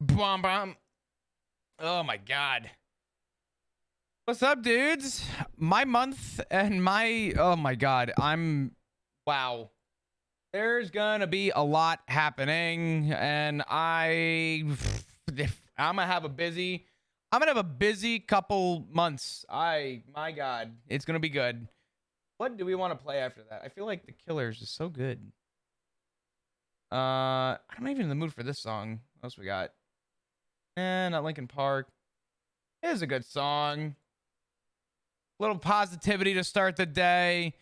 Bum, bum. Oh my god. What's up, dudes? My month and oh my god. Wow. There's gonna be a lot happening, and I'm gonna have a busy couple months. My god, it's gonna be good. What do we want to play after that? I feel like The Killers is so good. I'm not even in the mood for this song. What else we got? Not Linkin Park. It is a good song. A little positivity to start the day.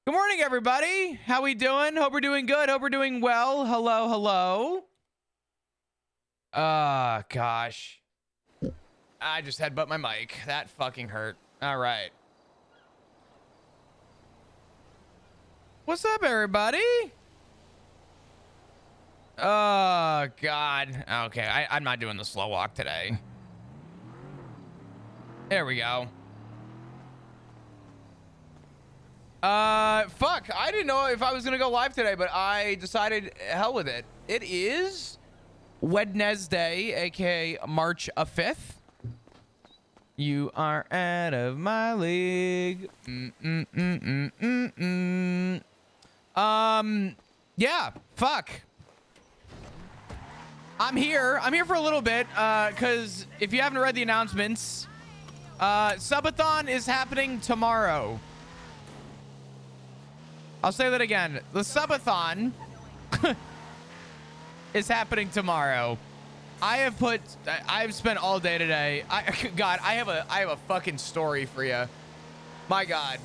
Good morning, everybody. How we doing? Hope we're doing good. Hope we're doing well. Hello, hello. Gosh. I just headbutt my mic. That fucking hurt. All right. What's up, everybody? Oh, God. Okay, I'm not doing the slow walk today. There we go. Fuck. I didn't know if I was gonna go live today, but I decided hell with it. It is Wednesday, aka March 5th. You are out of my league. Yeah, fuck. I'm here for a little bit, because if you haven't read the announcements, Subathon is happening tomorrow. I'll say that again. The Subathon is happening tomorrow. I've spent all day today. God, I have a fucking story for you. My God.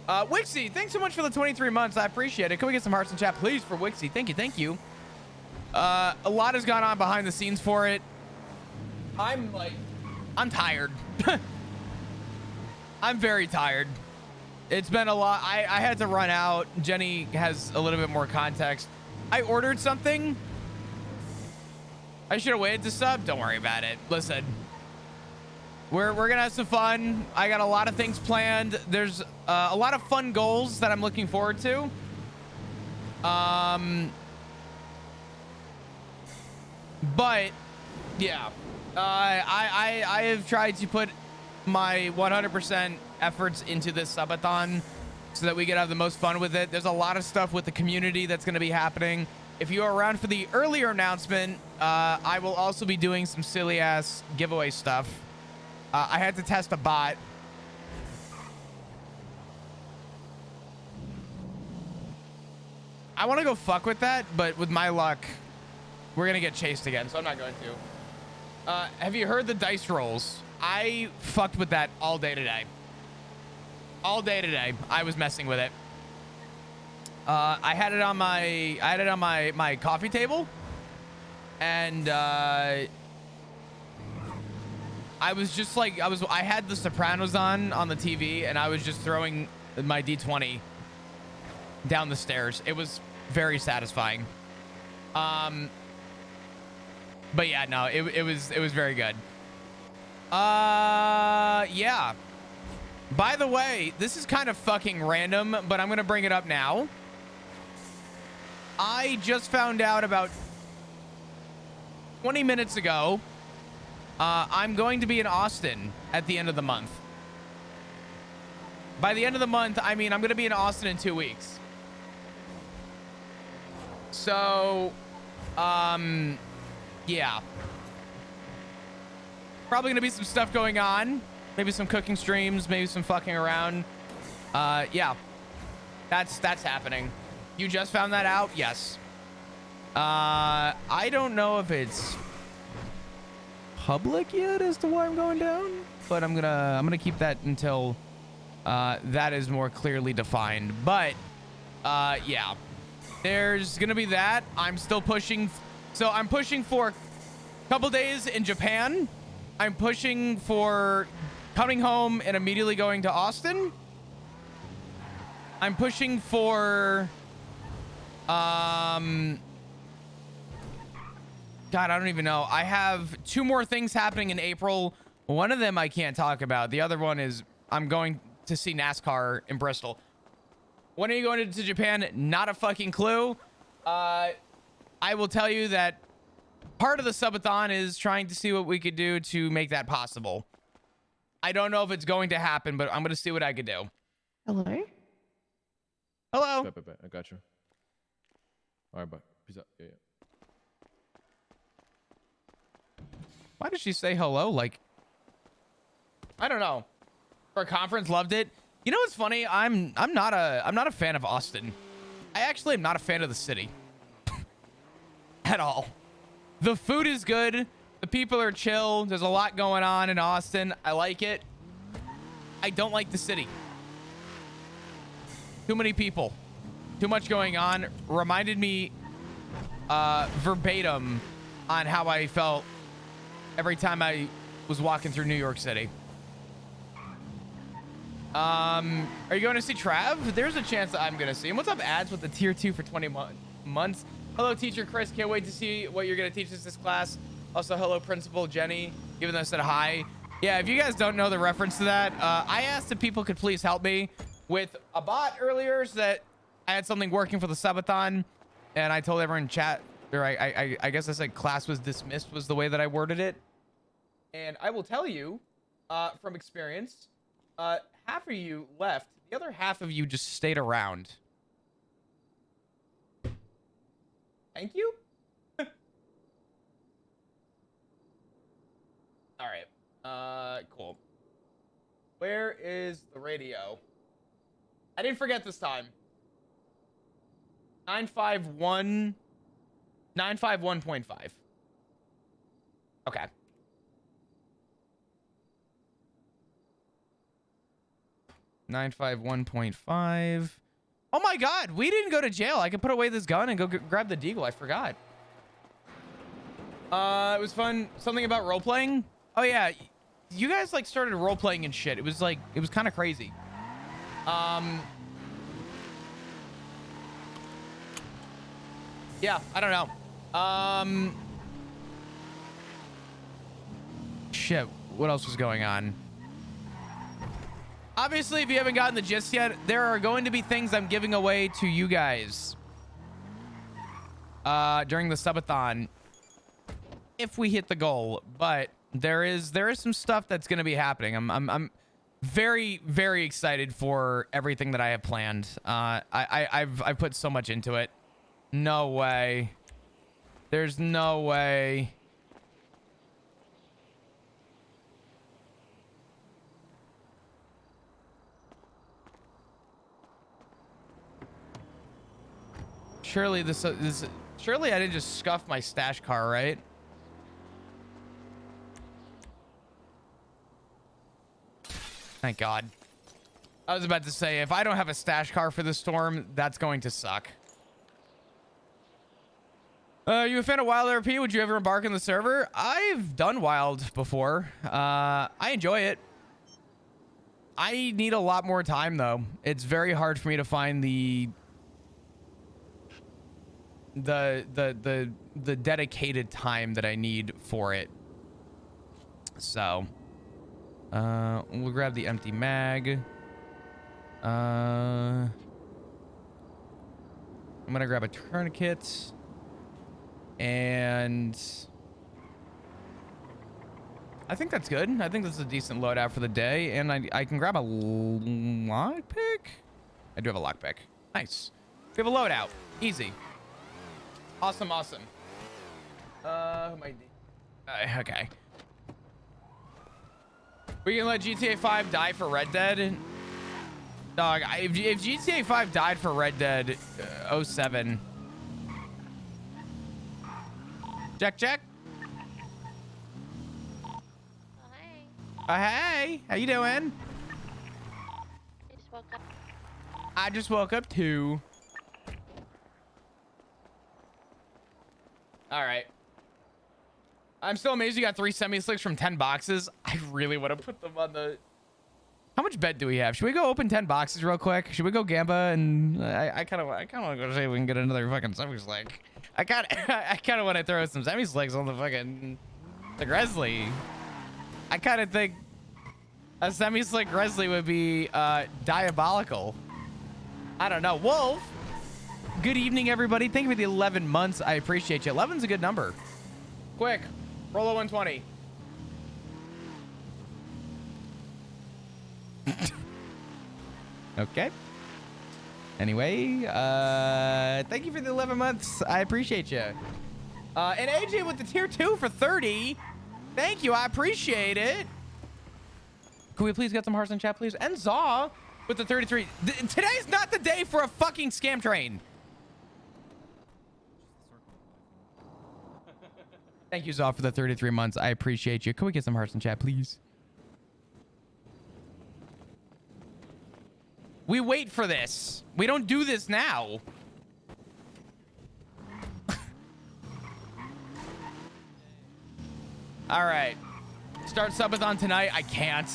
Wixie, thanks so much for the 23 months. I appreciate it. Can we get some hearts in chat, please, for Wixie? Thank you, thank you. A lot has gone on behind the scenes for it. I'm tired. I'm very tired. It's been a lot. I had to run out. Jenny has a little bit more context. I ordered something. I should have waited to sub. Don't worry about it. Listen, we're gonna have some fun. I got a lot of things planned. There's a lot of fun goals that I'm looking forward to. But yeah, I have tried to put my 100% efforts into this subathon so that we can have the most fun with it. There's a lot of stuff with the community that's going to be happening. If you are around for the earlier announcement, I will also be doing some silly ass giveaway stuff. I had to test a bot. I want to go fuck with that, but with my luck, we're going to get chased again, so I'm not going to. Have you heard the dice rolls? I fucked with that all day today. All day today, I was messing with it. I had it on my coffee table, and I was just like I had The Sopranos on the TV, and I was just throwing my D20 down the stairs. It was very satisfying. But yeah, no, it was very good. Yeah. By the way, this is kind of fucking random, but I'm going to bring it up now. I just found out about 20 minutes ago, I'm going to be in Austin at the end of the month. By the end of the month, I mean I'm going to be in Austin in 2 weeks. So, yeah. Probably going to be some stuff going on. Maybe some cooking streams, maybe some fucking around. Yeah, that's happening. You just found that out? Yes. I don't know if it's public yet as to why I'm going down, but I'm gonna keep that until that is more clearly defined. But yeah, there's gonna be that. I'm still pushing. So I'm pushing for a couple days in Japan. I'm pushing for coming home and immediately going to Austin. I'm pushing for God, I don't even know. I have 2 more things happening in April. One of them I can't talk about. The other one is I'm going to see NASCAR in Bristol. When are you going to Japan? Not a fucking clue. I will tell you that part of the subathon is trying to see what we could do to make that possible. I don't know if it's going to happen, but I'm going to see what I could do. Hello? Hello. Bet. I got you. All right, bye. Peace out. Yeah. Why did she say hello? Like, I don't know. For a conference, loved it. You know what's funny? I'm not a fan of Austin. I actually am not a fan of the city at all. The food is good. The people are chill. There's a lot going on in Austin. I like it. I don't like the city. Too many people. Too much going on. Reminded me verbatim on how I felt every time I was walking through New York City. Are you going to see Trav? There's a chance that I'm going to see him. What's up, ads with the tier 2 for 20 months? Hello, teacher Chris. Can't wait to see what you're going to teach us this class. Also, hello, Principal Jenny. Even though I said hi. Yeah, if you guys don't know the reference to that, I asked if people could please help me with a bot earlier so that I had something working for the subathon. And I told everyone in chat, or I guess I said class was dismissed was the way that I worded it. And I will tell you from experience, half of you left. The other half of you just stayed around. Thank you. All right. Cool. Where is the radio? I didn't forget this time. 951.5. Okay. Nine 951.5. Oh my God, we didn't go to jail. I can put away this gun and go grab the deagle. I forgot. It was fun. Something about role playing. Oh yeah, you guys like started role playing and shit. It was kind of crazy. Yeah, I don't know. Shit, what else was going on? Obviously, if you haven't gotten the gist yet, there are going to be things I'm giving away to you guys during the subathon if we hit the goal. But there is some stuff that's going to be happening. I'm very, very excited for everything that I have planned. I've put so much into it. No way. There's no way. Surely surely I didn't just scuff my stash car, right? Thank God. I was about to say, if I don't have a stash car for the storm, that's going to suck. You a fan of Wild RP? Would you ever embark on the server? I've done Wild before. I enjoy it. I need a lot more time though. It's very hard for me to find the dedicated time that I need for it. So we'll grab the empty mag. I'm gonna grab a tourniquet and I think that's good. I think that's a decent loadout for the day, and I can grab a lockpick. I do have a lockpick. Nice. We have a loadout. Easy. Awesome. Who am I? Okay. We can let GTA 5 die for Red Dead. Dog, if GTA 5 died for Red Dead 07. Check. Oh, Hey, how you doing? I just woke up. I just woke up too. All right. I'm still amazed you got 3 semi-slicks from 10 boxes. I really want to put them on the... How much bet do we have? Should we go open 10 boxes real quick? Should we go Gamba? And I kind of want to go see if we can get another fucking semi-slick. I kind of want to throw some semi-slicks on the Grizzly. I kind of think a semi-slick Grizzly would be diabolical. I don't know. Wolf, good evening, everybody. Thank you for the 11 months. I appreciate you. 11's a good number. Quick, roll a 120. Okay. Anyway, thank you for the 11 months. I appreciate you. And AJ with the tier 2 for 30. Thank you. I appreciate it. Can we please get some hearts in chat, please? And Zaw with the 33. Today's not the day for a fucking scam train. Thank you, Zaw, for the 33 months. I appreciate you. Can we get some hearts in chat, please? We wait for this. We don't do this now. All right. Start subathon tonight. I can't.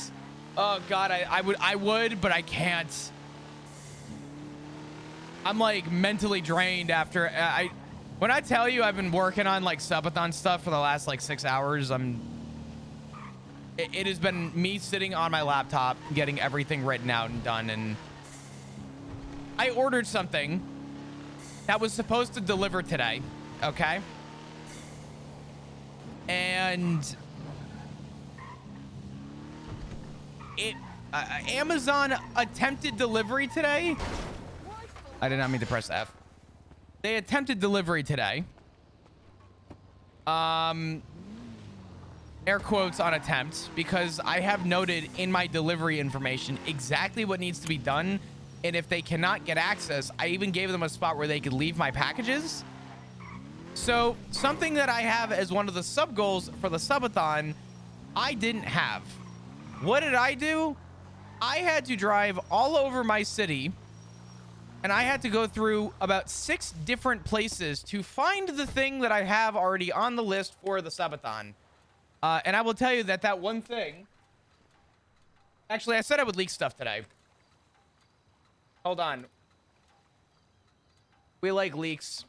Oh God, I would, but I can't. I'm like mentally drained after when I tell you I've been working on like subathon stuff for the last like 6 hours. It has been me sitting on my laptop getting everything written out and done, and I ordered something that was supposed to deliver today, okay? And Amazon attempted delivery today. I did not mean to press F. They attempted delivery today. Air quotes on attempt, because I have noted in my delivery information exactly what needs to be done. And if they cannot get access, I even gave them a spot where they could leave my packages. So something that I have as one of the sub goals for the subathon, I didn't have. What did I do? I had to drive all over my city, and I had to go through about 6 different places to find the thing that I have already on the list for the subathon. And I will tell you that that one thing, actually, I said I would leak stuff today. Hold on. We like leaks.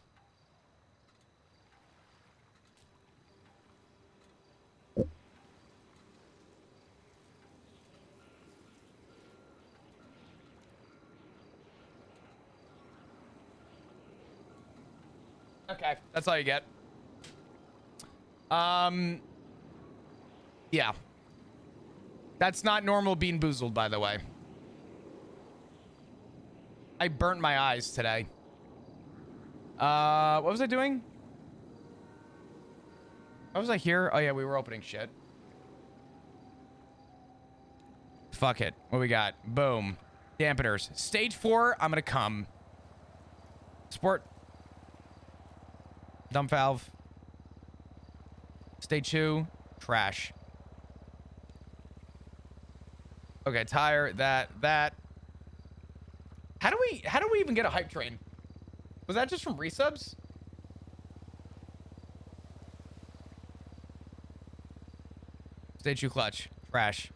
Okay, that's all you get. Yeah. That's not normal bean boozled, by the way. I burnt my eyes today. What was I doing? What was I here? Oh yeah, we were opening shit. Fuck it. What we got? Boom. Dampeners. Stage 4, I'm gonna come. Sport. Dump valve. Stage 2, trash. Okay, tire, that. How do we even get a hype train? Was that just from resubs? Stage 2 clutch, trash.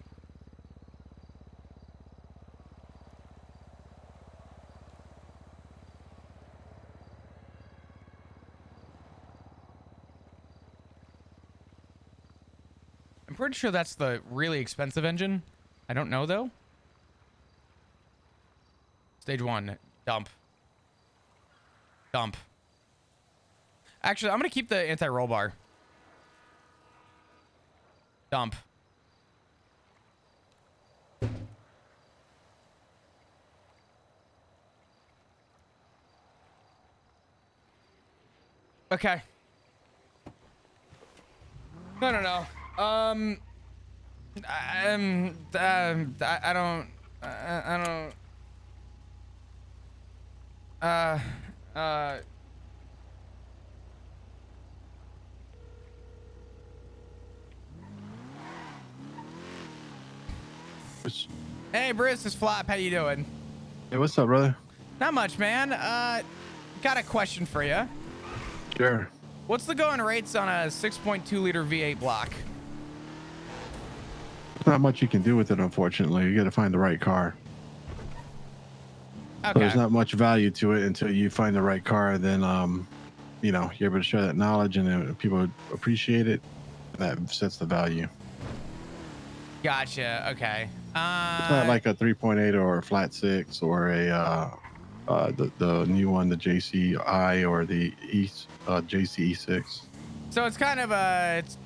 I'm pretty sure that's the really expensive engine. I don't know though. Stage 1, dump. Dump. Actually, I'm gonna keep the anti-roll bar. Dump. Okay. No. I don't. Hey, Bruce, it's Flop. How you doing? Hey, what's up, brother? Not much, man. Got a question for you. Sure. What's the going rates on a 6.2 liter V8 block? Not much you can do with it, unfortunately. You got to find the right car. Okay. So there's not much value to it until you find the right car. Then, you know, you're able to share that knowledge, and then people appreciate it. That sets the value. Gotcha. Okay. It's not like a 3.8 or a flat 6 or a the new one, the JCI or the JCE6. So it's kind of it's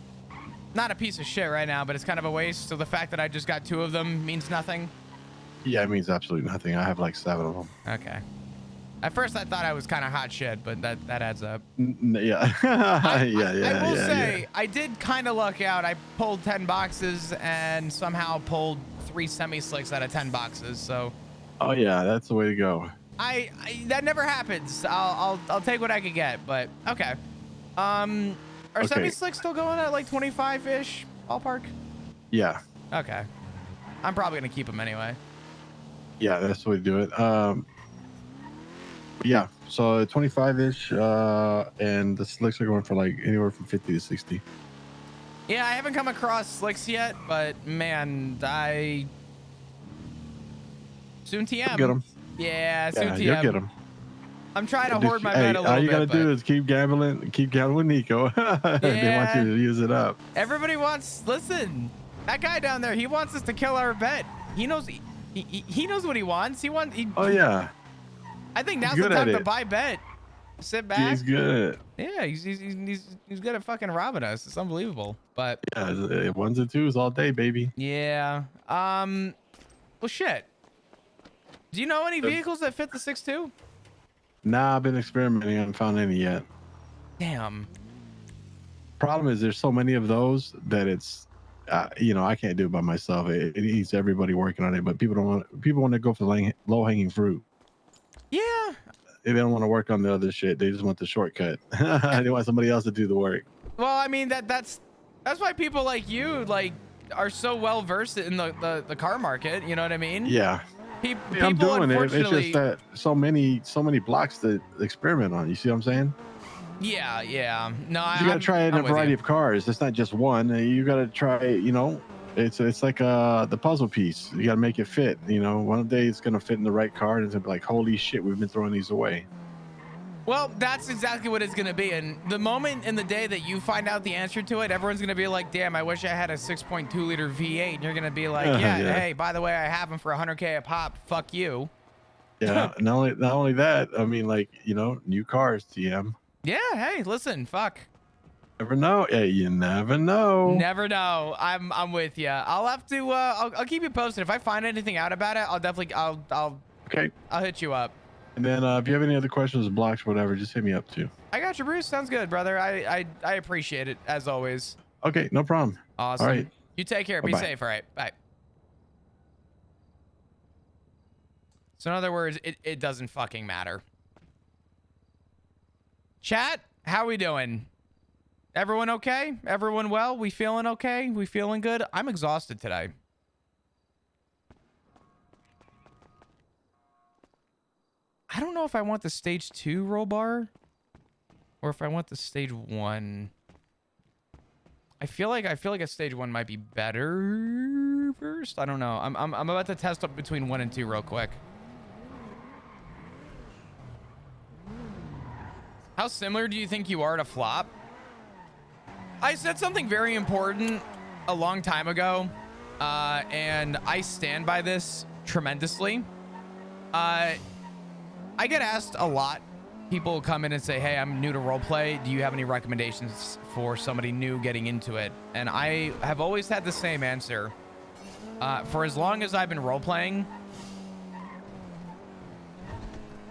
not a piece of shit right now, but it's kind of a waste. So the fact that I just got 2 of them means nothing. Yeah, it means absolutely nothing. I have like 7 of them. Okay. At first I thought I was kind of hot shit, but that adds up. Yeah. I will say I did kind of luck out. I pulled 10 boxes and somehow pulled 3 semi-slicks out of 10 boxes. So. Oh yeah, that's the way to go. I that never happens. I'll take what I can get, but okay. Are semi-slicks still going at like 25-ish ballpark? Yeah. Okay. I'm probably gonna keep them anyway. Yeah, that's the way to do it. Yeah, so 25-ish, and the slicks are going for like anywhere from 50 to 60. Yeah, I haven't come across slicks yet, but man, soon TM. Get them. Yeah, soon TM. You'll get them. I'm trying to hoard my bet a little bit. All you gotta do is keep gambling with Nico. Yeah. They want you to use it up. Everybody wants. Listen, that guy down there, he wants us to kill our bet. He knows. He knows what he wants. Oh yeah. I think now's the time to buy bet. Sit back. He's good. Yeah, he's good at fucking robbing us. It's unbelievable. But yeah, 1s and 2s all day, baby. Yeah. Well, shit. Do you know any vehicles that fit the 6.2? Nah, I've been experimenting. I haven't found any yet. Damn. Problem is, there's so many of those that it's, I can't do it by myself. It needs everybody working on it. But people want to go for the low hanging fruit. Yeah. They don't want to work on the other shit. They just want the shortcut. They want somebody else to do the work. Well, I mean that's why people like you are so well versed in the car market. You know what I mean? Yeah. People, I'm doing it. It's unfortunately. just that so many blocks to experiment on. You see what I'm saying? Yeah. No, you got to try it in a variety of cars. It's not just one. You got to try. It's like the puzzle piece. You got to make it fit. One day it's gonna fit in the right car, and it's gonna be like, holy shit, we've been throwing these away. Well, that's exactly what it's gonna be. And the moment in the day that you find out the answer to it, everyone's gonna be like, damn, I wish I had a 6.2 liter V8. And you're gonna be like, yeah, hey, by the way, I have them for 100K a pop. Fuck you. Yeah. not only that. I mean, new cars, TM. Yeah. Hey, listen, fuck. Never know. Hey, you never know. Never know. I'm with you. I'll have to. I'll keep you posted. If I find anything out about it, I'll definitely. Okay. I'll hit you up. And then if you have any other questions, blocks, whatever, just hit me up too. I got you, Bruce. Sounds good, brother. I appreciate it as always. Okay, no problem. Awesome. All right. You take care. Be safe. All right. Bye. So in other words, it doesn't fucking matter. Chat, how we doing? Everyone okay? Everyone well? We feeling okay? We feeling good? I'm exhausted today. I don't know if I want the stage 2 roll bar or if I want the stage 1. I feel like a stage 1 might be better first. I don't know. I'm about to test up between 1 and 2 real quick. How similar do you think you are to Flop? I said something very important a long time ago, and I stand by this tremendously. I get asked a lot. People come in and say, hey, I'm new to roleplay. Do you have any recommendations for somebody new getting into it? And I have always had the same answer. For as long as I've been roleplaying,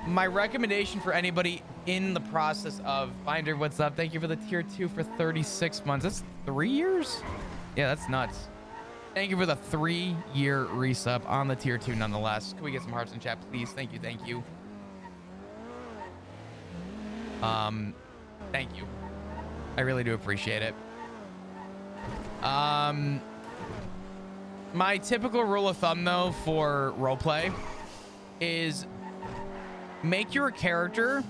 my recommendation for anybody in the process of Binder, what's up? Thank you for the tier 2 for 36 months. That's 3 years? Yeah, that's nuts. Thank you for the 3-year resub on the tier 2 nonetheless. Can we get some hearts in chat, please? Thank you. Thank you. Thank you. I really do appreciate it. My typical rule of thumb though for roleplay is make your character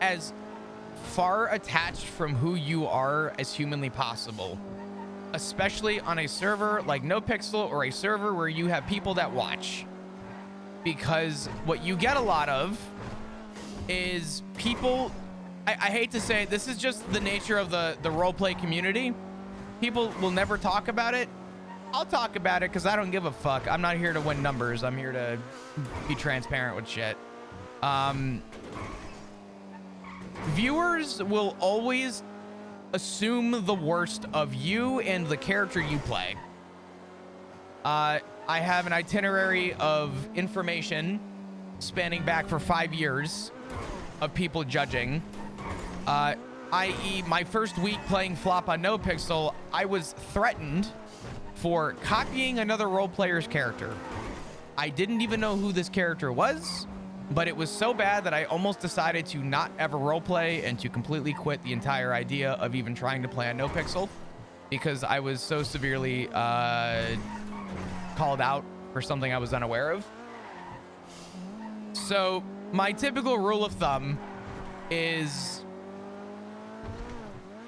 as far attached from who you are as humanly possible, especially on a server like NoPixel or a server where you have people that watch, because what you get a lot of is people, I hate to say it, this is just the nature of the roleplay community. People will never talk about it. I'll talk about it because I don't give a fuck. I'm not here to win numbers. I'm here to be transparent with shit. Viewers will always assume the worst of you and the character you play. I have an itinerary of information spanning back for 5 years of people judging. I.e., my first week playing Flop on NoPixel, I was threatened for copying another role player's character. I didn't even know who this character was, but it was so bad that I almost decided to not ever roleplay and to completely quit the entire idea of even trying to play on NoPixel because I was so severely called out for something I was unaware of. So my typical rule of thumb is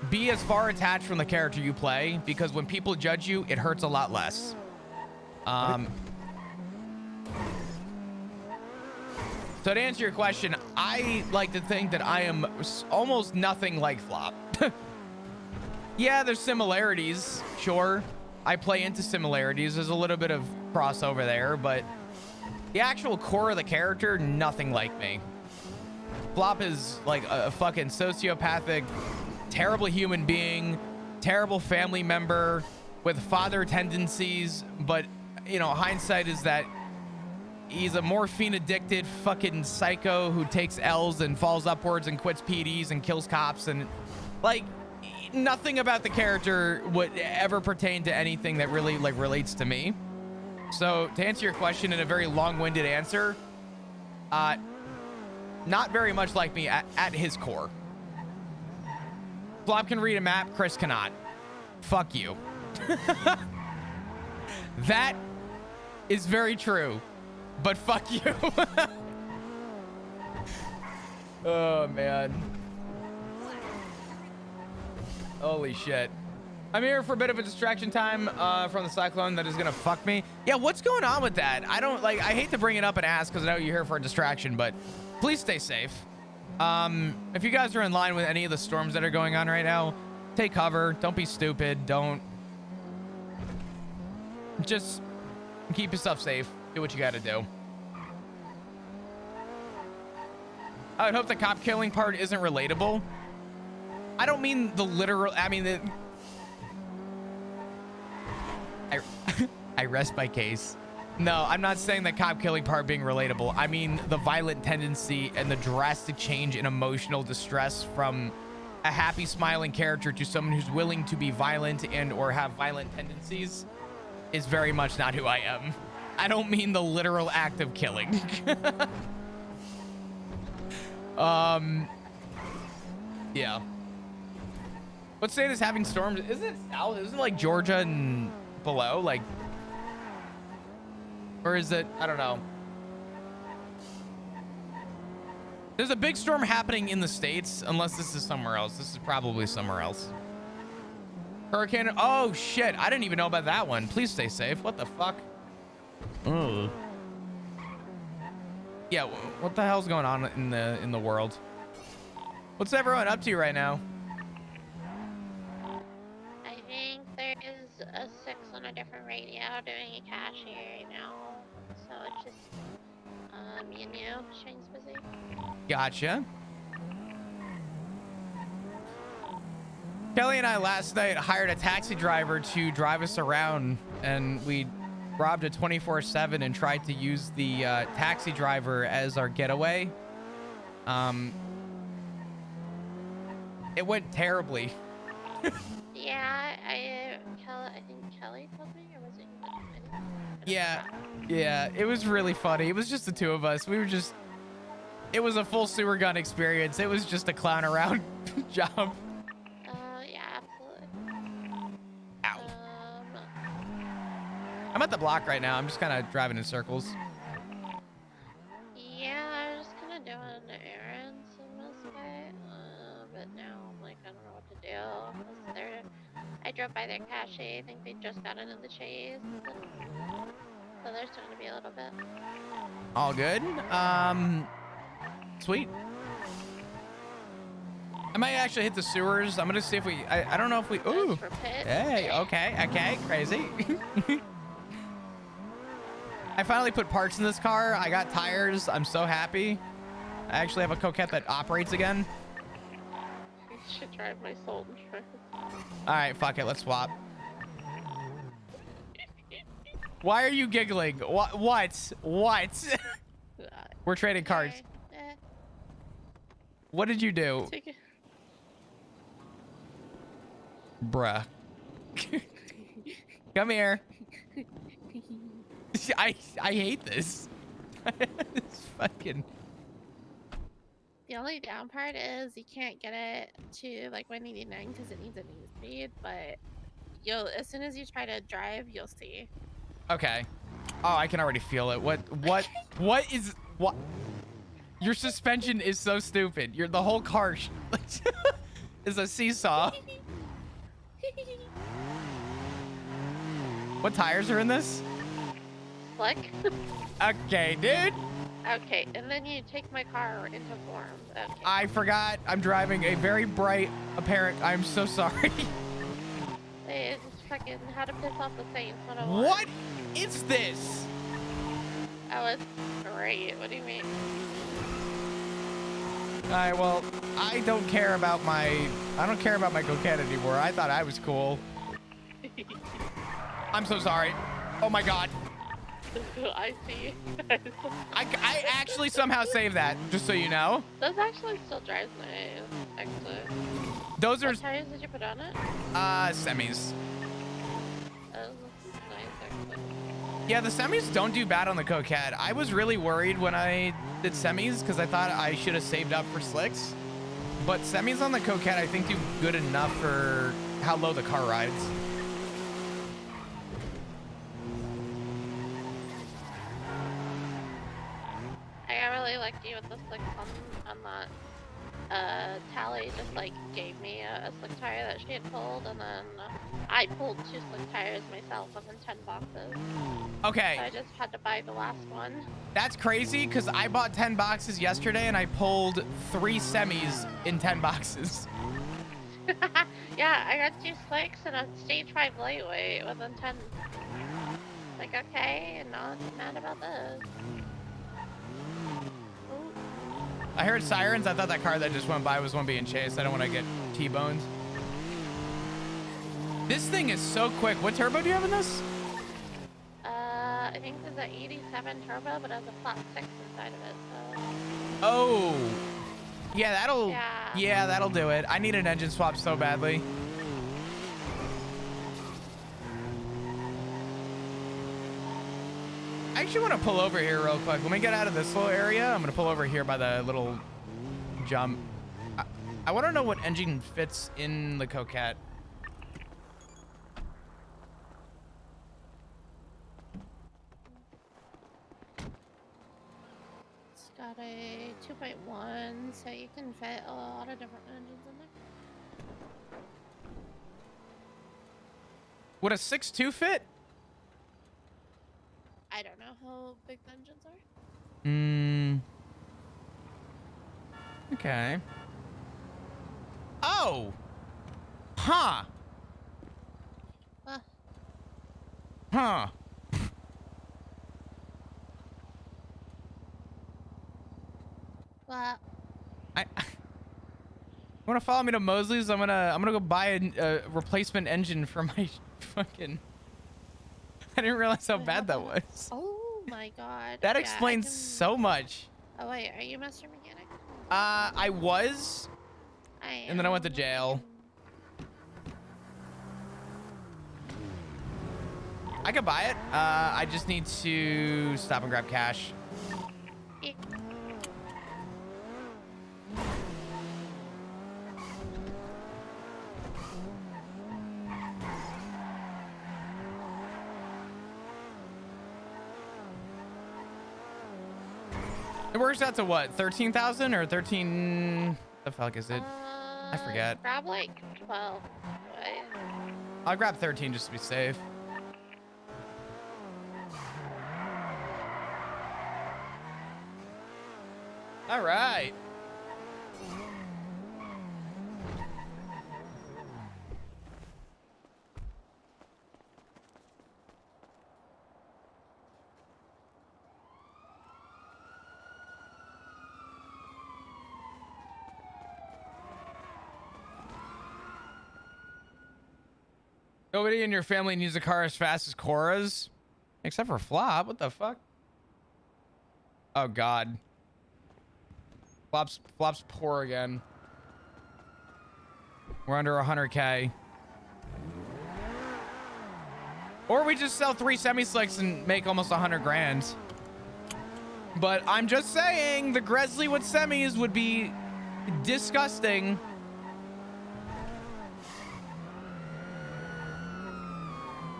be as far attached from the character you play, because when people judge you, it hurts a lot less. So to answer your question, I like to think that I am almost nothing like Flop. Yeah, there's similarities, sure. I play into similarities. There's a little bit of crossover there, but the actual core of the character, nothing like me. Flop is like a fucking sociopathic, terrible human being, terrible family member with father tendencies, but, you know, hindsight is that he's a morphine addicted fucking psycho who takes L's and falls upwards and quits PDs and kills cops, and like nothing about the character would ever pertain to anything that really like relates to me. So to answer your question in a very long-winded answer, not very much like me at his core. Flop can read a map, Chris cannot. Fuck you. That is very true, but fuck you. Oh man. Holy shit. I'm here for a bit of a distraction time from the cyclone that is gonna fuck me. Yeah, what's going on with that? I don't like, I hate to bring it up and ask because I know you're here for a distraction, but please stay safe. If you guys are in line with any of the storms that are going on right now, take cover. Don't be stupid. Don't. Just keep yourself safe. Do what you gotta do. I would hope the cop killing part isn't relatable. I don't mean the literal, I mean, I rest my case. No, I'm not saying the cop killing part being relatable. I mean the violent tendency and the drastic change in emotional distress from a happy smiling character to someone who's willing to be violent and or have violent tendencies is very much not who I am. I don't mean the literal act of killing. Yeah. What state is having storms? Isn't it south? Isn't it like Georgia and below? Like, or is it? I don't know. There's a big storm happening in the States, unless this is somewhere else. This is probably somewhere else. Hurricane. Oh shit! I didn't even know about that one. Please stay safe. What the fuck? Oh. Yeah. What the hell's going on in the world? What's everyone up to right now? I think there is a 6 on a different radio doing a cache here right now. So it's just, me and you. Shane's busy. Gotcha. Kelly and I last night hired a taxi driver to drive us around, and we robbed a 24/7 and tried to use the taxi driver as our getaway. It went terribly. Yeah, I think Kelly told me, or was it you that told me? Yeah, it was really funny. It was just the two of us. We were just, it was a full sewer gun experience. It was just a clown around job. Yeah, absolutely. Ow. I'm at the block right now. I'm just kind of driving in circles. Yeah, I was just kind of doing errands in this way, but now I'm like, I don't know what to do. 'Cause I drove by their cache. I think they just got into the chase, so there's going to be a little bit. All good. Sweet. I might actually hit the sewers. I'm gonna see if we. I don't know if we. Ooh. Hey. Okay. Crazy. I finally put parts in this car. I got tires. I'm so happy. I actually have a coquette that operates again. should drive my Sultan first. All right, fuck it. Let's swap. Why are you giggling? What? What? We're trading cards. Okay. What did you do? Take it. Bruh. Come here. I hate this. It's fucking. The only down part is you can't get it to like 189 because it needs a news speed, but you'll as soon as you try to drive, you'll see. Okay. Oh, I can already feel it. What is what? Your suspension is so stupid. The whole car is a seesaw. What tires are in this? Slick. Okay, dude. Okay, and then you take my car into form. Okay. I forgot. I'm driving a very bright apparent. I'm so sorry. Hey, it's just fucking how to piss off the Saints 101. What is this? Oh, it's great. What do you mean? Alright, well, I don't care about my coquette anymore. I thought I was cool. I'm so sorry. Oh my god. I see. I actually somehow saved that, just so you know. Those actually still drives nice, actually. Those are What tires did you put on it? semis. That was nice, actually. Yeah, the semis don't do bad on the coquette. I was really worried when I did semis because I thought I should have saved up for slicks. But semis on the coquette I think do good enough for how low the car rides. I got really lucky with the slicks on that. Tally just like gave me a slick tire that she had pulled, and then I pulled 2 slick tires myself within 10 boxes. Okay. So I just had to buy the last one. That's crazy because I bought 10 boxes yesterday and I pulled 3 semis in 10 boxes. Yeah, I got 2 slicks and a stage 5 lightweight within 10. Like, okay, and not mad about this. Ooh. I heard sirens. I thought that car that just went by was one being chased. I don't want to get T-boned. This thing is so quick. What turbo do you have in this? I think there's an 87 turbo, but it has a flat 6 inside of it, so... Oh. Yeah, Yeah. that'll do it. I need an engine swap so badly. I actually want to pull over here real quick. When we get out of this little area, I'm going to pull over here by the little jump. I want to know what engine fits in the coquette. It's got a 2.1, so you can fit a lot of different engines in there. Would a 6.2 fit? I don't know how big the engines are. Okay. Oh. Huh. Huh. What? You want to follow me to Mosley's? I'm gonna go buy a replacement engine for my fucking. I didn't realize how bad that was. Oh my god. That Yeah, explains so much. Oh wait, are you master mechanic? I was, and then I went to jail. I could buy it. I just need to stop and grab cash. Yeah. It works out to what? 13,000 or 13? The fuck is it? I forget. Grab like 12. Right? I'll grab 13 just to be safe. All right. Nobody in your family needs a car as fast as Cora's, except for Flop. What the fuck? Oh God. Flop's poor again. We're under 100K. Or we just sell 3 semi-slicks and make almost 100 grand. But I'm just saying, the Gresley with semis would be disgusting.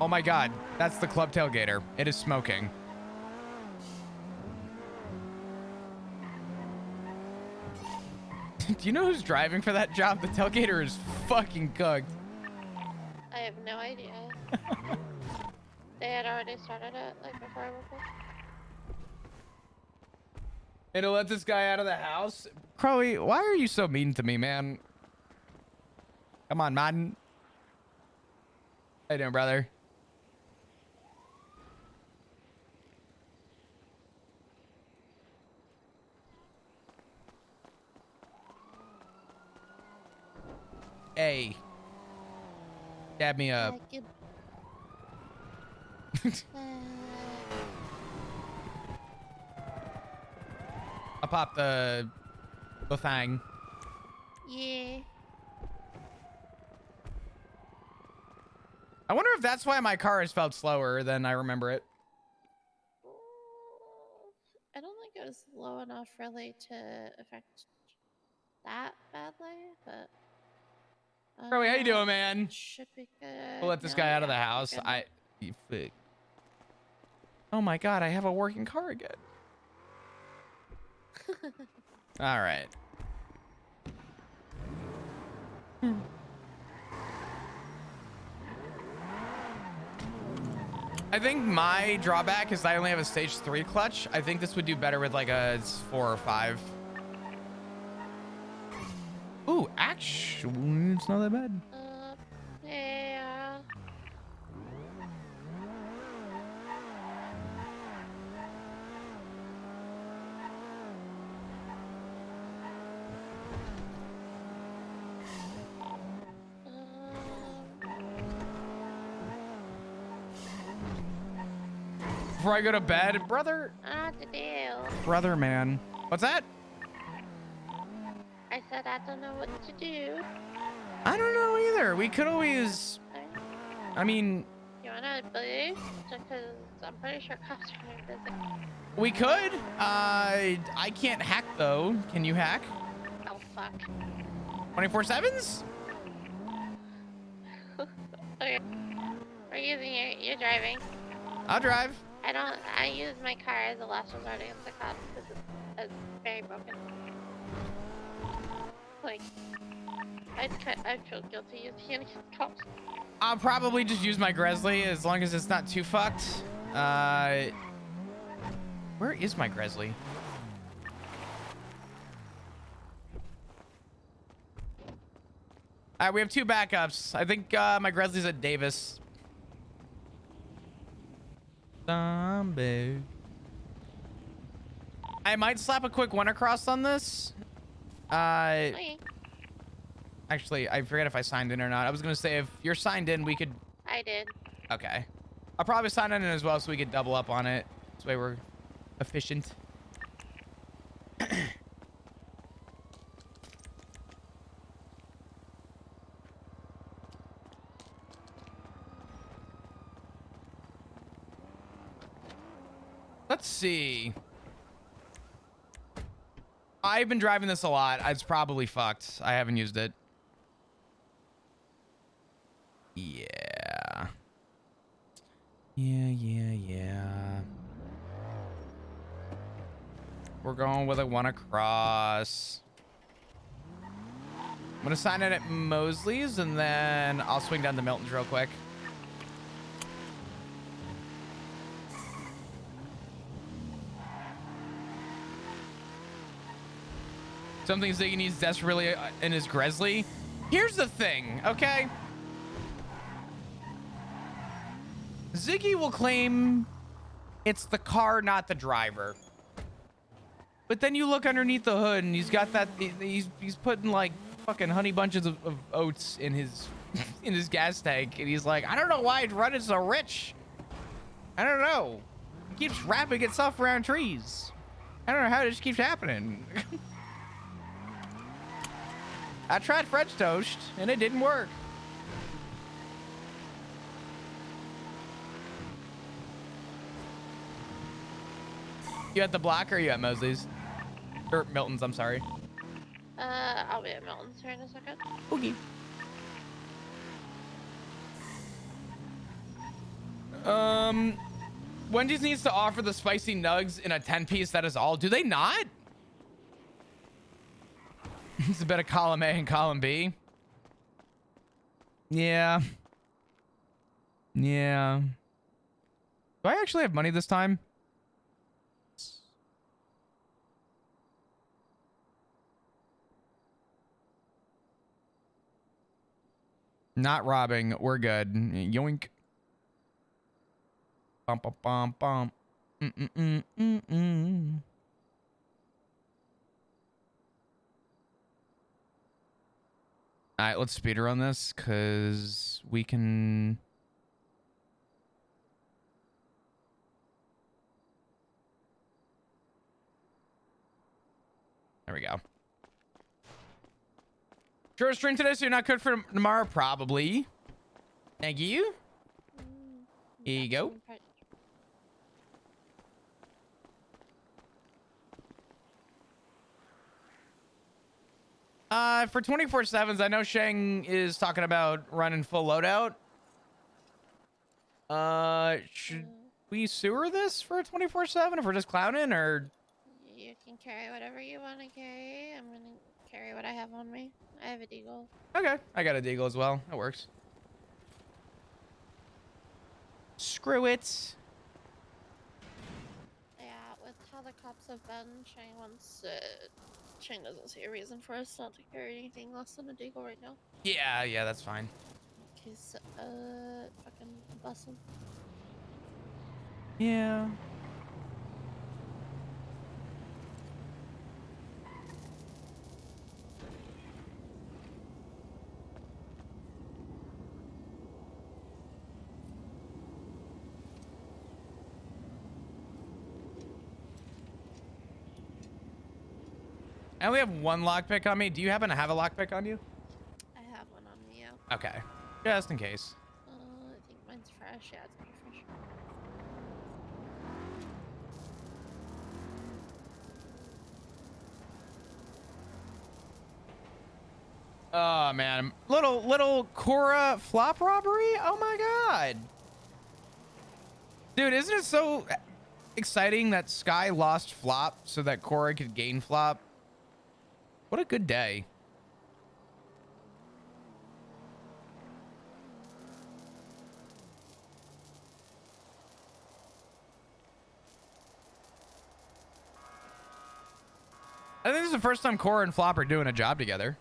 Oh my God, that's the club tailgater. It is smoking. Do you know who's driving for that job? The tailgater is fucking cooked. I have no idea. They had already started it, like, before I woke up. And to let this guy out of the house? Crowley, why are you so mean to me, man? Come on, man. How you doing, brother? Hey. Dab me up. I'll pop the thing. Yeah. I wonder if that's why my car has felt slower than I remember it. I don't think it was low enough really to affect that badly, but Crowley, how you doing, man? should be good. We'll let this No, guy out of yeah, the house. good. You fuck. Oh my God, I have a working car again. All right. I think my drawback is I only have a stage 3 clutch. I think this would do better with like a 4 or 5. Ooh, actually, it's not that bad. Yeah. Before I go to bed, brother, What to do? brother, man. What's that? I said I don't know what to do. I don't know either. We could always, I mean, You wanna boost? Because I'm pretty sure cops are very busy. we could. I can't hack though. Can you hack? Oh fuck. 24/7s? Okay. We're using you're driving. I'll drive. I use my car as a last resort against the cops because it's very broken. Like, I'd feel guilty using it against cops. I'll probably just use my Gresley as long as it's not too fucked. Where is my Gresley? All right, we have 2 backups. I think my Gresley's at Davis. Zombie. I might slap a quick one across on this. Okay. Actually, I forget if I signed in or not. I was gonna say if you're signed in, we could. I did. Okay. I'll probably sign in as well so we could double up on it. This way we're efficient. Let's see. I've been driving this a lot. It's probably fucked. I haven't used it. Yeah. Yeah. We're going with a 1 across. I'm gonna sign in at Mosley's and then I'll swing down to Milton's real quick. Something Ziggy needs desperately in his Gresley. Here's the thing, okay? Ziggy will claim it's the car, not the driver. But then you look underneath the hood and he's got that, he's putting like fucking honey bunches of oats in his in his gas tank, and he's like, I don't know why it's running so rich. I don't know. It keeps wrapping itself around trees. I don't know how it just keeps happening. I tried French toast, and it didn't work. You at the block or are you at Mosley's? Or Milton's, I'm sorry. I'll be at Milton's here in a second. Okay. Wendy's needs to offer the spicy nugs in a 10-piece. That is all. Do they not? It's a bit of column A and column B. Yeah. Yeah. Do I actually have money this time? Not robbing. We're good. Yoink. Bum, bum, bum, bum. All right, let's speed run this because we can. There we go. Short stream today, so you're not good for tomorrow? Probably. Thank you. Here you go. For 24/7s, I know Shang is talking about running full loadout. Should we sewer this for a 24/7 if we're just clowning, or? You can carry whatever you want to carry. I'm gonna carry what I have on me. I have a deagle. Okay, I got a deagle as well. That works. Screw it. Yeah, with how the cops have been, Shane wants Shane doesn't see a reason for us not to carry anything less than a deagle right now. Yeah, that's fine. Cause fucking bust him. Yeah. I only have one lockpick on me. Do you happen to have a lockpick on you? I have one on me, yeah. Okay. Just in case. I think mine's fresh. Yeah, it's pretty fresh. Oh, man. Little Cora flop robbery? Oh, my God. Dude, isn't it so exciting that Sky lost flop so that Cora could gain flop? What a good day. I think this is the first time Cora and Flop are doing a job together.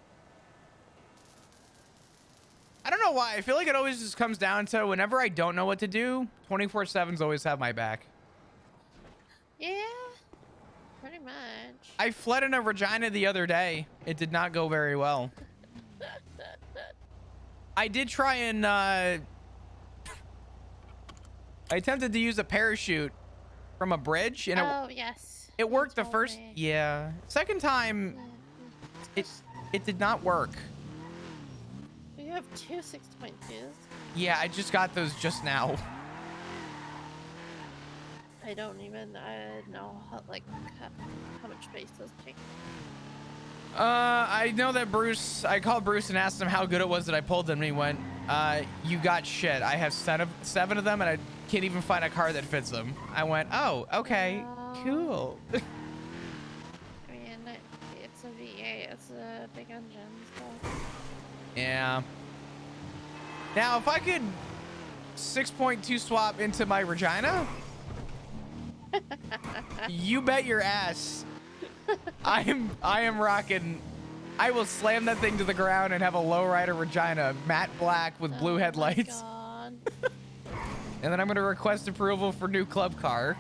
I don't know why. I feel like it always just comes down to whenever I don't know what to do, 24/7s always have my back. Yeah, pretty much. I fled in a Regina the other day. It did not go very well. I did try and I attempted to use a parachute from a bridge and Yes. it worked the told first. me. Yeah. Second time it did not work. You have two 6.2s. Yeah, I just got those just now. I don't even know how much space those take. I know that I called Bruce and asked him how good it was that I pulled them, and he went, you got shit. I have seven of them, and I can't even find a car that fits them. I went, oh, okay, cool. I mean, it's a V8, it's a big engine, so... Yeah. Now, if I could 6.2 swap into my Regina, you bet your ass. I am rocking. I will slam that thing to the ground and have a lowrider Regina, matte black with blue headlights. God. And then I'm gonna request approval for new club car.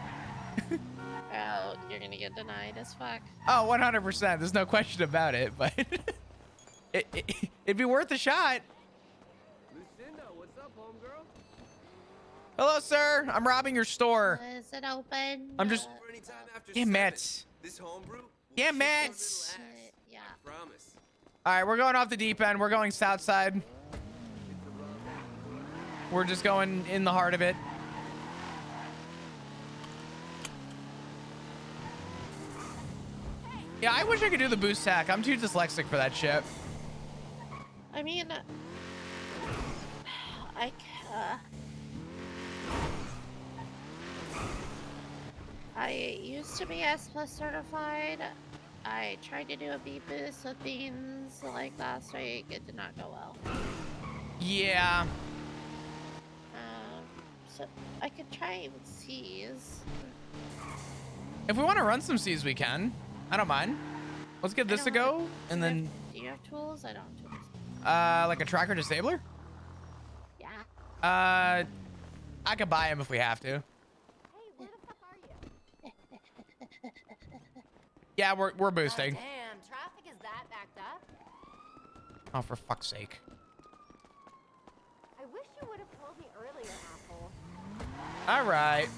Oh, you're gonna get denied as fuck. Oh, 100%. There's no question about it. But it'd be worth a shot. Hello, sir. I'm robbing your store. Is it open? I'm just. Damn it. This homebrew? Damn it. Yeah. Promise. All right, we're going off the deep end. We're going south side. We're just going in the heart of it. Yeah, I wish I could do the boost tack. I'm too dyslexic for that shit. I mean, I used to be S plus certified. I tried to do a B boost with beans like last week. It did not go well. Yeah. So I could try with C's. If we want to run some C's, we can. I don't mind. Let's give this a go, and then Do you have tools? I don't have tools. like a tracker disabler. Yeah. I could buy him if we have to. Hey, where the fuck are you? Yeah, we're boosting. Damn, traffic is that backed up? Oh, for fuck's sake. I wish you would have told me earlier, asshole. All right.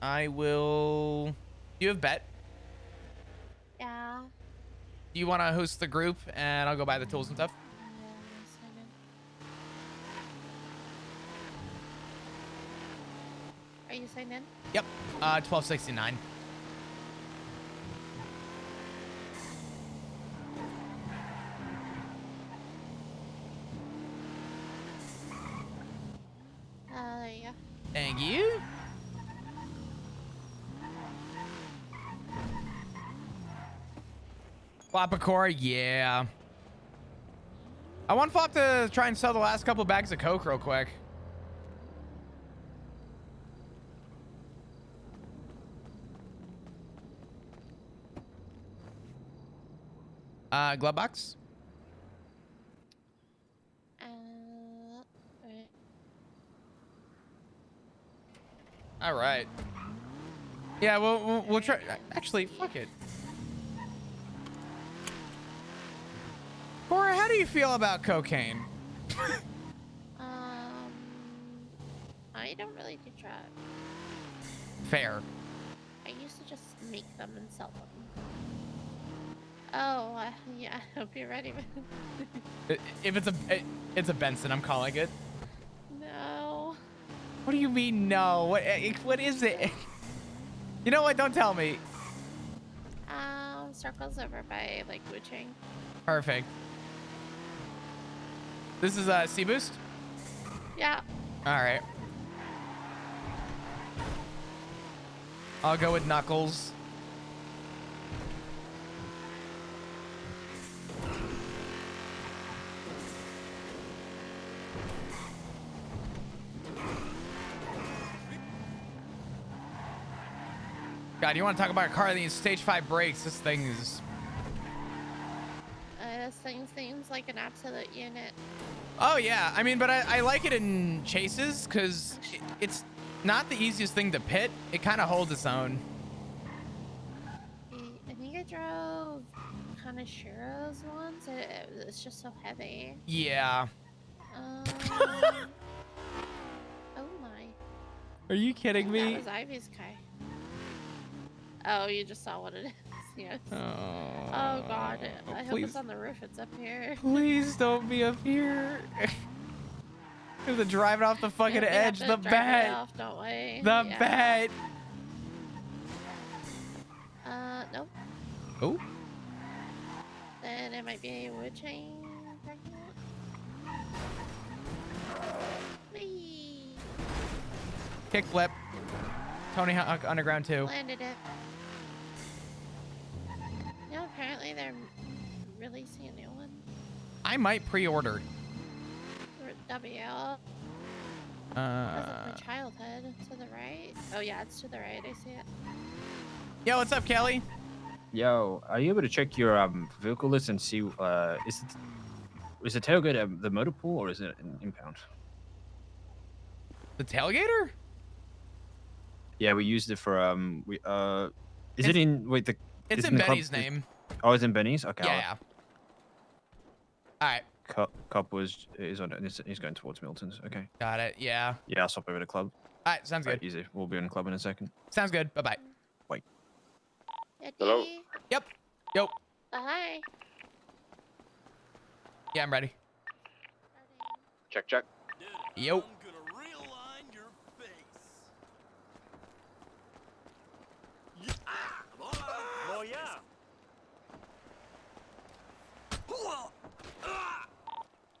I will. Do you have bet? Yeah. Do you want to host the group, and I'll go buy the tools and stuff? Are you signed in? Yep. 1269. There you go. Thank you. Flopacor, yeah. I want Flop to try and sell the last couple bags of Coke real quick. Glove box? Right. All right. Yeah, we'll try. Actually, fuck it. Cora, how do you feel about cocaine? I don't really do drugs. Fair. I used to just make them and sell them. Oh, yeah. I hope you're ready. If it's a Benson, I'm calling it. No. What do you mean no? What is it? You know what? Don't tell me. Circles over by like Wuching. Perfect. This is C boost. Yeah. All right. I'll go with Knuckles. God, you want to talk about a car that needs stage 5 brakes? This thing is... This thing seems like an absolute unit. Oh, yeah. I mean, but I like it in chases because it's not the easiest thing to pit. It kind of holds its own. I think I drove Kanashiro's once. It's just so heavy. Yeah. Oh my. Are you kidding me? That was Ivy's car. Oh, you just saw what it is. Yes. Oh God. I hope it's on the roof. It's up here. Please don't be up here. You have to drive it off the fucking We have edge. to The drive it bat. off, don't we? The Yeah. bat. Nope. Oh. Then it might be a wood chain parking lot. Whee! Kickflip. Tony Hawk Underground 2. Landed it. Yeah, apparently they're releasing a new one. I might pre-order. W. That's my childhood. To the right. Oh yeah, it's to the right. I see it. Yo, what's up, Kelly? Yo, are you able to check your vehicle list and see is the tailgate the motor pool or is it an impound? The tailgater? Yeah, we used it for is it in wait the? It's is in the club- Betty's name. Oh, it's in Benny's. Okay. Yeah. All right. Cop is on it. He's going towards Milton's. Okay. Got it. Yeah. Yeah, I'll stop over to club. All right. Sounds good. Easy. We'll be in club in a second. Sounds good. Bye bye. Hello? Eddie. Yep. Yo. Hi. Yeah, I'm ready. Check. Yo.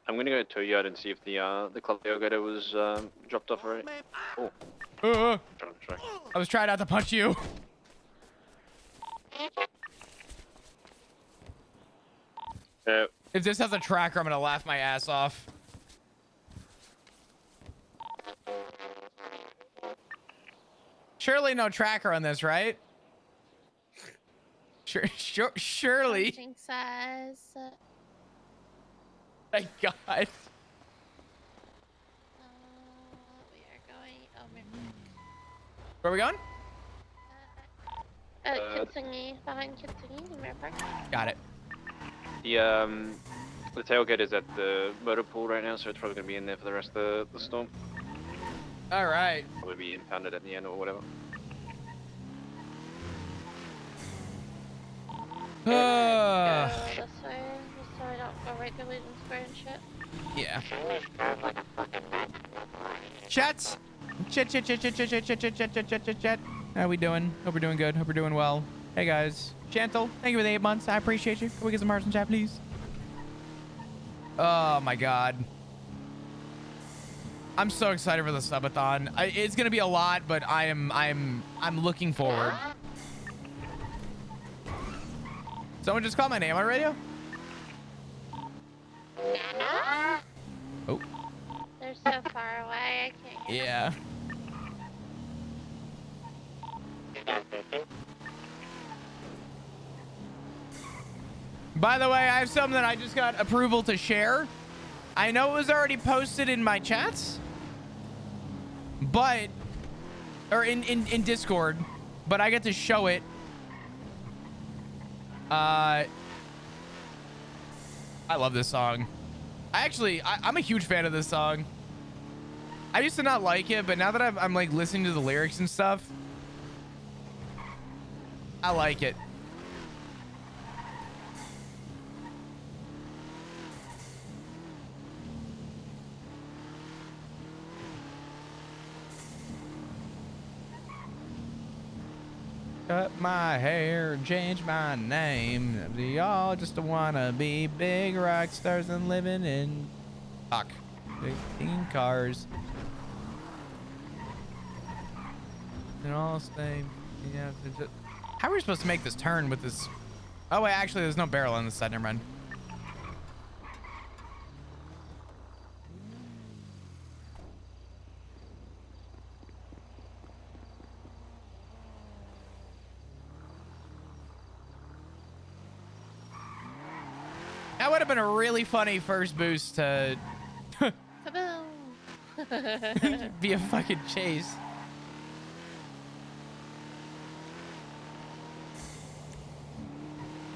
I'm gonna go to tow yard and see if the club tailgater was dropped off already. Oh. Sorry. I was trying not to punch you. If this has a tracker, I'm gonna laugh my ass off. Surely no tracker on this, right? Surely. Punching says. Thank God. We are going. Oh, Where are we going? Kitsingy, behind Kitsingy, in Mirror Park. Got it. The tailgate is at the motor pool right now, so it's probably gonna be in there for the rest of the storm. All right. Probably be impounded at the end or whatever. Go this way, just so I don't go right to Legion Square and shit. Yeah. Chats. Chat. How we doing? Hope we're doing good. Hope we're doing well. Hey guys. Chantal, thank you for the 8 months. I appreciate you. Can we get some hearts in chat, please? Oh my God. I'm so excited for the subathon. It's gonna be a lot, but I'm looking forward. Someone just called my name on radio? Oh. They're so far away, I can't get Yeah. By the way, I have something that I just got approval to share. I know it was already posted in my chats, but, or in Discord, but I get to show it. I love this song. I'm a huge fan of this song. I used to not like it, but now that I'm like listening to the lyrics and stuff, I like it. Cut my hair, change my name. We all just wanna be big rock stars and living in 15 cars. And all stay. Yeah. How are we supposed to make this turn with this? Oh wait, actually, there's no barrel on this side. Never mind. That would have been a really funny first boost to Kaboom! be a fucking chase.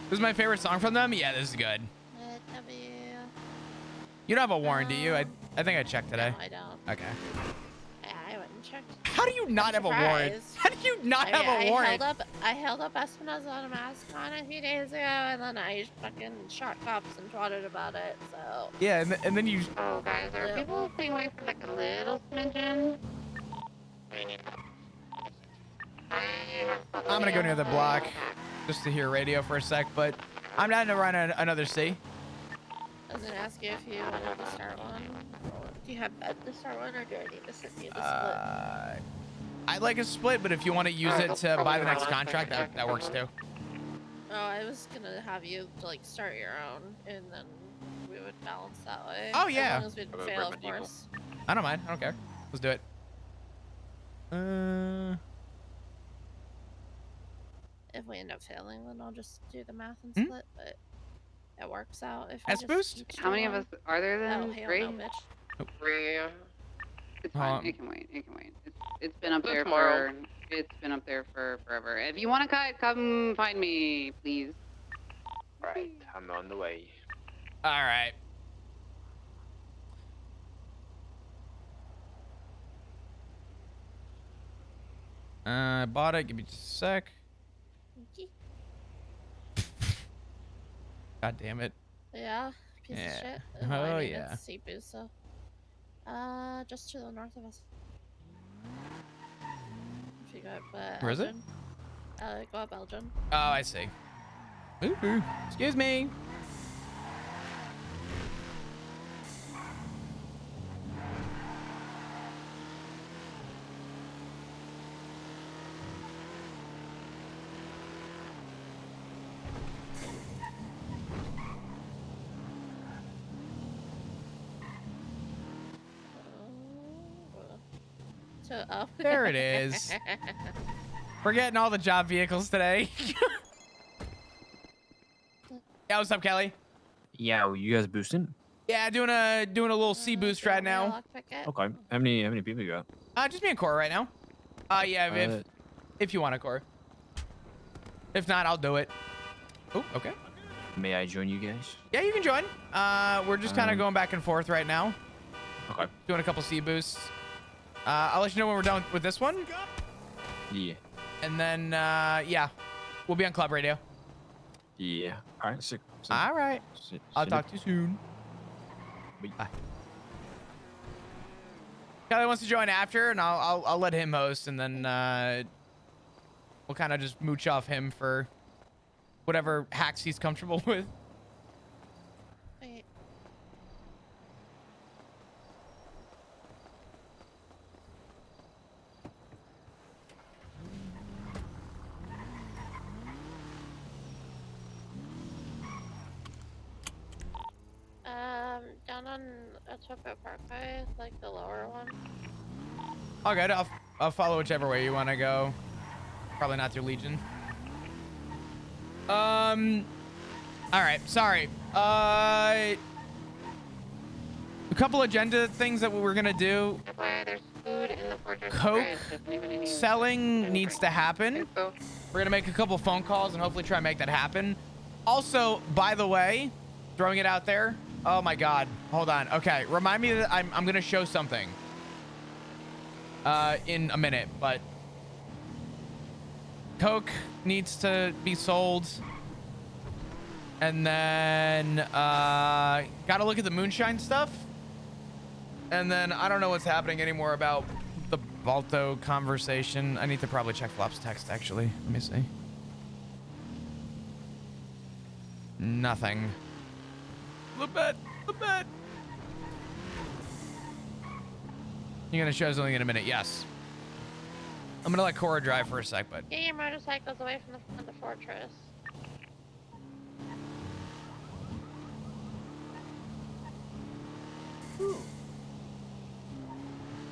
This is my favorite song from them? Yeah, this is good. You don't have a warrant, do you? I think I checked today. No, I don't. Okay. Yeah, I went and checked. How do you not have a warrant? Surprised. How do you not have a warrant? I held up Espinosa on a mask on a few days ago, and then I fucking shot cops and twatted about it, so. Yeah, and then you... Oh, guys, are people staying away for like a little smidgen? I'm gonna go near the block just to hear radio for a sec, but I'm down to run another C. I was gonna ask you if you wanted to start one. Do you have bed to start one, or do I need to send you the split? I'd like a split, but if you want to use it to buy the next contract, that works too. Oh, I was gonna have you like start your own, and then we would balance that way. Oh, yeah. As long as we didn't fail, of course. I don't mind. I don't care. Let's do it. If we end up failing, then I'll just do the math and split, but it works out if S we just boost? each How do many of one. us are there then? Oh, hell 3? no, bitch. Three. It's fine. It can wait. It can wait. It's been up there for forever. If you want to cut, come find me, please. Alright, I'm on the way. All right. I bought it. Give me just a sec. God damn it. Yeah, piece of Yeah. shit. Oh, Well, I mean, yeah. it's Cebu, so. Just to the north of us. If you go up Where is it? Elgin. Go up Elgin. Oh, I see. Ooh. Excuse me. There it is. We're getting all the job vehicles today. Yeah, what's up, Kelly? Yeah, well, you guys boosting? Yeah, doing a little C boost right now. Okay. How many people you got? Just me and Cora right now. Yeah, if you want to, Cora. If not, I'll do it. Oh, okay. May I join you guys? Yeah, you can join. We're just kind of going back and forth right now. Okay. Doing a couple C boosts. I'll let you know when we're done with this one. Yeah. And then, yeah, we'll be on club radio. Yeah. All right. Sick. All right. I'll talk to you soon. Bye. Kelly wants to join after, and I'll let him host, and then we'll kind of just mooch off him for whatever hacks he's comfortable with. Wait. Down on Etobicoke Parkway, like the lower one. All good. I'll follow whichever way you want to go. Probably not through Legion. All right. Sorry. A couple agenda things that we're gonna do. Coke selling needs to happen. We're gonna make a couple phone calls and hopefully try and make that happen. Also, by the way, throwing it out there. Oh my God. Hold on. Okay. Remind me that I'm gonna show something in a minute, but Coke needs to be sold. And then gotta look at the moonshine stuff. And then I don't know what's happening anymore about the Balto conversation. I need to probably check Flop's text actually. Let me see. Nothing. Lebet. You're gonna show something in a minute, yes. I'm gonna let Cora drive for a sec, but Get your motorcycles away from the fortress.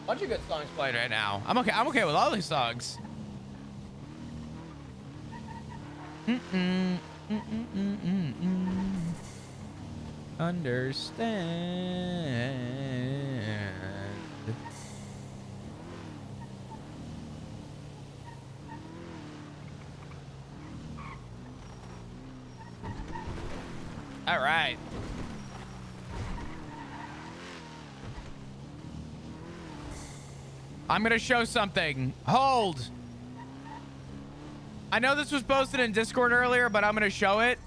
bunch of good songs played right now. I'm okay with all these songs. Understand. All right. I'm gonna show something. Hold. I know this was posted in Discord earlier, but I'm gonna show it.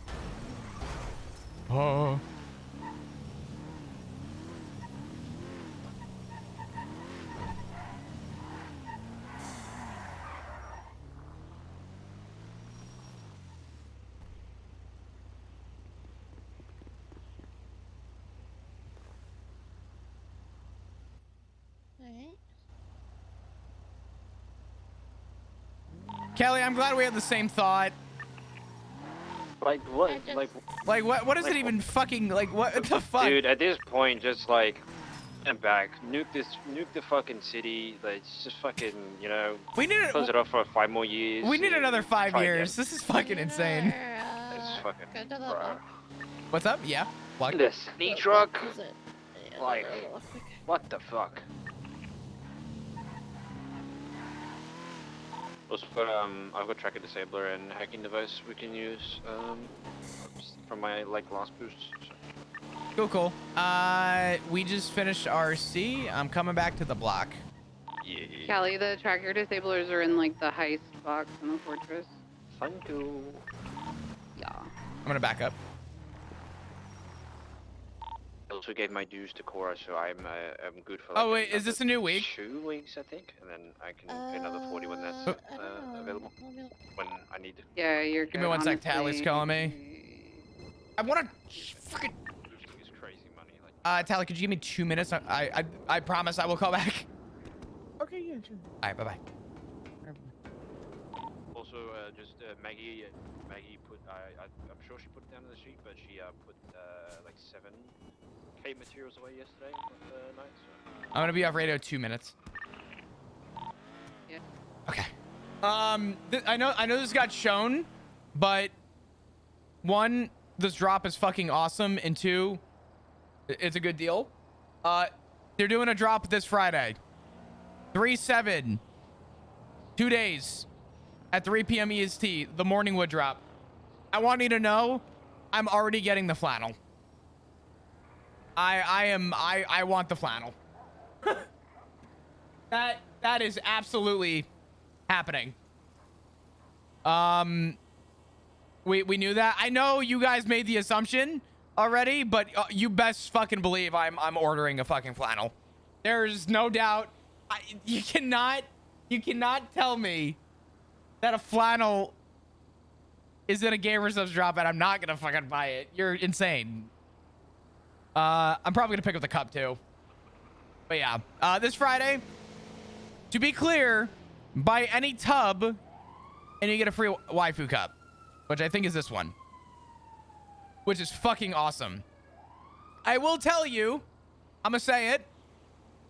Oh. Kelly, I'm glad we had the same thought. Like what? Like what is it even fucking like what the fuck? Dude, at this point, just like get back, nuke the fucking city. Like just fucking, you know, we need close it off for 5 more years. We need another 5 years. This is fucking insane. It's fucking. Bro. What's up? Yeah. What? The sneak truck. Like, what the fuck? Also, I've got tracker disabler and hacking device we can use from of my like last boosts. So. Cool. We just finished RC. I'm coming back to the block. Yeah. Callie, the tracker disablers are in like the heist box in the fortress. Thank you. Yeah. I'm gonna back up. I also gave my dues to Cora, so I'm good for. Oh, wait, is this a new week? 2 weeks, I think, and then I can pay another 40 when that's I don't know. available. Let me- When I need it. Yeah, you're good. Give me one sec, Tally's calling me. honestly. I wanna fucking. Boosting is crazy money. Like. Tally, could you give me 2 minutes? I promise I will call back. Okay, yeah, sure. All right, bye bye. Also, just Maggie. Maggie put. I'm sure she put it down in the sheet, but she put like 7K materials away yesterday night. So. I'm gonna be off radio 2 minutes. Yeah. Okay. I know this got shown, but one, this drop is fucking awesome, and two, it's a good deal. They're doing a drop this Friday. 3/7. 2 days at 3 p.m. EST, the morning wood drop. I want you to know I'm already getting the flannel. I want the flannel. That is absolutely happening. We knew that. I know you guys made the assumption already, but you best fucking believe I'm ordering a fucking flannel. There's no doubt. You cannot tell me that a flannel is in a Gamer Subs drop and I'm not gonna fucking buy it. You're insane. I'm probably gonna pick up the cup too. But yeah, this Friday, to be clear, buy any tub and you get a free waifu cup, which I think is this one, which is fucking awesome. I will tell you, I'm gonna say it,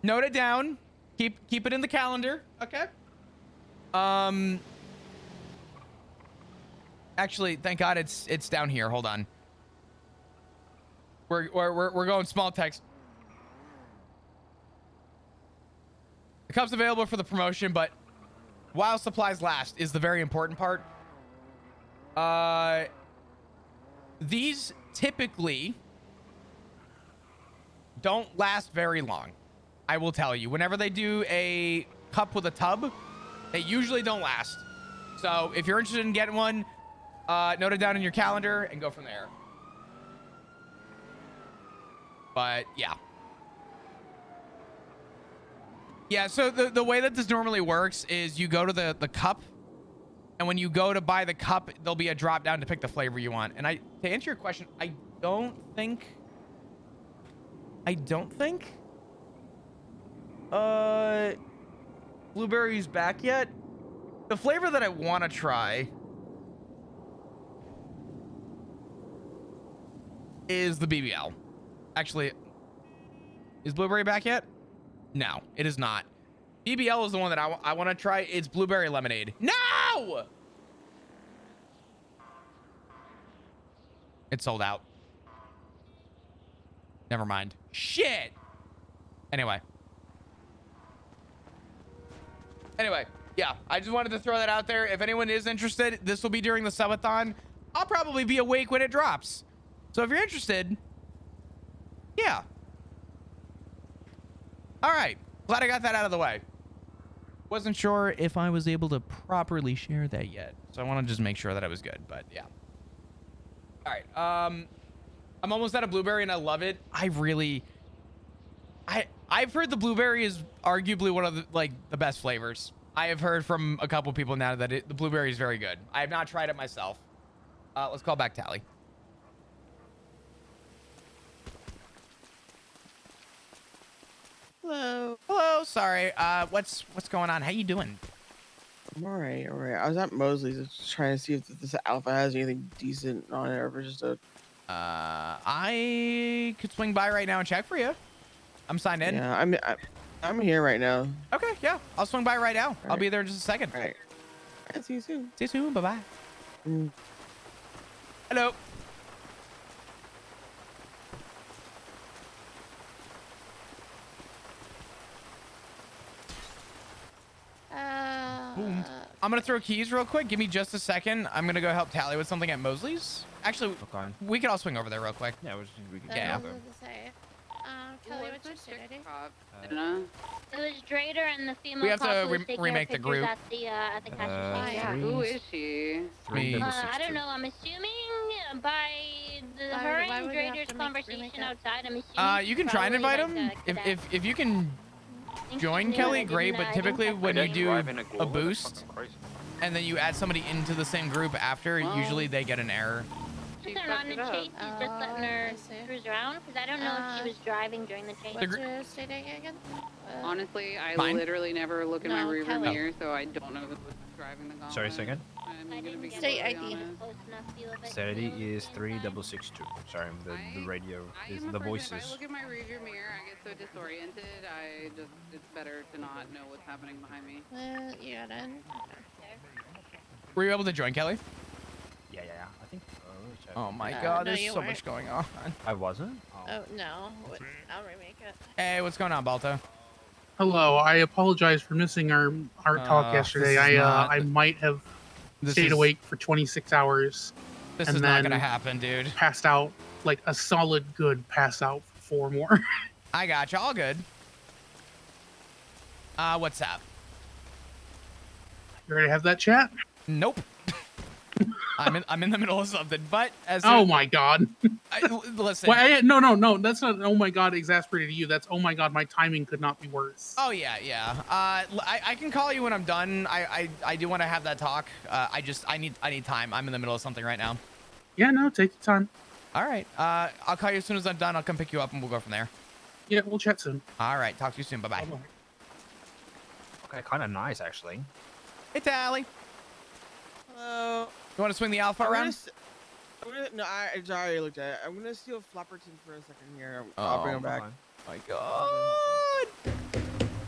note it down, keep it in the calendar, okay? Actually, thank God it's down here. Hold on. We're going small text. The cup's available for the promotion, but while supplies last is the very important part. These typically don't last very long. I will tell you, whenever they do a cup with a tub, they usually don't last. So if you're interested in getting one, note it down in your calendar and go from there. But yeah. Yeah, so the way that this normally works is you go to the cup, and when you go to buy the cup, there'll be a drop down to pick the flavor you want. And to answer your question, I don't think blueberry's back yet. The flavor that I want to try is the BBL. Actually, is blueberry back yet? No, it is not. BBL is the one that I want to try. It's blueberry lemonade. No! It's sold out. Never mind. Shit. Anyway, yeah, I just wanted to throw that out there. If anyone is interested, this will be during the subathon. I'll probably be awake when it drops. So if you're interested, yeah. All right. Glad I got that out of the way. Wasn't sure if I was able to properly share that yet. So I want to just make sure that I was good, but yeah. All right. I'm almost out of blueberry and I love it. I've heard the blueberry is arguably one of the best flavors. I have heard from a couple people now that the blueberry is very good. I have not tried it myself. Let's call back Tally. Hello. Hello. Sorry. What's going on? How you doing? I'm alright, alright. I was at Mosley's just trying to see if this alpha has anything decent on it or if it's just a... I could swing by right now and check for you. I'm signed in. Yeah, I'm here right now. Okay, yeah. I'll swing by right now. I'll right. be there in just a second. Alright. Alright, see you soon. See you soon. Bye-bye. Mm. Hello. Boom. I'm gonna throw keys real quick. Give me just a second. I'm gonna go help Tally with something at Mosley's. Actually, Okay. we can all swing over there real quick. Yeah, we can Yeah. That's what I was about to say. Kelly, What's what's your the state ID? cop? Anna? It was Drader and the female We have cop to who was taking our remake the pictures group. at the cash Uh, machine. Yeah, who is she? Me. I don't know. I'm assuming by her Why and would you have Drader's to conversation remake it? outside. I'm assuming. You she's can try and probably, invite like, him a cadet. if you can I think join she's new, Kelly, and I great. didn't, But I didn't typically check her when you name. do Driving a a Ghoul, that's boost fucking crazy. and then you add somebody into the same group after, Well, usually they get an error. She They're not in fucked the it chase. up. He's just letting her I see. cruise around because I don't know if she was driving during the chase. What's your state ID again? Honestly, I Mine? literally never look in my No, rearview Kelly. mirror, so I don't know who was driving the gauntlet. Sorry, second. I'm I gonna didn't be get State completely ID. honest. close enough view of it. Sanity to be able is to identify. 3662. Sorry, the radio I is am a the person, voices. if I look at my rearview mirror, I get so disoriented. It's better to not know what's happening behind me. You got in. Were you able to join Kelly? Yeah. I think. Oh my No, God, no, there's you so weren't. much going on. I wasn't. Oh no, I'll remake it. Hey, what's going on, Balto? Hello, I apologize for missing our talk yesterday. this is not- I might have This stayed is- awake for 26 hours This and is not gonna then happen, dude. passed out like a solid good pass out for 4 more. I got you. All good. What's up? You ready to have that chat? Nope. I'm in the middle of something, but as Oh soon- my god. listen. No, that's not oh my god exasperated you. That's oh my god, my timing could not be worse. Oh yeah. I can call you when I'm done. I do want to have that talk. I need time. I'm in the middle of something right now. Yeah, no, take your time. All right. I'll call you as soon as I'm done. I'll come pick you up and we'll go from there. Yeah, we'll chat soon. All right. Talk to you soon. Bye bye. Bye-bye. Okay, kind of nice actually. Hey, Tally. Hello. You want to swing the alpha around? No, I already looked at it. I'm gonna steal Flapperton for a second here. I'll bring him back. My God.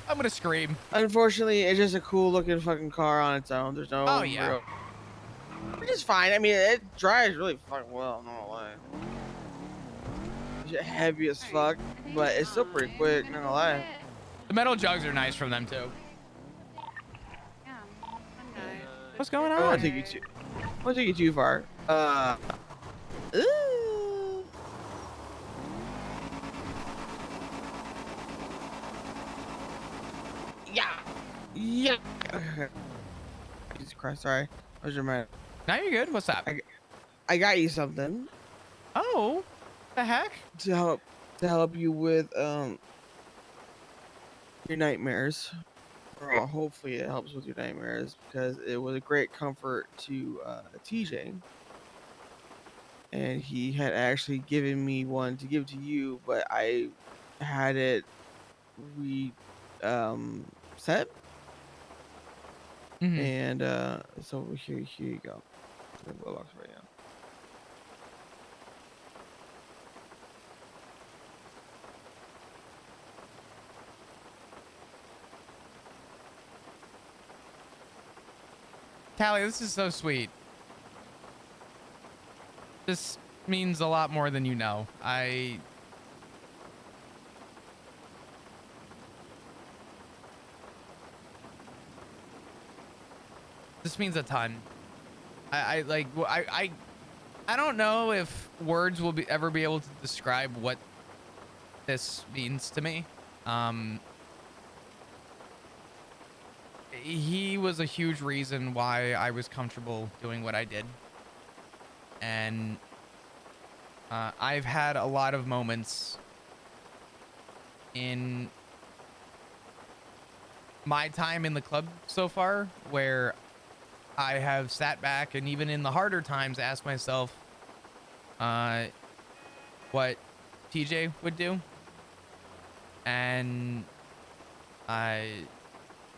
I'm gonna scream. Unfortunately, it's just a cool looking fucking car on its own. There's no. Oh, yeah. Which is fine. I mean, it drives really fucking well. I'm not gonna lie. It's heavy as fuck, but it's still pretty quick. Not gonna lie. The metal jugs are nice from them too. Yeah, I'm nice. What's going I don't on? want to take you too far. Ooh. Yeah. Jesus Christ, sorry. I was reminded. Now you're good. What's up? I got you something Oh, the heck? to help you with your nightmares. Or hopefully it helps with your nightmares because it was a great comfort to TJ. And he had actually given me one to give to you, but I had it set. Mhm. And so here you go. The glove box right now. Tally, this is so sweet. This means a lot more than you know. This means a ton. I don't know if words will ever be able to describe what this means to me. He was a huge reason why I was comfortable doing what I did. And I've had a lot of moments in my time in the club so far where I have sat back and even in the harder times asked myself what TJ would do. And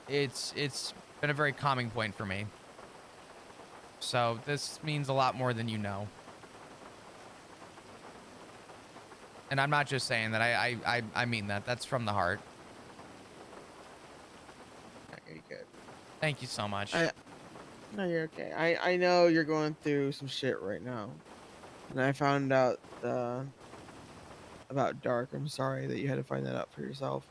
it's been a very calming point for me. So this means a lot more than you know. And I'm not just saying that. I mean that. That's from the heart. Okay, good. Thank you so much. No, you're okay. I know you're going through some shit right now. And I found out about Dark. I'm sorry that you had to find that out for yourself.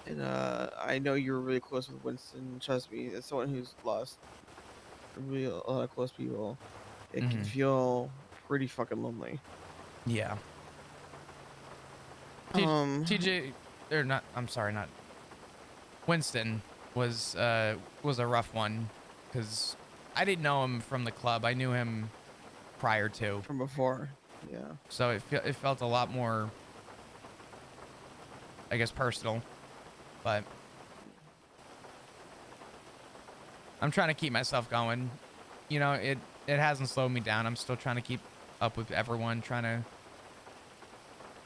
And I know you were really close with Winston. Trust me, as someone who's lost really a lot of close people, it can Mhm. feel pretty fucking lonely. Yeah. TJ, or not? I'm sorry, not Winston was a rough one because I didn't know him from the club. I knew him prior to, from before. Yeah. so it felt a lot more, I guess, personal. But I'm trying to keep myself going. You know, it hasn't slowed me down. I'm still trying to keep up with everyone, trying to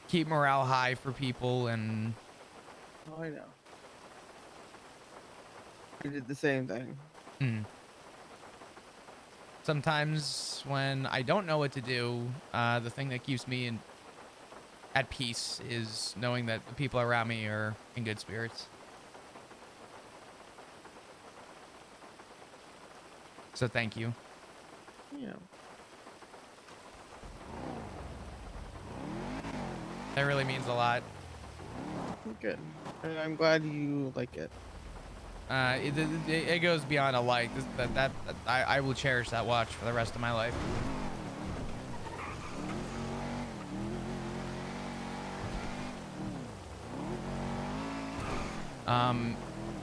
keep morale high for people, and Oh, I know. I did the same thing. sometimes when I don't know what to do, the thing that keeps me at peace is knowing that the people around me are in good spirits. So thank you. Yeah. That really means a lot. Good. And I'm glad you like it. It goes beyond a like. I will cherish that watch for the rest of my life.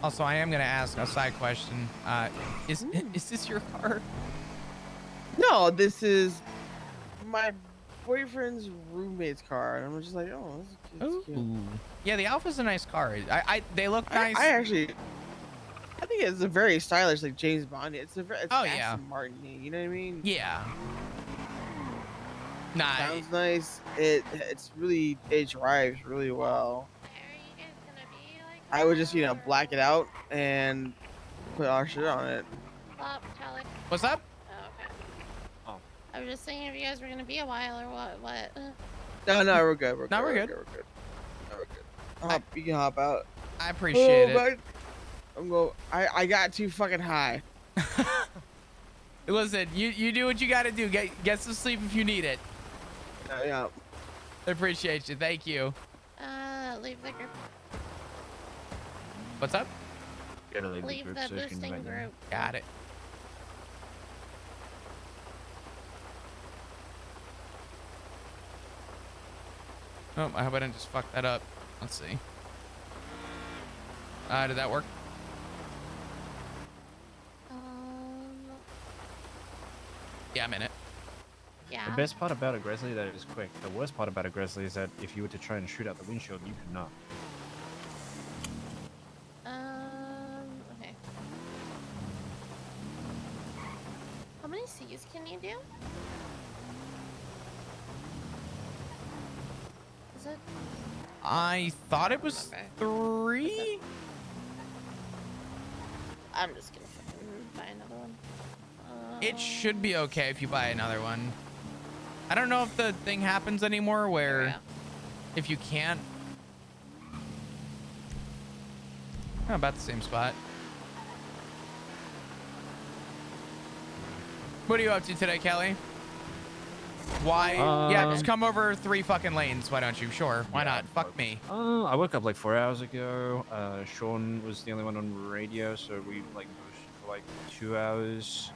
Also, I am gonna ask a side question. Is this your car? No, this is my boyfriend's roommate's car, and I'm just like, oh, this is cute. Yeah, the Alpha's a nice car. They look nice. I think it's a very stylish, like James Bond. It's Oh, Aston yeah. Martin. You know what I mean? Yeah. Nah. Sounds nice. It drives really well. I would just black it out and put our shit on it. Stop, Charlie. What's up? Oh, okay. Oh. I was just saying if you guys were gonna be a while or what. No, we're good. We're good. No, we're good. We're good. No, we're good. You can hop out. I appreciate it. Man. I got too fucking high. Listen, you do what you gotta do. Get some sleep if you need it. Yeah. I appreciate you. Thank you. Leave the group. What's up? Gotta Leave the boosting group. Got it. Oh, I hope I didn't just fuck that up. Let's see. Did that work? Yeah, I'm in it. Yeah. The best part about a Grizzly that it is quick. The worst part about a Grizzly is that if you were to try and shoot out the windshield, you could not. Okay. How many C's can you do? Is it? I thought it was 3. I'm just gonna fucking buy another one. It should be okay if you buy another one. I don't know if the thing happens anymore where if you can't. Oh, about the same spot. What are you up to today, Kelly? Why? Yeah, just come over 3 fucking lanes. Why don't you? Sure. Why not? Fuck me. I woke up like 4 hours ago. Sean was the only one on radio, so we like boosted for like 2 hours.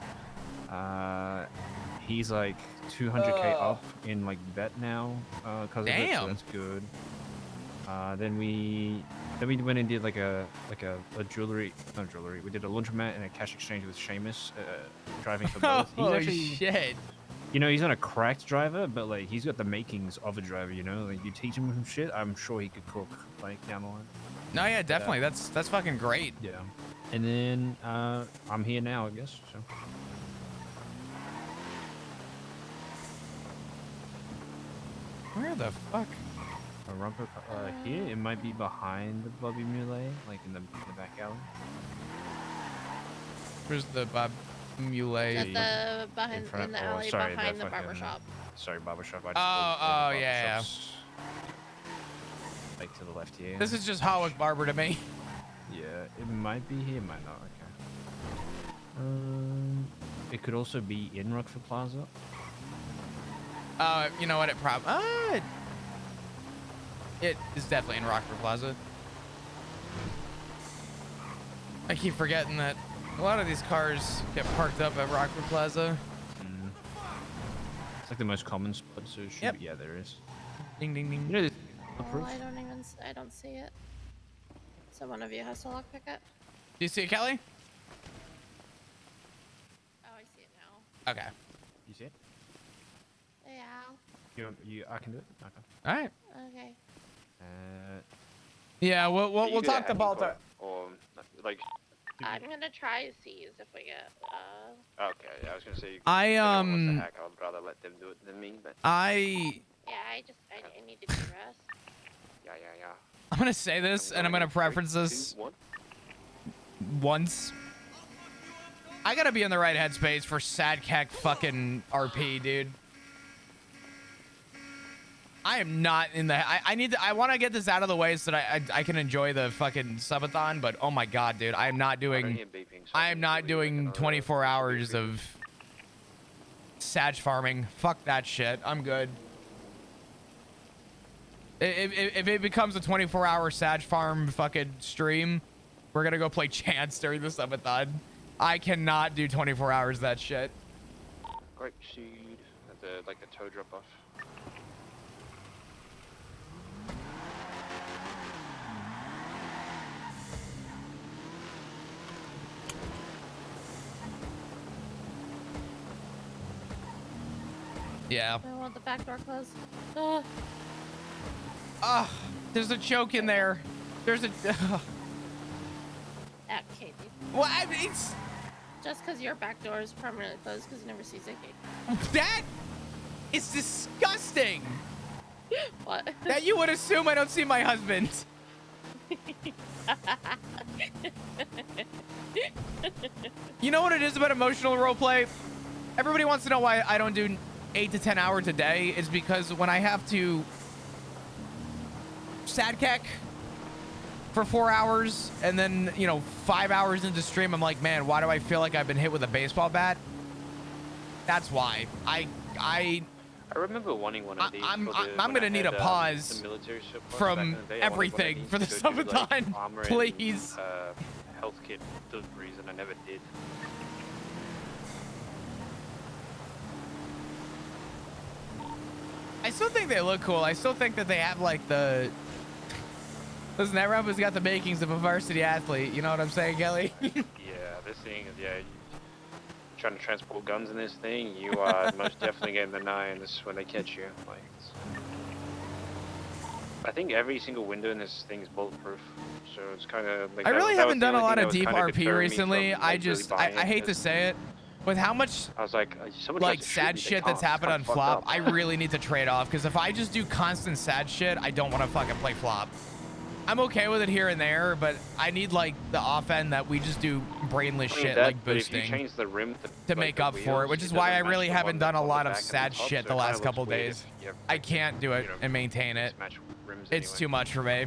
He's like 200k up in like bet now because of it, so that's good. Then we went and did like a jewelry, not jewelry. We did a laundromat and a cash exchange with Seamus, driving for both. Oh shit! You know, he's not a cracked driver, but like he's got the makings of a driver. You know, like you teach him some shit, I'm sure he could cook like down the line. No, yeah, definitely. That's fucking great. Yeah. And then I'm here now, I guess. So. Where the fuck? A rumper here? It might be behind the Bobby Muley, like in the back alley. Where's the Bob Muley? At the in the alley behind the barbershop. Sorry, barbershop. Oh, yeah. Like to the left here. This is just Hawick Barber to me. Yeah, it might be here, might not. Okay. It could also be in Rockford Plaza. You know what? It is definitely in Rockford Plaza. I keep forgetting that A lot of these cars get parked up at Rockford Plaza. It's like the most common spot, so it should be, yeah, there is. Ding, ding, ding. You know, Oh, I don't see it. So one of you has to lockpick it. Do you see it, Kelly? Oh, I see it now. Okay. You see it? Yeah. I can do it? Okay. All right. Okay. Yeah, we'll You we'll do talk that to Baltar. Or like. I'm gonna try C's if we get. Okay, yeah, I was gonna say. I I'd rather let them do it than me, but. Yeah, I need to do rest. Yeah. I'm gonna say this, and I'm gonna preference this once. I gotta be in the right headspace for sad cack fucking RP, dude. I am not in the. I want to get this out of the way so that I can enjoy the fucking subathon. But oh my god, dude, I am not doing. I am not doing 24 hours of Sag farming. Fuck that shit. I'm good. If it becomes a 24-hour Sag farm fucking stream, we're gonna go play Chance during the subathon. I cannot do 24 hours of that shit. Grape seed at the toe drop off. Yeah. I want the back door closed. There's a choke in there. There's a. Okay, dude. Well, it's just because your back door is permanently closed because you never see Ziggy. That is disgusting. What? That you would assume I don't see my husband. You know what it is about emotional roleplay? Everybody wants to know why I don't do 8 to 10 hours a day. Is because when I have to sadcack for 4 hours and then, 5 hours into stream, I'm like, man, why do I feel like I've been hit with a baseball bat? That's why. I remember wanting one of these. I'm gonna need a pause from everything for the subathon, please. Health kit deliveries, and I never did. I still think they look cool. I still think that they have like the. Listen, that Rumba's got the makings of a varsity athlete. You know what I'm saying, Kelly? Yeah, this thing is trying to transport guns in this thing. You are most definitely getting the nines when they catch you. Like, I think every single window in this thing is bulletproof, so it's kind of like. I really haven't done a lot of deep RP recently. I hate to say it. With how much I was like sad shit that's happened on flop, I really need to trade off, because if I just do constant sad shit, I don't want to fucking play flop. I'm okay with it here and there, but I need like the off end that we just do brainless shit like boosting if you change the rim to make up for it, which is why I really haven't done a lot of sad shit the last couple days. I can't do it and maintain it. It's too much for me.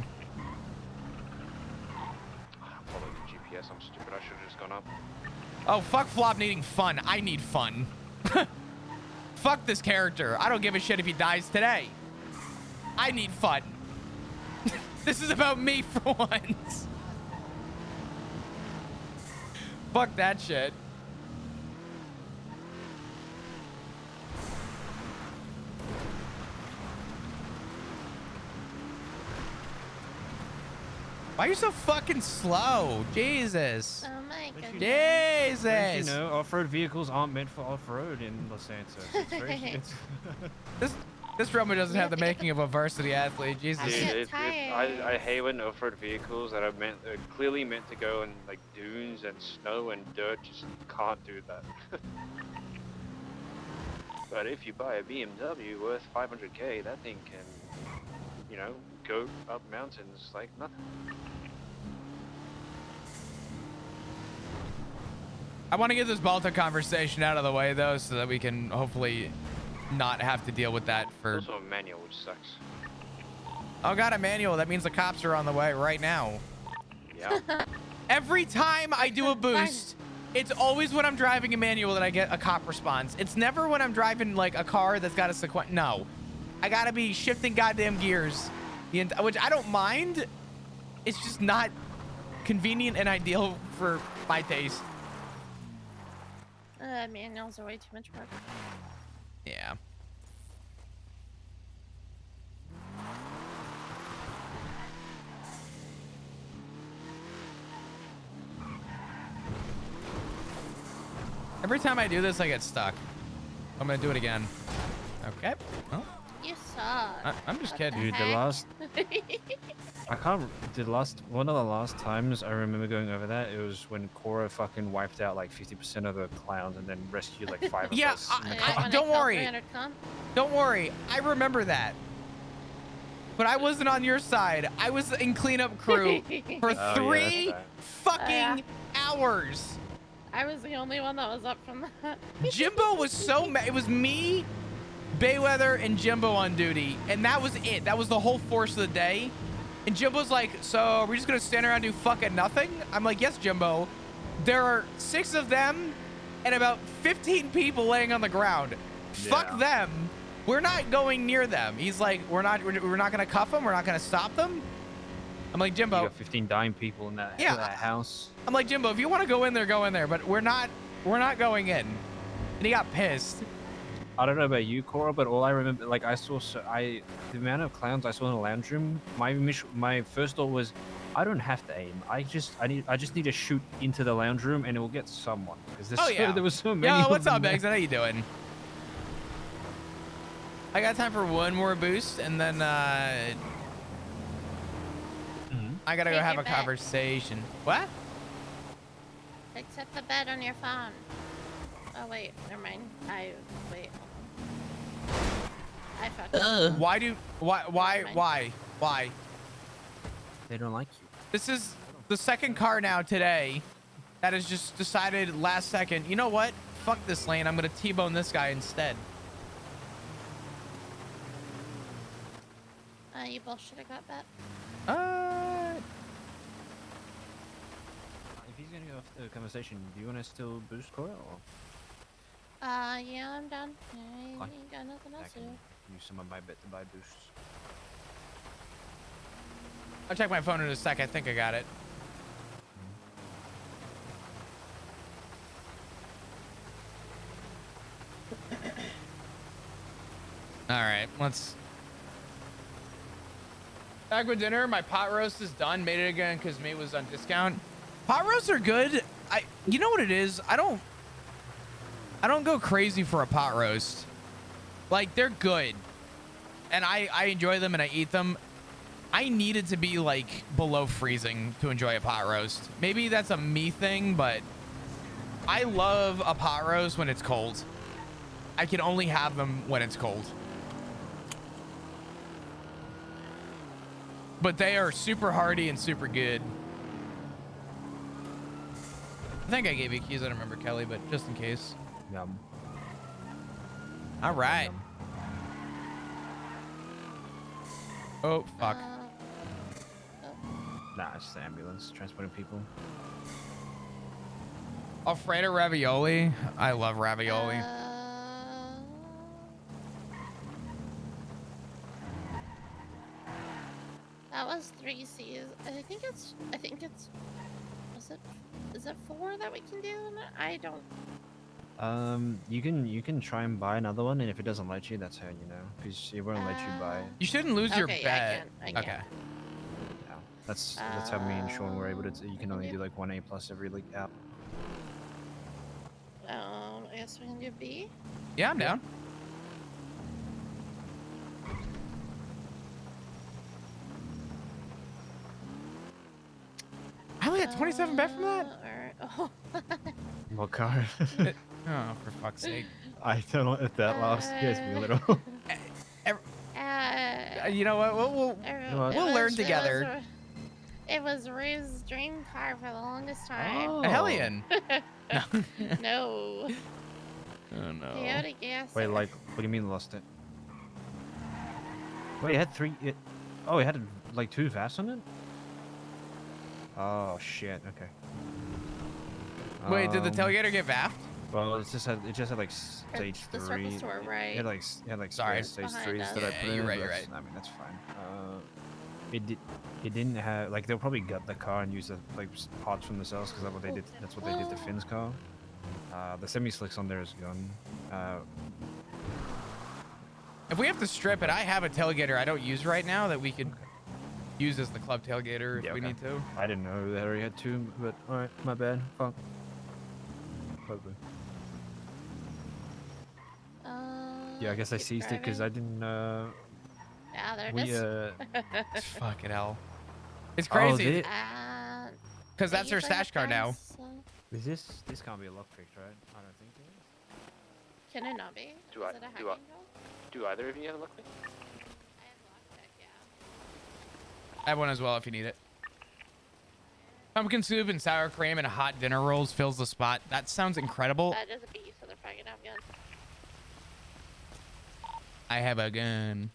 Following the GPS, I'm stupid. I should have just gone up. Oh, fuck flop needing fun. I need fun. Fuck this character. I don't give a shit if he dies today. I need fun. This is about me for once. Fuck that shit. Why are you so fucking slow? Jesus. Oh my Jesus. You know, off-road vehicles aren't meant for off-road in Los Santos. This Roma doesn't have the making of a varsity athlete. Jesus. Dude, I hate when off-road vehicles that are clearly meant to go in like dunes and snow and dirt just can't do that. But if you buy a BMW worth 500K, that thing can, go up mountains like nothing. I want to get this Balta conversation out of the way, though, so that we can hopefully not have to deal with that for... Also a manual, which sucks. Oh, God, a manual. That means the cops are on the way right now. Yeah. Every time I do a boost, it's always when I'm driving a manual that I get a cop response. It's never when I'm driving, like, a car that's got a sequence. No. I gotta be shifting goddamn gears. Which I don't mind. It's just not convenient and ideal for my taste. Manuals are way too much work. Yeah. Every time I do this, I get stuck. I'm gonna do it again. Okay. Well, You suck. I'm just What kidding. Dude, the heck? last one of the last times I remember going over that, it was when Cora fucking wiped out like 50% of the clowns and then rescued like 5 of Yeah, us. in the Yeah, car. when I don't killed worry. 300 con. Don't worry. I remember that. But I wasn't on your side. I was in cleanup crew for Oh, yeah, 3 that's right. fucking hours. I was the only one that was up from that. Jimbo was so mad. It was me, Bayweather, and Jimbo on duty. And that was it. That was the whole force of the day. And Jimbo's like, so we're just going to stand around and do fucking nothing? I'm like, yes, Jimbo. There are 6 of them and about 15 people laying on the ground. Fuck them. We're not going near them. He's like, we're not going to cuff them. We're not going to stop them. I'm like, You Jimbo. got 15 dying people in that, that house. I'm like, Jimbo, if you want to go in there, go in there. But we're not going in. And he got pissed. I don't know about you, Cora, but all I remember, like, the amount of clowns I saw in the lounge room, my first thought was, I don't have to aim. I just need to shoot into the lounge room and it will get someone. There was so many. Yo, of what's them up, there. Eggs? How you doing? I got time for one more boost, and then I gotta go Take have your a bet. conversation. What? Accept the bet on your phone. Oh wait, never mind. Wait. I fucked up. Why? They don't like you. This is the second car now today that has just decided last second, you know what? Fuck this lane. I'm gonna T-bone this guy instead. You both should have got bet. If he's gonna go off the conversation, do you want to still boost Cora or Yeah, I'm done. I Fine. ain't got nothing I else to can do. use some of my bet to buy boosts? I'll check my phone in a sec. I think I got it. All right, let's. Back with dinner. My pot roast is done. Made it again because meat was on discount. Pot roasts are good. You know what it is? I don't go crazy for a pot roast. Like, they're good, and I enjoy them and I eat them. I need it to be like below freezing to enjoy a pot roast. Maybe that's a me thing, but I love a pot roast when it's cold. I can only have them when it's cold. But they are super hearty and super good. I think I gave you keys. I don't remember, Kelly, but just in case. Yum. All right. Oh, fuck. Nah, it's the ambulance transporting people. Alfredo ravioli. I love ravioli. That was 3 C's. I think it's. Is it 4 that we can do? I don't. You can try and buy another one, and if it doesn't let you, that's how you know, because it won't let you buy. You shouldn't lose your Okay, bet. I can. Okay. Yeah, that's how me and Sean were able to. You can only do like 1 A+ every like app. I guess we can do B. Yeah, I'm down. I only got 27 bet from that? Oh. What car? Oh, for fuck's sake. I don't know if that last scares me a little. You know what? We'll learn together. It was Rue's dream car for the longest time. Oh. A Hellion. No. Oh no. Toyota gas. Wait, like, what do you mean lost it? Wait, it had 3. Oh, it had like 2 VAS on it. Oh shit. Okay. Wait, did the tailgater get vaffed? Well, it just had like stage the 3. circle store, right? It had like Sorry. stage Behind 3s us. that I put in. You're right, but you're right. I mean, that's fine. It didn't have like they'll probably gut the car and use the like parts from the cells because that's what they did. That's what they did to Finn's car. The semi-slicks on there is gone. If we have to strip it, I have a tailgater I don't use right now that we could use as the club tailgater if we need to. I didn't know that I already had two, but alright, my bad. Fuck. Probably. Yeah, I guess I keep seized it because I driving. didn't. Yeah, there it We is. Fucking hell. It's Oh, crazy. did it? Because they that's her usually have stash car now. guns, so- Is this can't be a lockpick, right? I don't think it is. Can it not be? Do Is I- it a hacking do tool? Do either of you have a look? I have lockpick, yeah. I have one as well if you need it. Pumpkin soup and sour cream and hot dinner rolls fills the spot. That sounds incredible. That is a beast, so they're probably gonna have guns. I have a gun.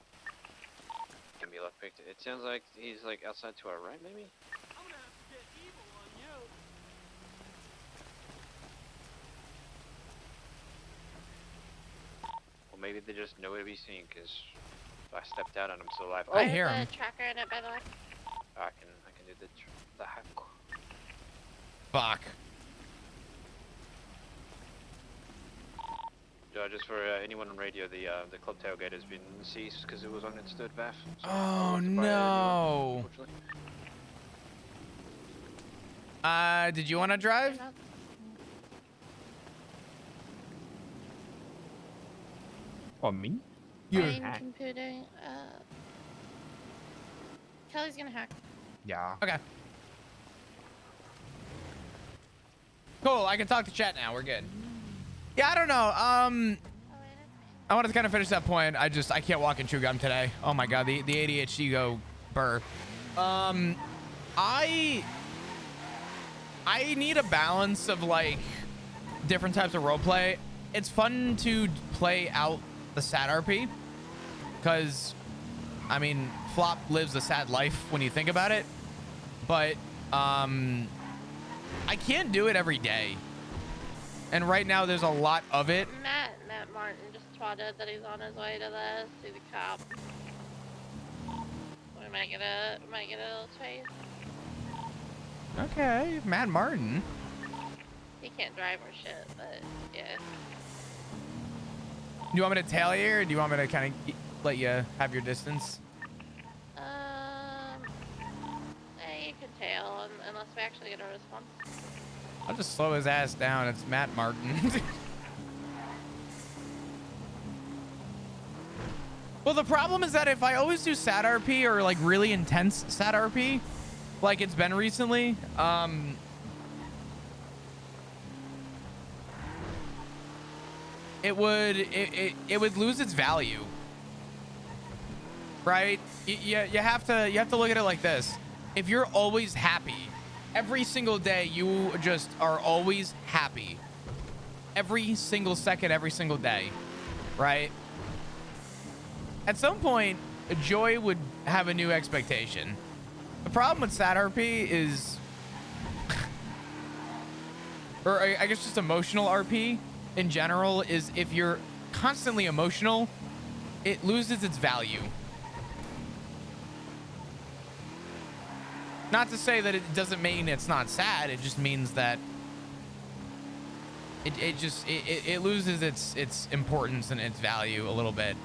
Can be lock picked. It sounds like he's like outside to our right, maybe. Or maybe they just know to be seen because I stepped out and I'm still alive. I hear him. There's a tracker in it, by the way. I can do the hack. Fuck. Just for anyone on radio, the club tailgate has been seized because it was on its third VAF. So Oh I wasn't by anyone, no. unfortunately. Did you want to drive? Oh, me? Brain computing. Kelly's gonna hack. Yeah. Okay. Cool. I can talk to chat now. We're good. Yeah, I don't know. I wanted to kind of finish that point. I can't walk and chew gum today. Oh my god, the ADHD go burr. I need a balance of like different types of roleplay. It's fun to play out the sad RP because I mean Flop lives a sad life when you think about it, but I can't do it every day. And right now there's a lot of it. Matt Martin just twatted that he's on his way to this. See the cop. We might get a little chase. Okay, Matt Martin. He can't drive or shit, but yeah. Do you want me to tail you, or do you want me to kind of let you have your distance? Yeah, you could tail unless we actually get a response. I'll just slow his ass down. It's Matt Martin. Well, the problem is that if I always do sad RP or like really intense sad RP, like it's been recently, it would lose its value, right? You have to look at it like this. If you're always happy, every single day you just are always happy, every single second, every single day, right? At some point, joy would have a new expectation. The problem with sad RP is, or I guess just emotional RP in general, is if you're constantly emotional, it loses its value. Not to say that it doesn't mean it's not sad, it just means that it loses its importance and its value a little bit.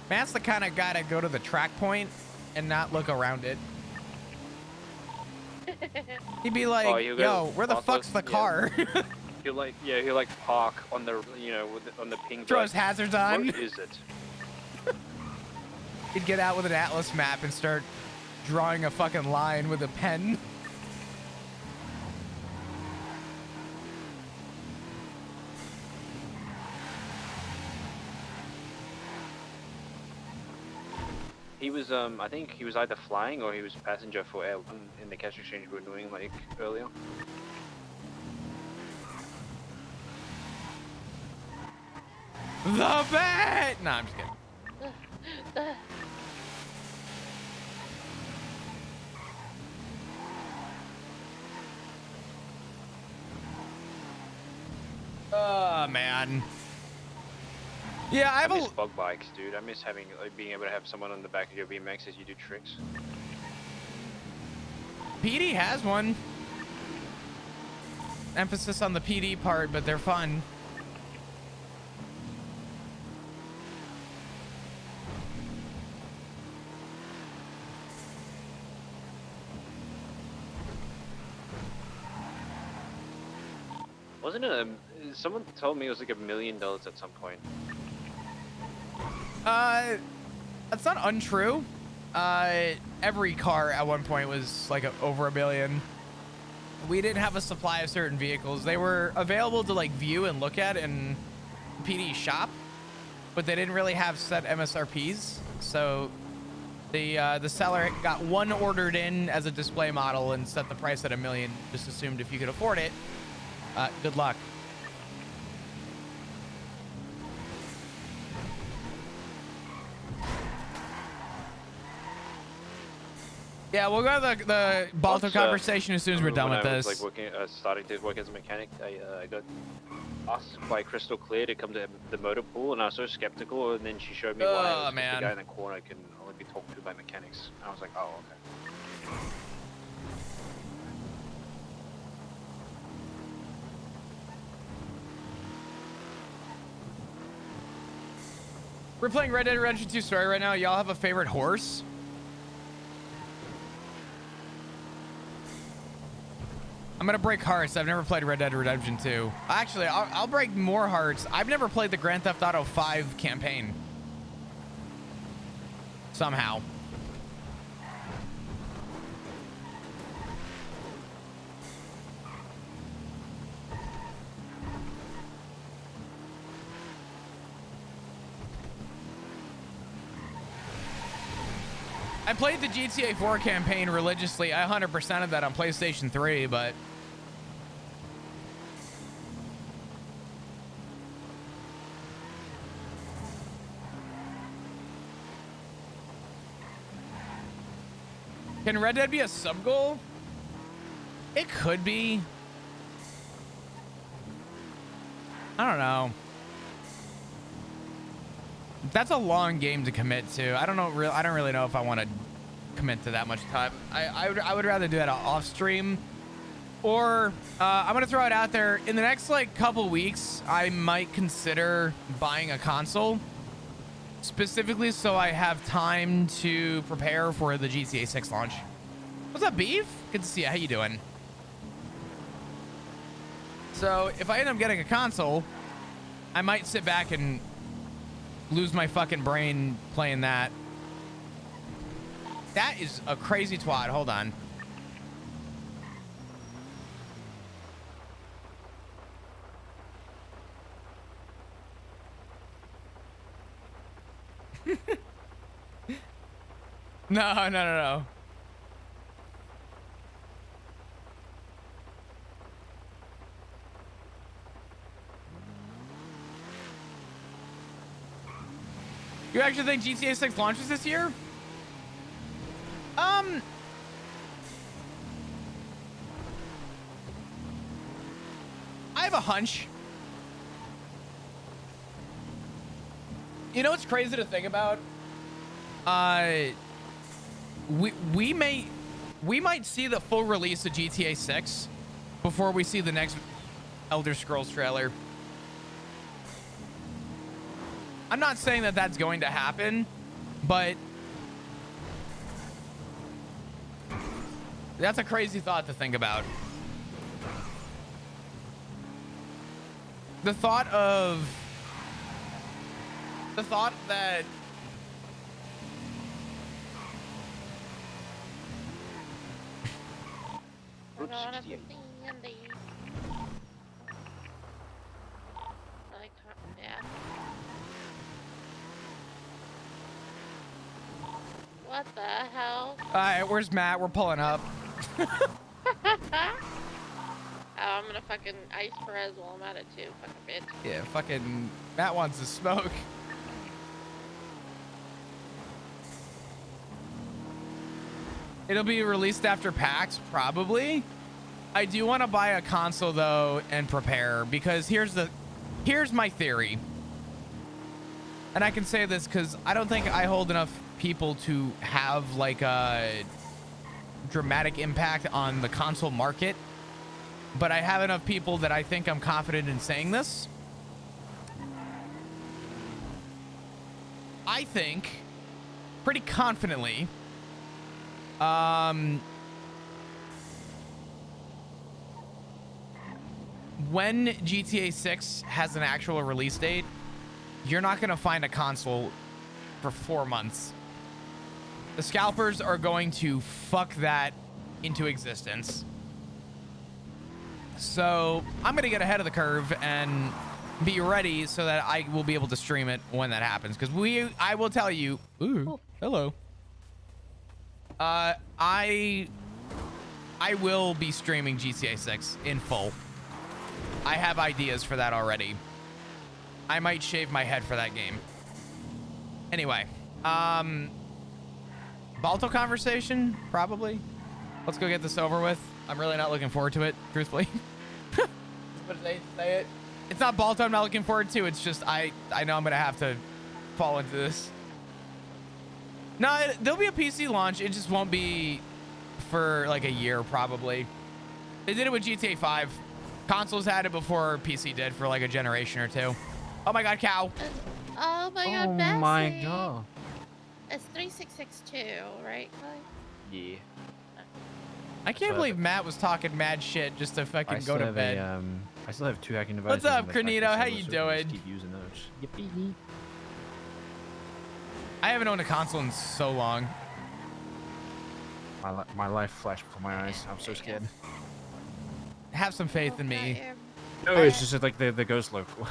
Matt's the kind of guy to go to the track point and not look around it. He'd be like, Oh, he'll go yo, where the fuck's the car? He'll like park on the on the ping. Throw his hazards on. What is it? He'd get out with an atlas map and start drawing a fucking line with a pen. He was I think he was either flying or he was passenger for Air One in the cash exchange we were doing like earlier. The bet! Nah, I'm just kidding. Oh man. Yeah, I have miss bug bikes, dude. I miss having being able to have someone on the back of your BMX as you do tricks. PD has one. Emphasis on the PD part, but they're fun. Wasn't it? Someone told me it was like $1 million at some point. That's not untrue. Every car at one point was like over $1 billion. We didn't have a supply of certain vehicles. They were available to like view and look at in PD shop, but they didn't really have set MSRPs. So the seller got one ordered in as a display model and set the price at $1 million. Just assumed if you could afford it, good luck. Yeah, we'll go to the Balto conversation as soon as we're done with this. When I was like starting to work as a mechanic, I got asked by Crystal Clear to come to the motor pool, and I was so skeptical. And then she showed me why the guy in the corner can only be talked to by mechanics. And I was like, oh, okay. We're playing Red Dead Redemption 2 Story right now. Y'all have a favorite horse? I'm gonna break hearts. I've never played Red Dead Redemption 2. Actually, I'll break more hearts. I've never played the Grand Theft Auto 5 campaign. Somehow. I played the GTA 4 campaign religiously. I 100% of that on PlayStation 3, but can Red Dead be a sub-goal? It could be. I don't know. That's a long game to commit to. I don't really know if I want to commit to that much time. I would rather do that off stream, or I'm gonna throw it out there. In the next like couple weeks, I might consider buying a console, specifically so I have time to prepare for the GTA 6 launch. What's up, Beef? Good to see you. How you doing? So if I end up getting a console, I might sit back and lose my fucking brain playing that. That is a crazy twat. Hold on. No. You actually think GTA 6 launches this year? I have a hunch. You know what's crazy to think about? We might see the full release of GTA 6 before we see the next Elder Scrolls trailer. I'm not saying that that's going to happen, but that's a crazy thought to think about. The thought that We're going to see Andy. Yeah. What the hell? Alright, where's Matt? We're pulling up. I'm gonna fucking ice Perez while I'm at it too, fucking bitch. Yeah, fucking Matt wants to smoke. It'll be released after PAX, probably. I do want to buy a console though and prepare, because here's the Here's my theory. And I can say this because I don't think I hold enough people to have like a dramatic impact on the console market. But I have enough people that I think I'm confident in saying this. I think pretty confidently when GTA 6 has an actual release date, you're not going to find a console for 4 months. The scalpers are going to fuck that into existence. So I'm going to get ahead of the curve and be ready so that I will be able to stream it when that happens. Because I will tell you, ooh, hello. I will be streaming GTA 6 in full. I have ideas for that already. I might shave my head for that game. Anyway, Balto conversation, probably. Let's go get this over with. I'm really not looking forward to it, truthfully. But I say it. It's not Balto I'm not looking forward to. It's just I know I'm gonna have to fall into this. No, there'll be a PC launch. It just won't be for like a year, probably. They did it with GTA 5. Consoles had it before PC did for like a generation or two. Oh my god, cow. Oh my god, Oh Bessie. my god. It's 3662, right, Clay? Yeah. I can't believe Matt was talking mad shit just to fucking go to bed. I still have 2 hacking devices. What's up, on the Cornito? Xbox How server, you so I can doing? just keep using those. Yippee. I haven't owned a console in so long. My life flashed before my eyes. I'm so scared. Have some faith in me. No, it's just like the ghost local.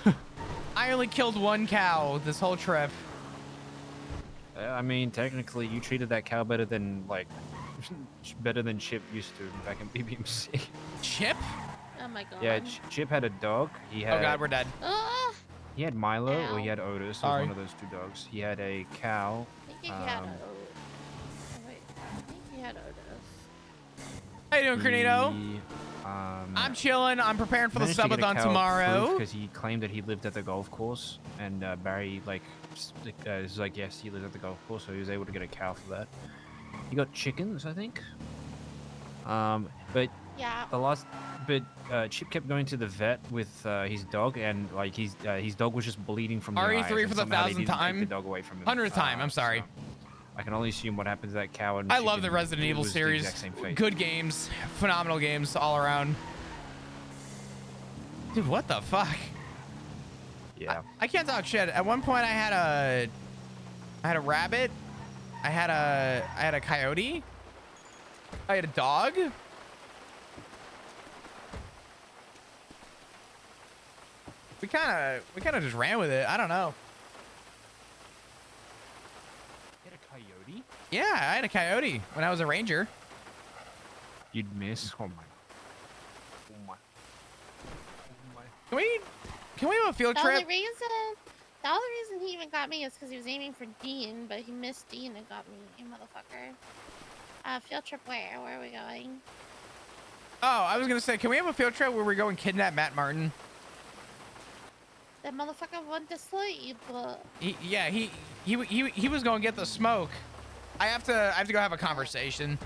I only killed 1 cow this whole trip. I mean, technically, you treated that cow better than better than Chip used to back in BBMC. Chip? Oh my god. Yeah, Chip had a dog. He had. Oh god, we're dead. He had Milo, Ow. or he had Otis. It was Sorry. one of those 2 dogs. He had a cow. I think he had wait, I think he had Otis. How you doing, Cornito? I'm chilling. I'm preparing for the subathon tomorrow. Because he claimed that he lived at the golf course, and Barry was like, yes, he lives at the golf course, so he was able to get a cow for that. He got chickens, I think. But yeah. Chip kept going to the vet with his dog, and like his dog was just bleeding from the eyes. RE3 and for the somehow they 1000th didn't take time. The dog away from him. 100th time. I'm sorry. So I can only assume what happened to that cow. And I love the chicken. Resident It Evil was the series. exact same fate. Good games, phenomenal games all around. Dude, what the fuck? Yeah. I can't talk shit. At one point, I had a rabbit. I had a coyote. I had a dog. We kind of just ran with it. I don't know. You had a coyote? Yeah, I had a coyote when I was a ranger. You'd miss. Oh my. Can we have a field trip? The only reason he even got me is because he was aiming for Dean, but he missed Dean and got me, you motherfucker. Field trip where? Where are we going? Oh, I was gonna say, can we have a field trip where we go and kidnap Matt Martin? That motherfucker went to sleep. He was going to get the smoke. I have to go have a conversation.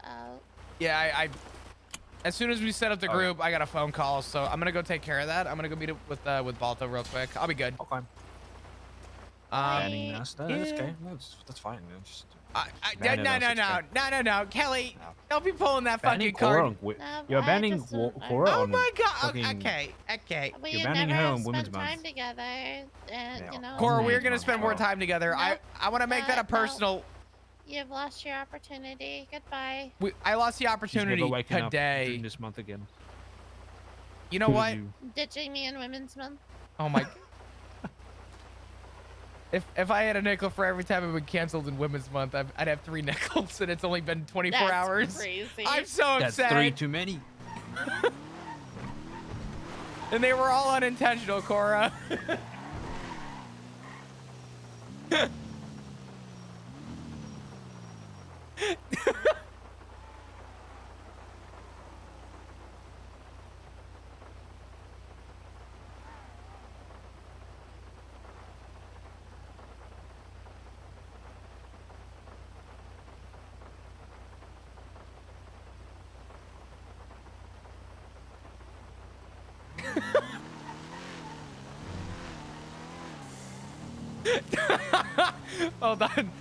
Oh. Yeah, I as soon as we set up the group, I got a phone call, so I'm gonna go take care of that. I'm gonna go meet up with Balto real quick. I'll be good. Okay. That's okay. That's fine. No, Kelly, don't be pulling that fucking card. You're banning Cora Oh on my god. fucking- Okay. We You're have banning never her on spent Women's time Month. together, and you know. Cora, we're gonna spend more time together. Nope. I want to make that a No. personal. You've lost your opportunity. Goodbye. I lost the opportunity She's never waking up today. during this month again. You know what? Ditching me in Women's Month. Oh my. If I had a nickel for every time it been canceled in Women's Month, I'd have 3 nickels, and it's only been 24 That's hours. crazy. I'm so That's upset. 3 too many. And they were all unintentional, Cora. Hold on.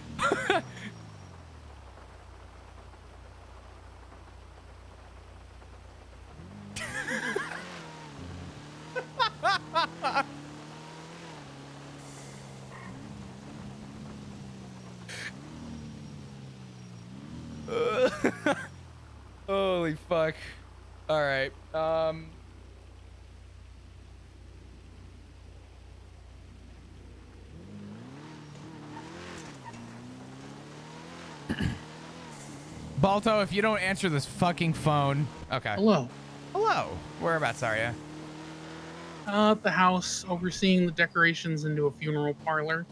Holy fuck. All right. Balto, if you don't answer this fucking phone. Okay. Hello. Hello. Whereabouts are you? At the house, overseeing the decorations into a funeral parlor.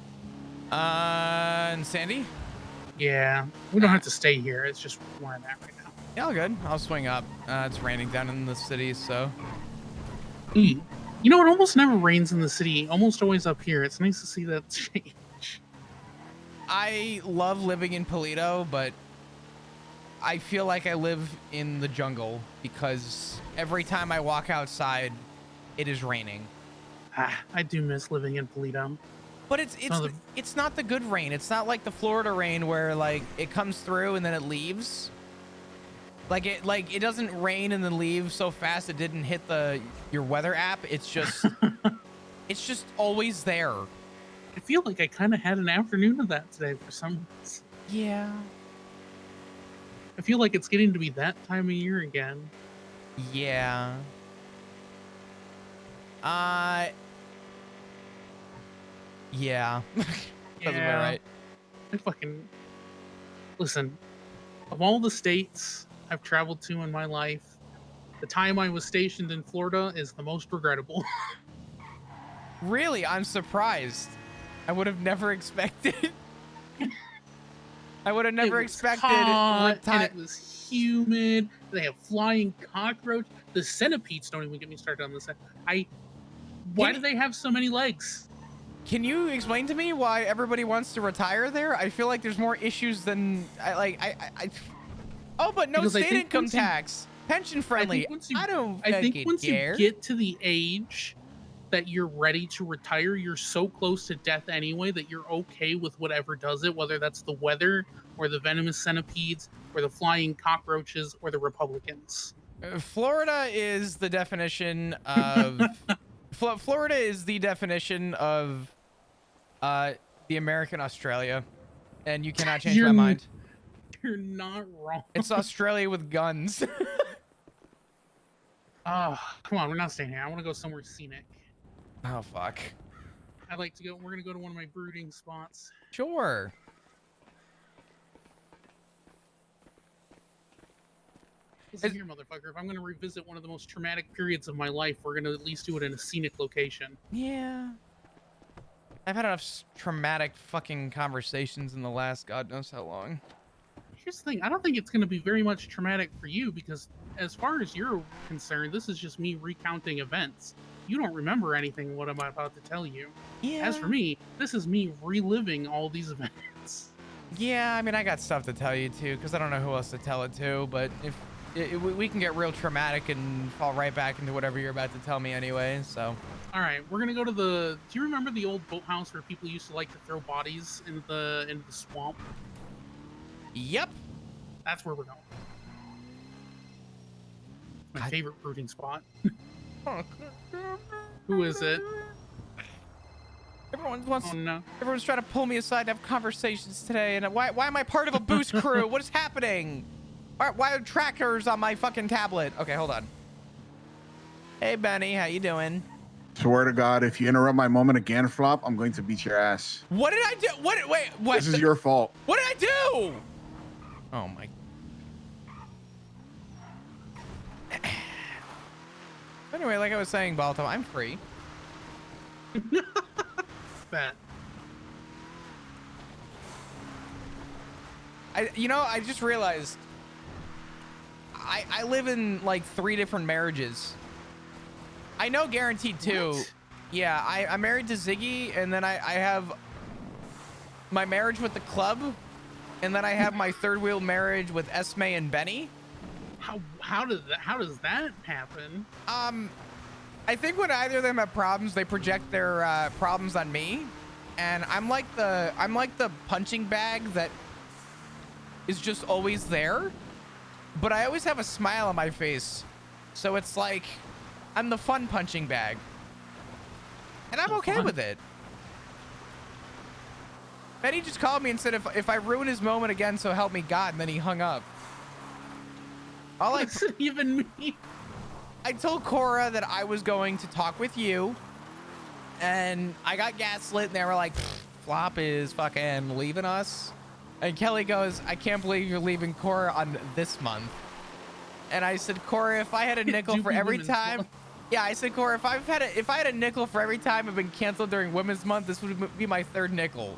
And Sandy? Yeah, we don't have to stay here. It's just where I'm at right now. Yeah, all good. I'll swing up. It's raining down in the city, so. You know, it almost never rains in the city. Almost always up here. It's nice to see that change. I love living in Polito, but I feel like I live in the jungle because every time I walk outside, it is raining. I do miss living in Polito. But it's not the good rain. It's not like the Florida rain where like it comes through and then it leaves. Like it doesn't rain and then leave so fast it didn't hit your weather app. It's just it's just always there. I feel like I kind of had an afternoon of that today for some reason. Yeah. I feel like it's getting to be that time of year again. Yeah. Yeah. Sounds about right. I fucking listen. Of all the states I've traveled to in my life, the time I was stationed in Florida is the most regrettable. Really, I'm surprised. I would have never expected. I would have never expected. Hot, and it was humid. They have flying cockroach. The centipedes don't even get me started on this. Why do they have so many legs? Can you explain to me why everybody wants to retire there? I feel like there's more issues than Oh, but no state income tax, pension friendly. I think once you get to the age that you're ready to retire, you're so close to death anyway that you're okay with whatever does it, whether that's the weather or the venomous centipedes or the flying cockroaches or the Republicans. Florida is the definition of Florida is the definition of the American Australia, and you cannot change my mind. You're not wrong. It's Australia with guns. Oh, come on, we're not staying here. I want to go somewhere scenic. Oh fuck. I'd like to go. We're gonna go to one of my brooding spots. Sure. Listen here, motherfucker. If I'm gonna revisit one of the most traumatic periods of my life, we're gonna at least do it in a scenic location. Yeah. I've had enough traumatic fucking conversations in the last God knows how long. Here's the thing. I don't think it's gonna be very much traumatic for you because, as far as you're concerned, this is just me recounting events. You don't remember anything what I'm about to tell you. Yeah. As for me, this is me reliving all these events. Yeah, I mean, I got stuff to tell you too, because I don't know who else to tell it to, but if we can get real traumatic and fall right back into whatever you're about to tell me anyway, so. All right, we're gonna go to do you remember the old boathouse where people used to like to throw bodies into the swamp? Yep. That's where we're going. My favorite brooding spot. Who is it? Everyone's trying to pull me aside to have conversations today, and why am I part of a boost crew? What is happening? Why are trackers on my fucking tablet? Okay, hold on. Hey Benny, how you doing? Swear to God, if you interrupt my moment again, Flop, I'm going to beat your ass. What did I do? What? This is your fault. What did I do? Oh my. Anyway, like I was saying, Balto, I'm free. Bet. I just realized I live in like 3 different marriages. I know guaranteed 2. What? Yeah, I'm married to Ziggy, and then I have my marriage with the club, and then I have my third wheel marriage with Esme and Benny. How does that happen? I think when either of them have problems, they project their problems on me, and I'm like the punching bag that is just always there, but I always have a smile on my face, so it's like I'm the fun punching bag, and I'm okay with it. Benny just called me and said if I ruin his moment again, so help me God, and then he hung up. All I even mean? I told Cora that I was going to talk with you, and I got gaslit, and they were like, Flop is fucking leaving us. And Kelly goes, I can't believe you're leaving Cora on this month. And I said, Cora, if I had a nickel for every time, yeah, I said, Cora, if I had a nickel for every time I've been canceled during Women's Month, this would be my third nickel.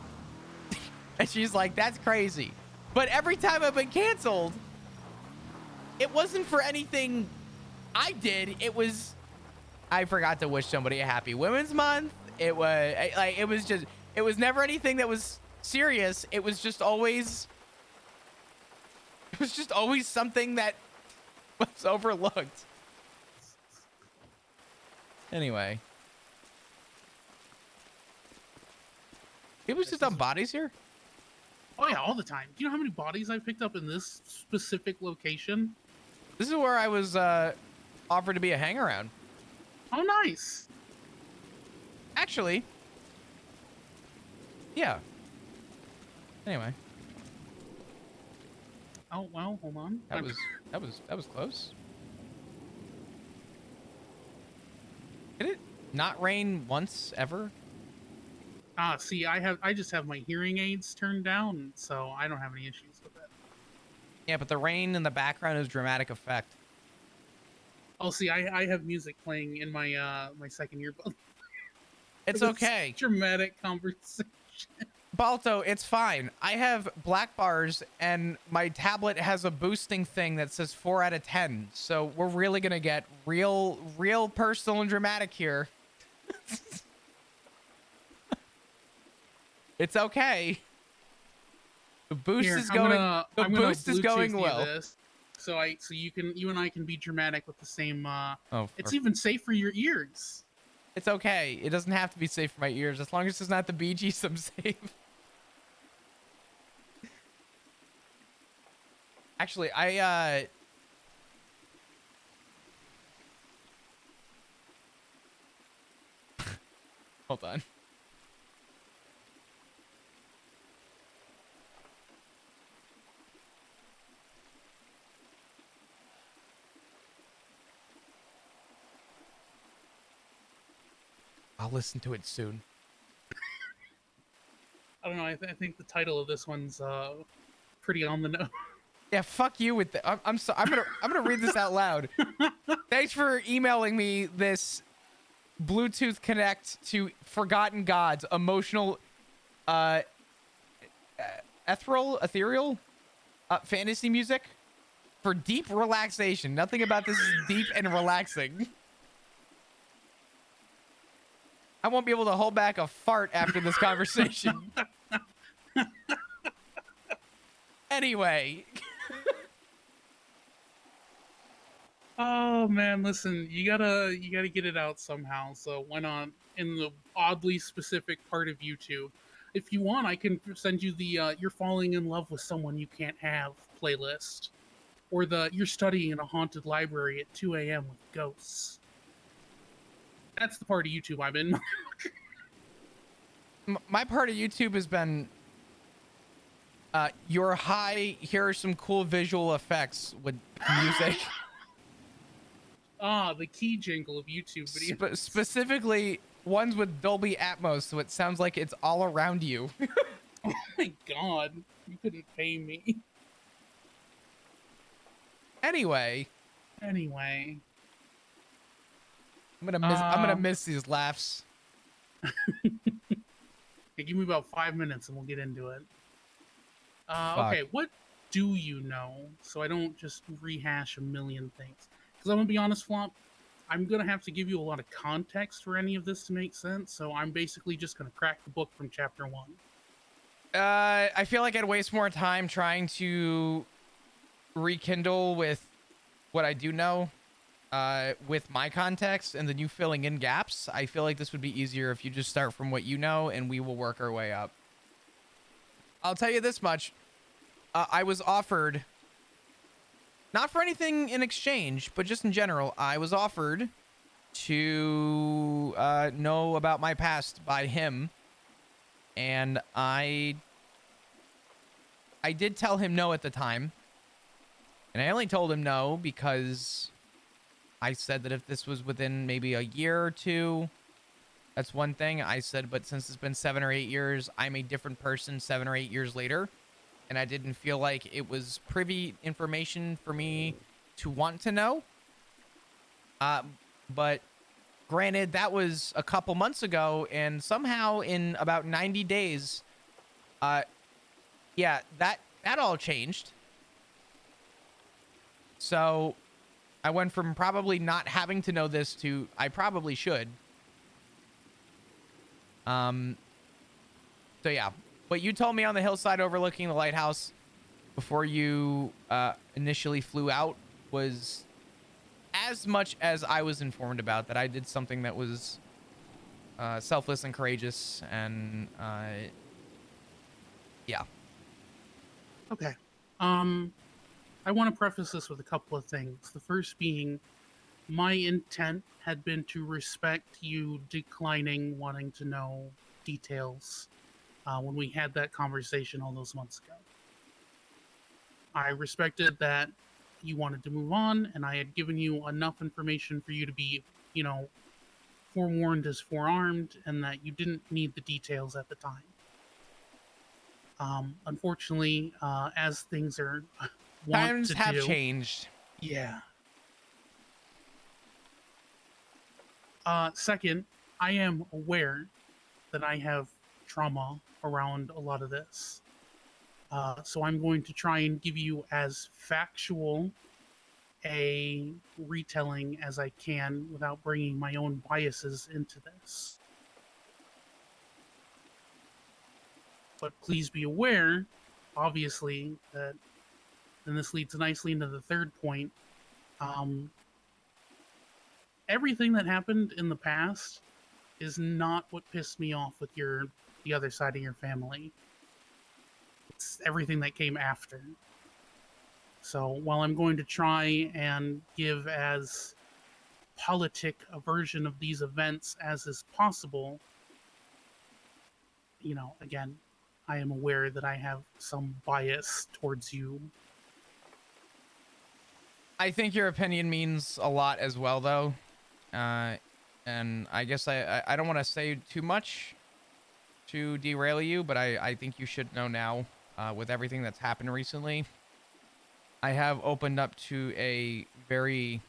And she's like, that's crazy. But every time I've been canceled, it wasn't for anything I did. It was, I forgot to wish somebody a happy Women's Month. It was like, it was never anything that was serious. It was just always something that was overlooked. Anyway. People just dump bodies here? Oh yeah, all the time. Do you know how many bodies I picked up in this specific location? This is where I was offered to be a hang-around. Oh, nice. Actually, yeah. Anyway. Oh well, hold on. That was close. Did it not rain once ever? See, I just have my hearing aids turned down, so I don't have any issues with it. Yeah, but the rain in the background is dramatic effect. Oh, see, I have music playing in my my second earbud. It's okay. Dramatic conversation. Balto, it's fine. I have black bars, and my tablet has a boosting thing that says 4 out of 10. So we're really gonna get real personal and dramatic here. It's okay. The boost is going. The boost is going well. This, so you and I can be dramatic with the same. Oh, it's even safe for your ears. It's okay. It doesn't have to be safe for my ears as long as it's not the Bee Gees. I'm safe. Actually, hold on. I'll listen to it soon. I don't know. I think the title of this one's pretty on the nose. Yeah, fuck you with the. I'm gonna read this out loud. Thanks for emailing me this Bluetooth Connect to Forgotten Gods emotional, ethereal, fantasy music for deep relaxation. Nothing about this is deep and relaxing. I won't be able to hold back a fart after this conversation. Anyway. Oh man, listen, you gotta get it out somehow. So why not in the oddly specific part of YouTube? If you want, I can send you the "You're Falling in Love with Someone You Can't Have" playlist, or the "You're Studying in a Haunted Library at 2 a.m. with Ghosts." That's the part of YouTube I'm in. My part of YouTube has been you're high, here are some cool visual effects with music. The key jingle of YouTube videos. Specifically ones with Dolby Atmos, so it sounds like it's all around you. Oh my god, you couldn't pay me. Anyway. I'm gonna miss these laughs. Hey, give me about 5 minutes and we'll get into it. Okay, what do you know? So I don't just rehash a million things. Because I'm gonna be honest, Flop, I'm gonna have to give you a lot of context for any of this to make sense. So I'm basically just gonna crack the book from chapter 1. I feel like I'd waste more time trying to rekindle with what I do know. with my context and then you filling in gaps, I feel like this would be easier if you just start from what you know and we will work our way up. I'll tell you this much. I was offered, not for anything in exchange, but just in general, I was offered to know about my past by him. And I did tell him no at the time. And I only told him no because I said that if this was within maybe a year or two, that's one thing. I said, but since it's been 7 or 8 years, I'm a different person 7 or 8 years later. And I didn't feel like it was privy information for me to want to know. But granted, that was a couple months ago, and somehow in about 90 days, yeah, that all changed. So I went from probably not having to know this to I probably should. So yeah, what you told me on the hillside overlooking the lighthouse before you initially flew out was as much as I was informed about, that I did something that was selfless and courageous, and yeah. Okay. I want to preface this with a couple of things. The first being, my intent had been to respect you declining wanting to know details when we had that conversation all those months ago. I respected that you wanted to move on, and I had given you enough information for you to be, forewarned is forearmed, and that you didn't need the details at the time. Unfortunately, as things are Times have changed. Yeah. Second, I am aware that I have trauma around a lot of this. So I'm going to try and give you as factual a retelling as I can without bringing my own biases into this. But please be aware, obviously, that, and this leads nicely into the third point, everything that happened in the past is not what pissed me off with the other side of your family. It's everything that came after. So while I'm going to try and give as politic a version of these events as is possible, again, I am aware that I have some bias towards you. I think your opinion means a lot as well, though. And I guess I don't want to say too much to derail you, but I think you should know now, with everything that's happened recently. I have opened up to a very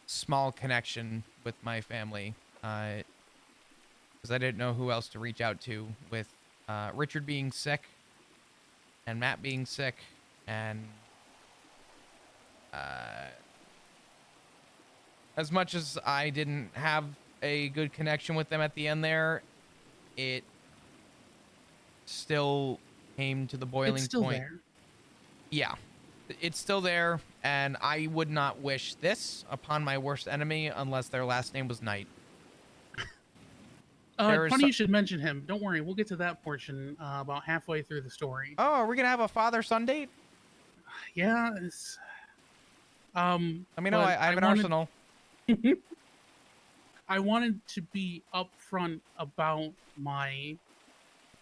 small connection with my family, because I didn't know who else to reach out to, with Richard being sick and Matt being sick, and as much as I didn't have a good connection with them at the end there, it still came to the boiling It's still point. there. Yeah, it's still there, and I would not wish this upon my worst enemy unless their last name was Knight. Funny you should mention him. Don't worry, we'll get to that portion about halfway through the story. Oh, are we gonna have a father-son date? Yeah, it's... Let me know. I have an arsenal. I wanted to be upfront about my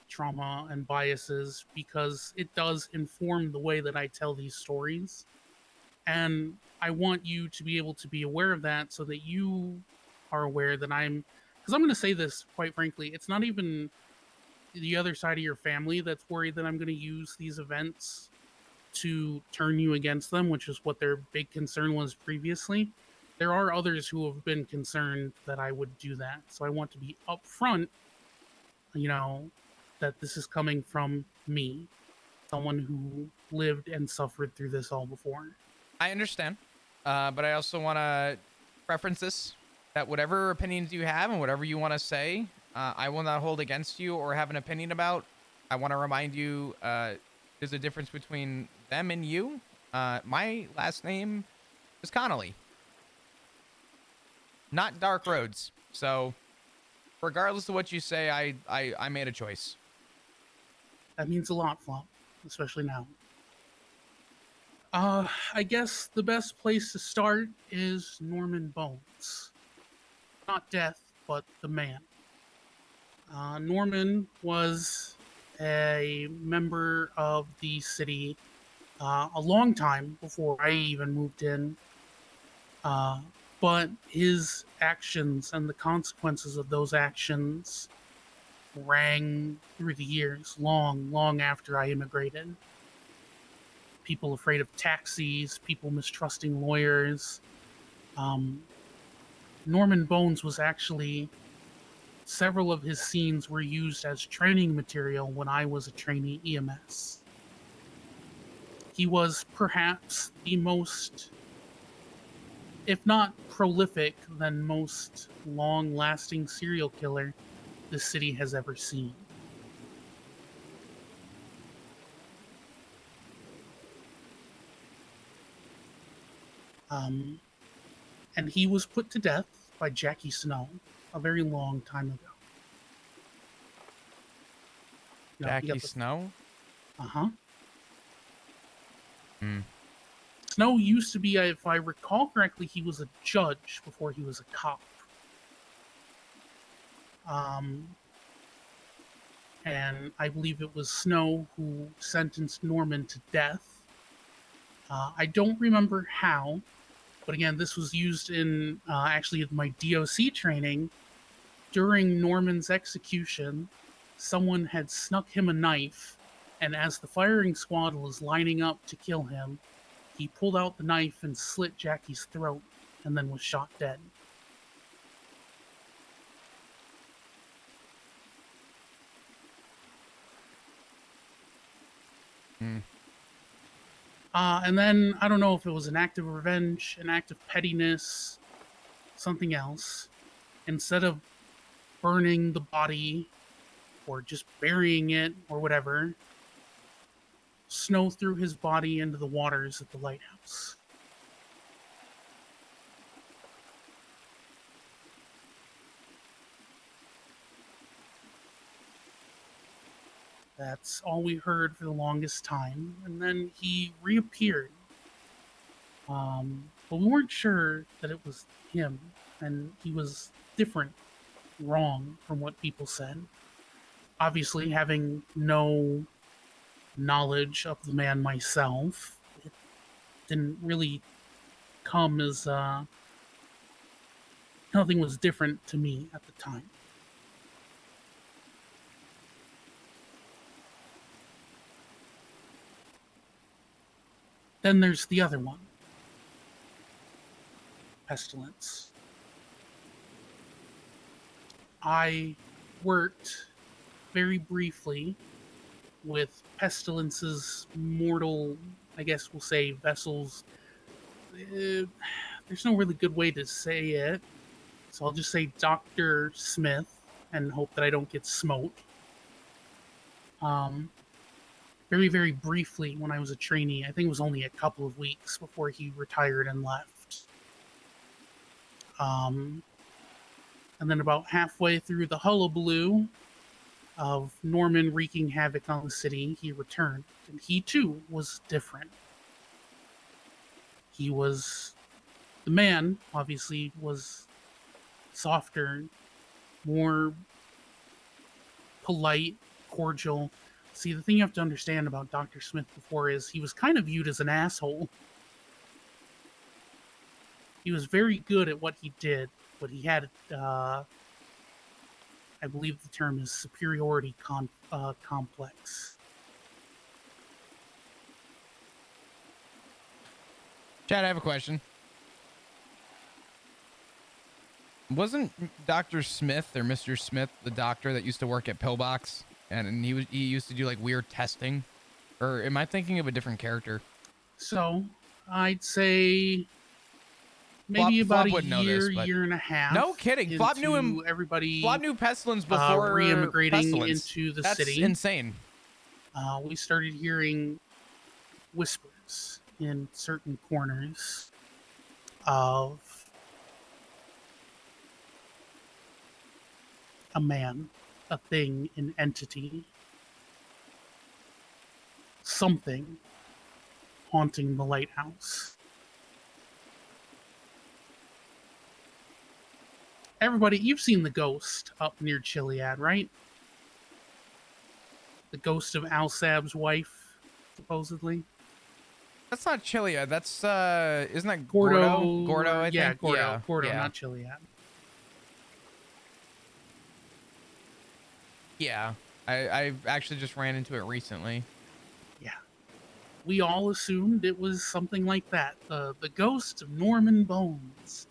trauma and biases because it does inform the way that I tell these stories. And I want you to be able to be aware of that so that you are aware that because I'm going to say this quite frankly, it's not even the other side of your family that's worried that I'm going to use these events to turn you against them, which is what their big concern was previously. There are others who have been concerned that I would do that. So I want to be upfront, that this is coming from me, someone who lived and suffered through this all before. I understand, but I also want to preference this, that whatever opinions you have and whatever you want to say, I will not hold against you or have an opinion about. I want to remind you, there's a difference between them and you. My last name is Connolly. not dark roads. So regardless of what you say, I made a choice. That means a lot, Flop, especially now. I guess the best place to start is Norman Bones. Not Death, but the man. Norman was a member of the city a long time before I even moved in. But his actions and the consequences of those actions rang through the years, long, long after I immigrated. People afraid of taxis, people mistrusting lawyers. Norman Bones was actually, several of his scenes were used as training material when I was a trainee EMS. He was perhaps the most, if not prolific, then most long lasting serial killer the city has ever seen. And he was put to death by Jackie Snow a very long time ago. Jackie Snow? Uh-huh. Hmm. Snow used to be, if I recall correctly, he was a judge before he was a cop. And I believe it was Snow who sentenced Norman to death. I don't remember how, but again, this was used in actually my DOC training. During Norman's execution, someone had snuck him a knife, and as the firing squad was lining up to kill him, he pulled out the knife and slit Jackie's throat, and then was shot dead. Hmm. And then, I don't know if it was an act of revenge, an act of pettiness, something else. Instead of burning the body or just burying it or whatever, Snow threw his body into the waters at the lighthouse. That's all we heard for the longest time, and then he reappeared. But we weren't sure that it was him, and he was different, wrong from what people said. Obviously, having no knowledge of the man myself, it didn't really come as nothing was different to me at the time. Then there's the other one, Pestilence. I worked very briefly with Pestilence's mortal, I guess we'll say, vessels. There's no really good way to say it, so I'll just say Dr. Smith and hope that I don't get smote. Very, very briefly when I was a trainee. I think it was only a couple of weeks before he retired and left. And then about halfway through the hullabaloo of Norman wreaking havoc on the city, he returned. And he too was different. He was, the man, obviously, was softer, more polite, cordial. See, the thing you have to understand about Dr. Smith before is he was kind of viewed as an asshole. He was very good at what he did, but he had, I believe the term is superiority complex. Chad, I have a question. Wasn't Dr. Smith or Mr. Smith the doctor that used to work at Pillbox, and he used to do like weird testing? Or am I thinking of a different character? So I'd say maybe about Flop a year and a half. No kidding. Flop knew him. Everybody. Flop knew Pestilence before re-immigrating Pestilence. into the That's city. insane. We started hearing whispers in certain corners of a man, a thing, an entity, something haunting the lighthouse. Everybody, you've seen the ghost up near Chiliad, right? The ghost of Alsab's wife, supposedly. That's not Chilia. That's isn't that Gordo? Gordo, I Yeah, think. Gordo. Yeah, Gordo, yeah. not Chiliad. Yeah. I actually just ran into it recently. Yeah. We all assumed it was something like that. The ghost of Norman Bones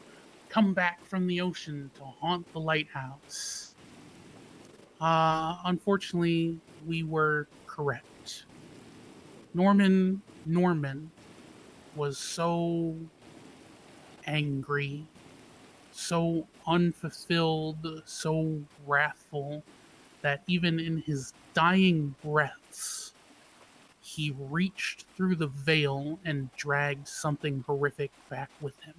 come back from the ocean to haunt the lighthouse. Unfortunately, we were correct. Norman was so angry, so unfulfilled, so wrathful that even in his dying breaths, he reached through the veil and dragged something horrific back with him.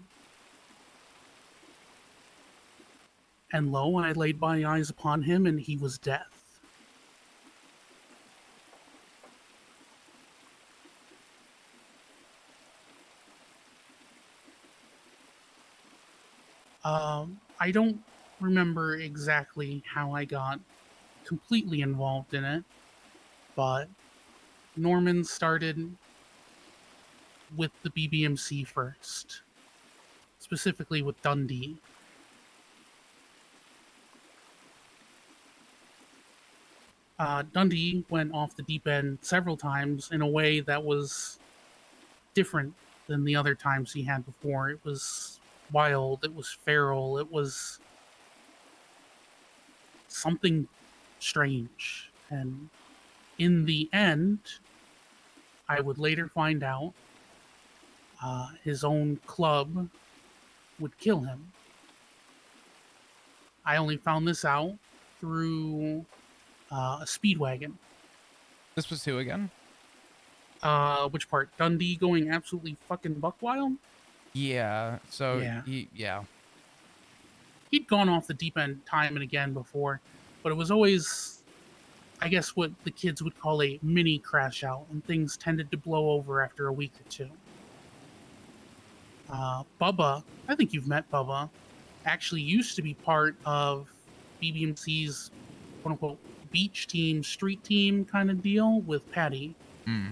And lo, I laid my eyes upon him, and he was death. I don't remember exactly how I got completely involved in it, but Norman started with the BBMC first, specifically with Dundee. Dundee went off the deep end several times in a way that was different than the other times he had before. It was wild, it was feral, it was something strange. And in the end, I would later find out his own club would kill him. I only found this out through a speedwagon. This was who again? Which part? Dundee going absolutely fucking buck wild? Yeah. So Yeah. yeah. He'd gone off the deep end time and again before, but it was always, I guess, what the kids would call a mini crash out, and things tended to blow over after a week or two. Bubba, I think you've met Bubba, actually used to be part of BBMC's quote unquote beach team, street team kind of deal with Patty. Hmm.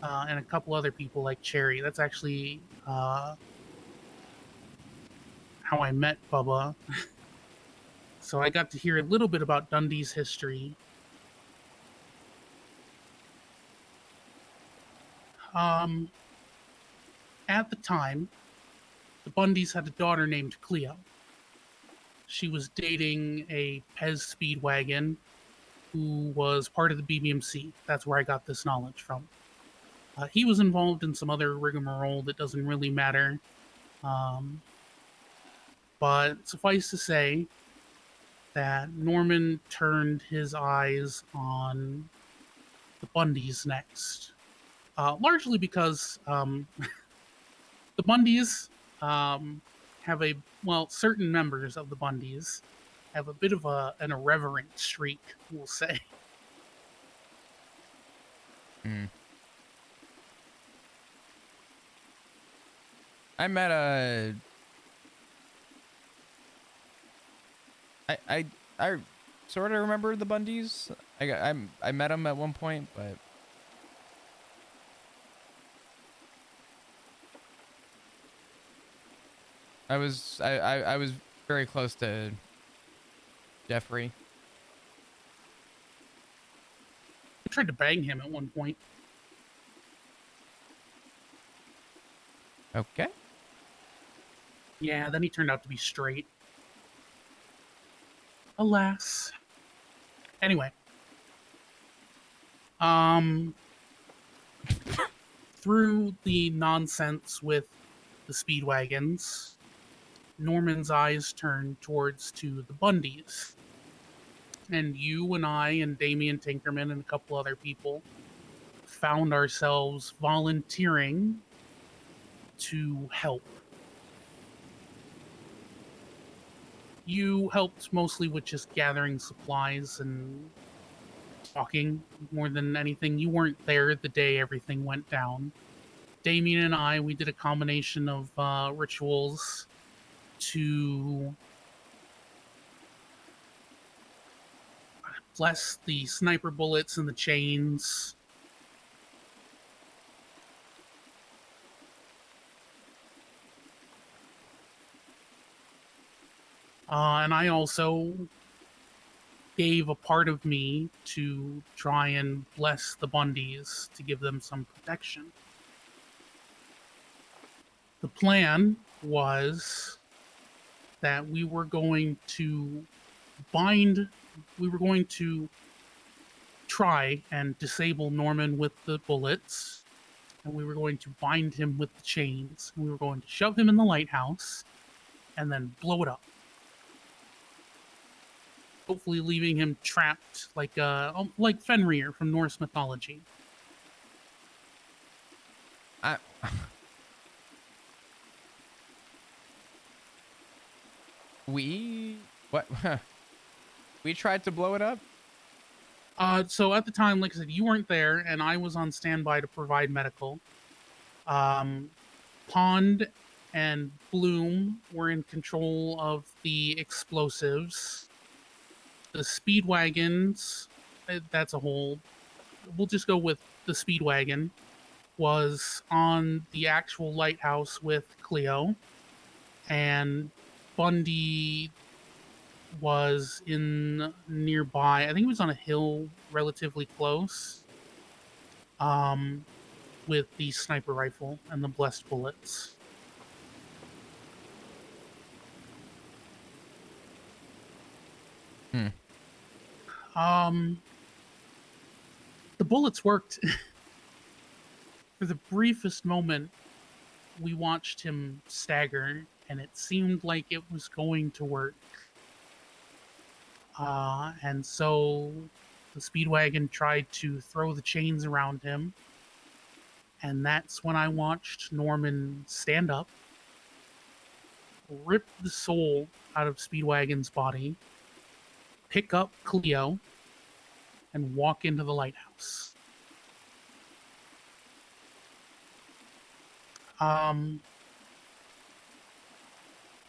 And a couple other people like Cherry. That's actually how I met Bubba. So I got to hear a little bit about Dundee's history. At the time, the Bundys had a daughter named Cleo. She was dating a Pez Speedwagon who was part of the BBMC. That's where I got this knowledge from. He was involved in some other rigmarole that doesn't really matter. But suffice to say that Norman turned his eyes on the Bundys next. Largely because the Bundys have certain members of the Bundys have a bit of an irreverent streak, we'll say. Hmm. I met a. I sort of remember the Bundys. I met them at one point, but I was very close to Jeffrey. I tried to bang him at one point. Okay. Yeah, then he turned out to be straight. Alas. Anyway. Through the nonsense with the Speedwagons, Norman's eyes turned towards to the Bundys. And you and I and Damian Tinkerman and a couple other people found ourselves volunteering to help. You helped mostly with just gathering supplies and talking more than anything. You weren't there the day everything went down. Damien and I, we did a combination of rituals to bless the sniper bullets and the chains. And I also gave a part of me to try and bless the Bundys to give them some protection. The plan was that we were going to try and disable Norman with the bullets, and we were going to bind him with the chains, and we were going to shove him in the lighthouse and then blow it up. Hopefully leaving him trapped like Fenrir from Norse mythology. What? We tried to blow it up? So at the time, like I said, you weren't there, and I was on standby to provide medical. Pond and Bloom were in control of the explosives. The speedwagons, that's a whole. We'll just go with the speedwagon, was on the actual lighthouse with Cleo, and Bundy was in nearby. I think it was on a hill relatively close, with the sniper rifle and the blessed bullets. The bullets worked. For the briefest moment, we watched him stagger, and it seemed like it was going to work. And so the speedwagon tried to throw the chains around him, and that's when I watched Norman stand up, rip the soul out of Speedwagon's body, pick up Cleo, and walk into the lighthouse.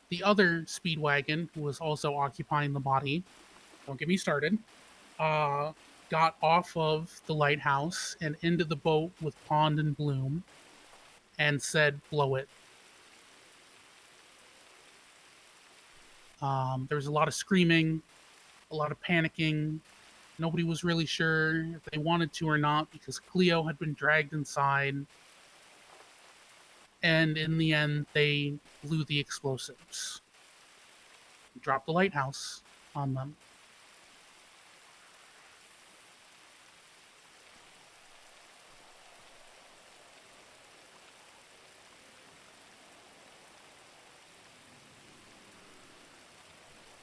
The other Speedwagon, who was also occupying the body, don't get me started, got off of the lighthouse and into the boat with Pond and Bloom and said, blow it. There was a lot of screaming, a lot of panicking. Nobody was really sure if they wanted to or not because Cleo had been dragged inside. And in the end, they blew the explosives. Dropped the lighthouse on them.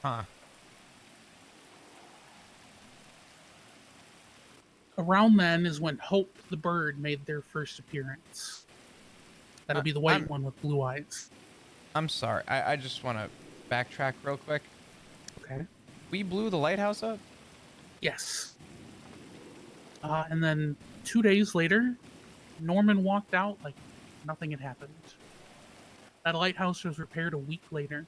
Huh. Around then is when Hope the bird made their first appearance. That'll be the white one with blue eyes. I'm sorry. I just want to backtrack real quick. Okay. We blew the lighthouse up? Yes. And then 2 days later, Norman walked out like nothing had happened. That lighthouse was repaired a week later.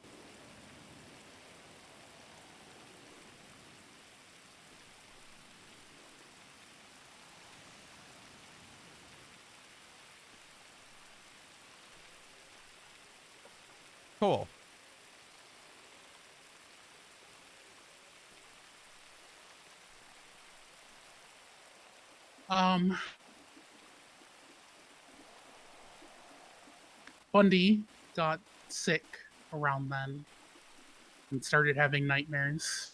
Cool. Bundy got sick around then and started having nightmares.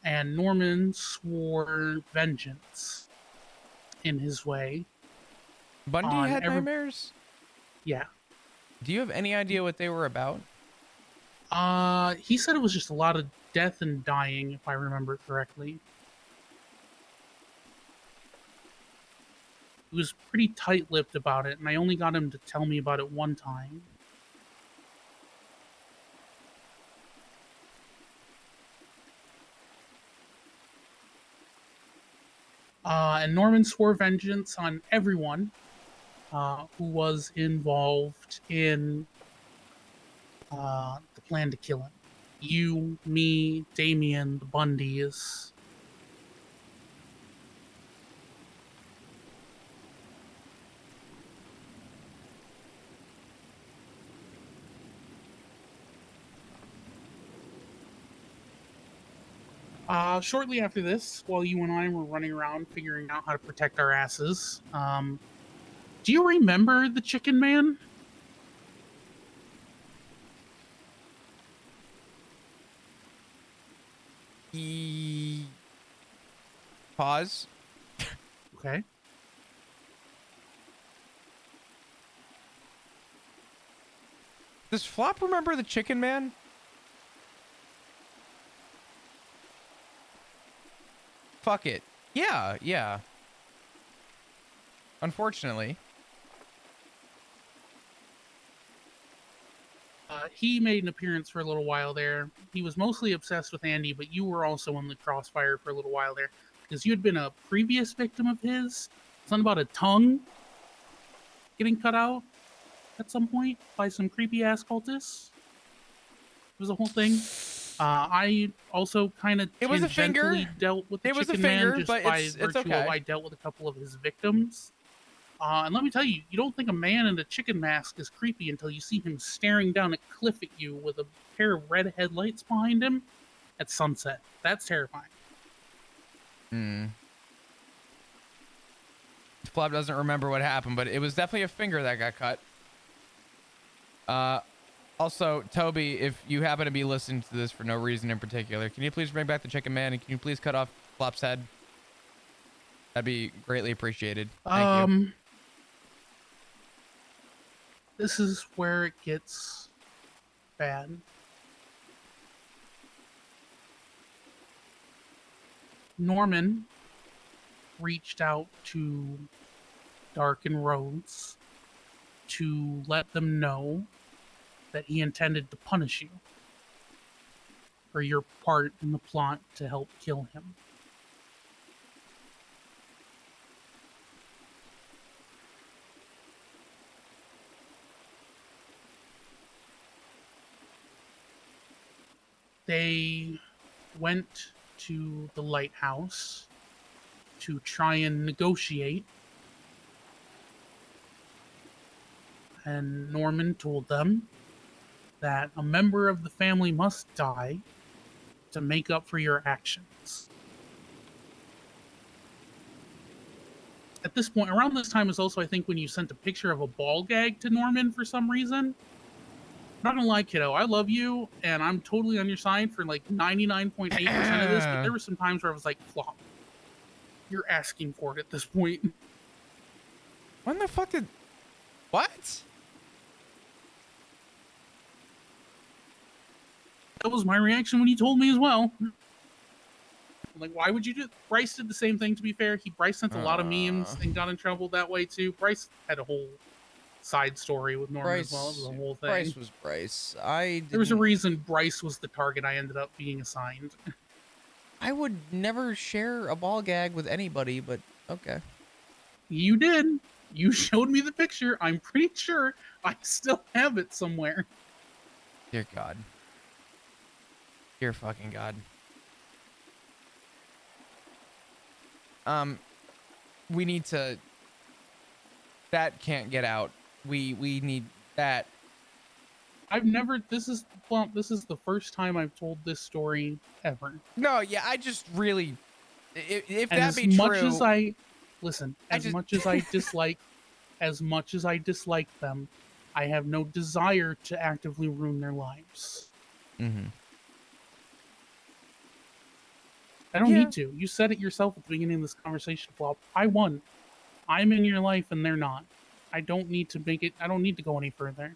And Norman swore vengeance in his way. Bundy had nightmares? Yeah. Do you have any idea what they were about? He said it was just a lot of death and dying, if I remember correctly. He was pretty tight-lipped about it, and I only got him to tell me about it one time. And Norman swore vengeance on everyone who was involved in the plan to kill him. You, me, Damien, the Bundys. Shortly after this, while you and I were running around figuring out how to protect our asses, do you remember the Chicken Man? Pause. Okay. Does Flop remember the Chicken Man? Fuck it. Yeah, yeah. Unfortunately. He made an appearance for a little while there. He was mostly obsessed with Andy, but you were also in the crossfire for a little while there because you had been a previous victim of his. Something about a tongue getting cut out at some point by some creepy ass cultists. It was a whole thing. I also kind of It was a tangentially finger. dealt with the It was a Chicken finger, Man just but by it's virtue of okay. I dealt with a couple of his victims. And let me tell you, you don't think a man in a chicken mask is creepy until you see him staring down a cliff at you with a pair of red headlights behind him at sunset. That's terrifying. Hmm. Flop doesn't remember what happened, but it was definitely a finger that got cut. Also, Toby, if you happen to be listening to this for no reason in particular, can you please bring back the Chicken Man and can you please cut off Flop's head? That'd be greatly appreciated. Thank you. This is where it gets bad. Norman reached out to Darken Roads to let them know that he intended to punish you for your part in the plot to help kill him. They went to the lighthouse to try and negotiate, and Norman told them that a member of the family must die to make up for your actions. At this point, around this time is also, I think, when you sent a picture of a ball gag to Norman for some reason. I'm not gonna lie, kiddo, I love you, and I'm totally on your side for like 99.8% of this, but there were some times where I was like, Flop, you're asking for it at this point. When the fuck did... What? That was my reaction when he told me as well. Like, why would you do... Bryce did the same thing, to be fair. Bryce sent a lot of memes and got in trouble that way, too. Bryce had a whole side story with Norman as well. It was a whole thing. Bryce was Bryce. There was a reason Bryce was the target I ended up being assigned. I would never share a ball gag with anybody, but okay. You did. You showed me the picture. I'm pretty sure I still have it somewhere. Dear God. Dear fucking God. We need to... That can't get out. We need that. I've never... This is the first time I've told this story ever. No, yeah, I just really... If and that be true... As much as I... Listen, as much as I dislike... As much as I dislike them, I have no desire to actively ruin their lives. Mm-hmm. I don't need to. You said it yourself at the beginning of this conversation, Flop. I won. I'm in your life and they're not. I don't need to make it... I don't need to go any further.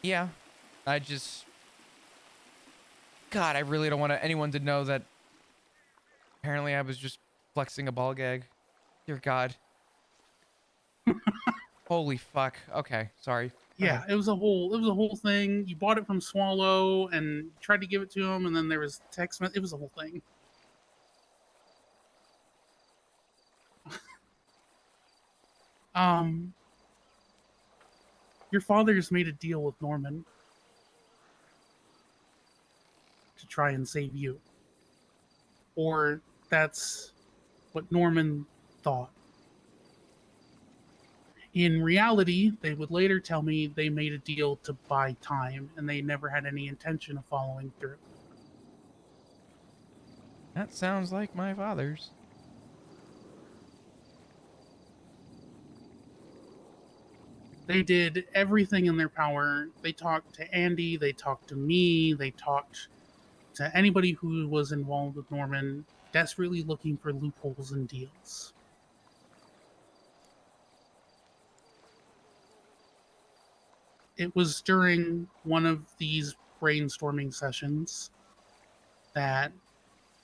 Yeah. I just... God, I really don't want anyone to know that... Apparently I was just flexing a ball gag. Dear God. Holy fuck. Okay, sorry. Yeah, it was a whole thing. You bought it from Swallow and tried to give it to him, and then there was text message. It was a whole thing. Um, your father's made a deal with Norman to try and save you. Or that's what Norman thought. In reality, they would later tell me they made a deal to buy time and they never had any intention of following through. That sounds like my father's. They did everything in their power. They talked to Andy, they talked to me, they talked to anybody who was involved with Norman, desperately looking for loopholes and deals. It was during one of these brainstorming sessions that,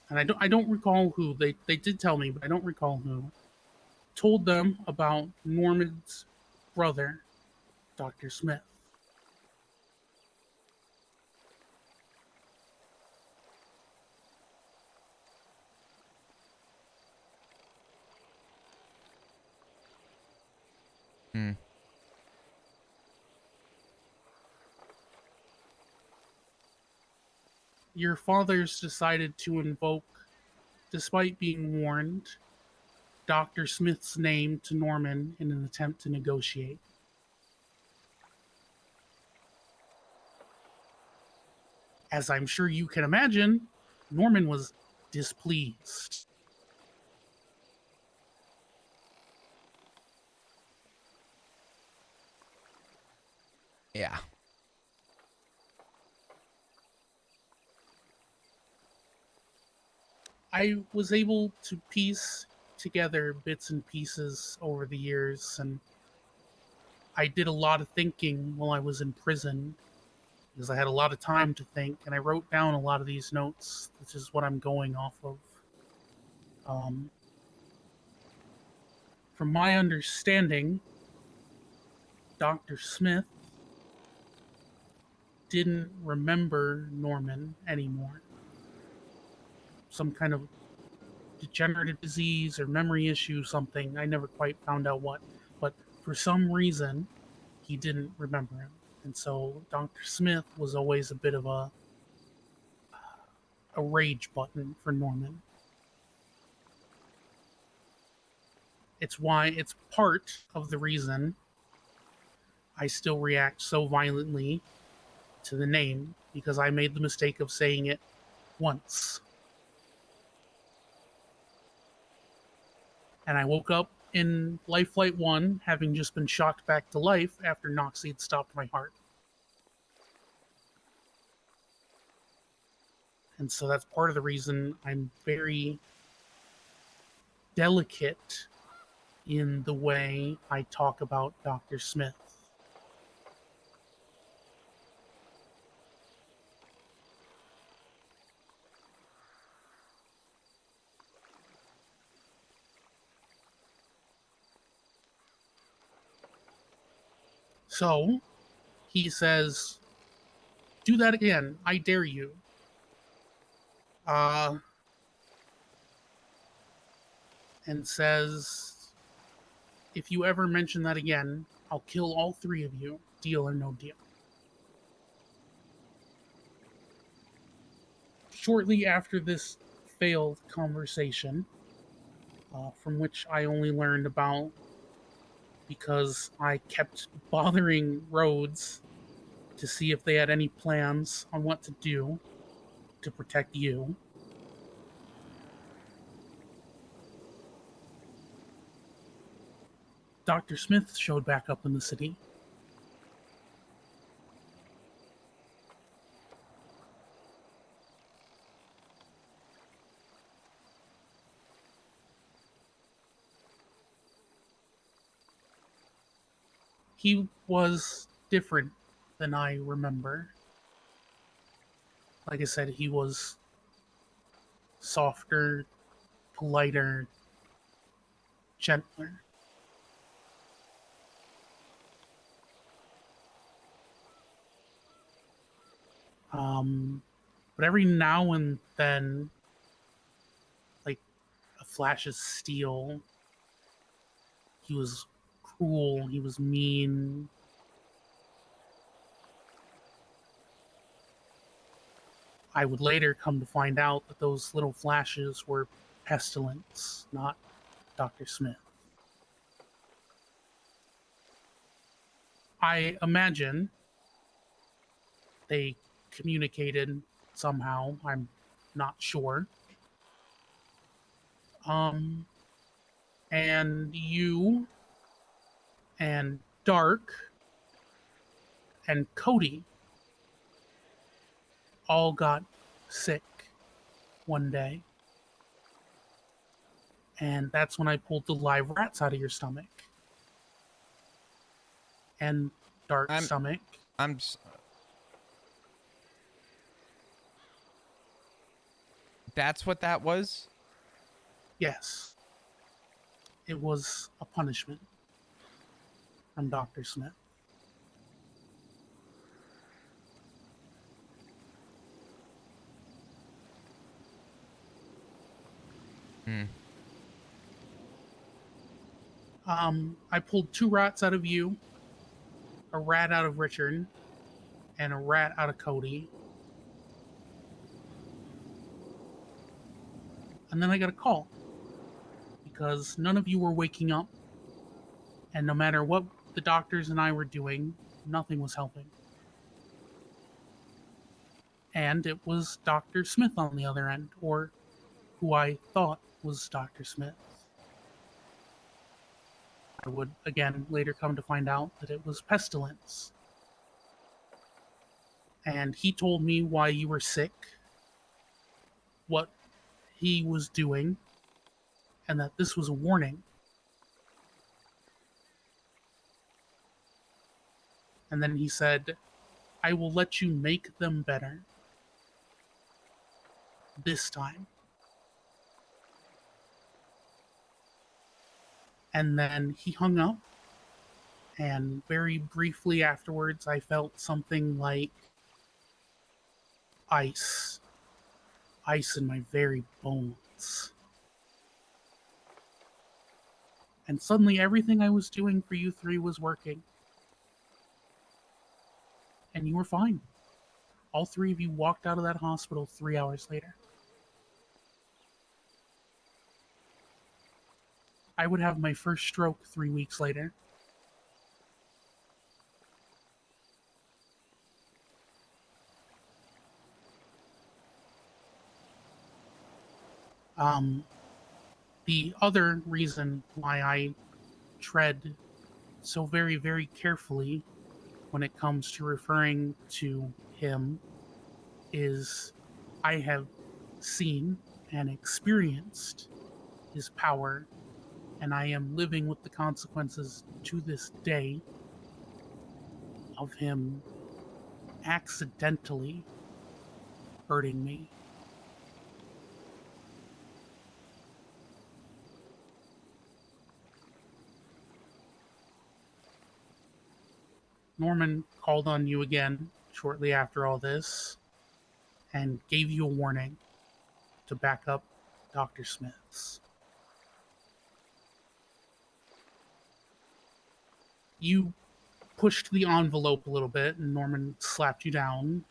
and I don't recall who, they did tell me, but I don't recall who, told them about Norman's brother, Dr. Smith. Hmm. Your fathers decided to invoke, despite being warned, Dr. Smith's name to Norman in an attempt to negotiate. As I'm sure you can imagine, Norman was displeased. Yeah. I was able to piece together bits and pieces over the years, and I did a lot of thinking while I was in prison because I had a lot of time to think, and I wrote down a lot of these notes. This is what I'm going off of. Um, from my understanding, Dr. Smith didn't remember Norman anymore. Some kind of degenerative disease or memory issue, something. I never quite found out what. But for some reason, he didn't remember him. And so Dr. Smith was always a bit of a rage button for Norman. It's part of the reason I still react so violently to the name, because I made the mistake of saying it once. And I woke up in Life Flight 1 having just been shocked back to life after Noxie had stopped my heart. And so that's part of the reason I'm very delicate in the way I talk about Dr. Smith. So he says, "Do that again. I dare you." And says, "If you ever mention that again, I'll kill all three of you, deal or no deal." Shortly after this failed conversation, from which I only learned about because I kept bothering Rhodes to see if they had any plans on what to do to protect you. Dr. Smith showed back up in the city. He was different than I remember. Like I said, he was softer, politer, gentler. But every now and then, like a flash of steel, he was cruel, he was mean. I would later come to find out that those little flashes were pestilence, not Dr. Smith. I imagine they communicated somehow. I'm not sure. And you and Dark and Cody all got sick one day. And that's when I pulled the live rats out of your stomach. And Dark's stomach. That's what that was? Yes. It was a punishment from Dr. Smith. I pulled 2 rats out of you, a rat out of Richard, and a rat out of Cody. And then I got a call because none of you were waking up, and no matter what the doctors and I were doing, nothing was helping. And it was Dr. Smith on the other end, or who I thought was Dr. Smith. I would again later come to find out that it was pestilence. And he told me why you were sick, what he was doing, and that this was a warning. And then he said, I will let you make them better. This time. And then he hung up, and very briefly afterwards, I felt something like ice. Ice in my very bones. And suddenly everything I was doing for you 3 was working. And you were fine. All 3 of you walked out of that hospital 3 hours later. I would have my first stroke 3 weeks later. The other reason why I tread so very, very carefully when it comes to referring to him is I have seen and experienced his power, and I am living with the consequences to this day of him accidentally hurting me. Norman called on you again shortly after all this and gave you a warning to back up Dr. Smith's. You pushed the envelope a little bit and Norman slapped you down,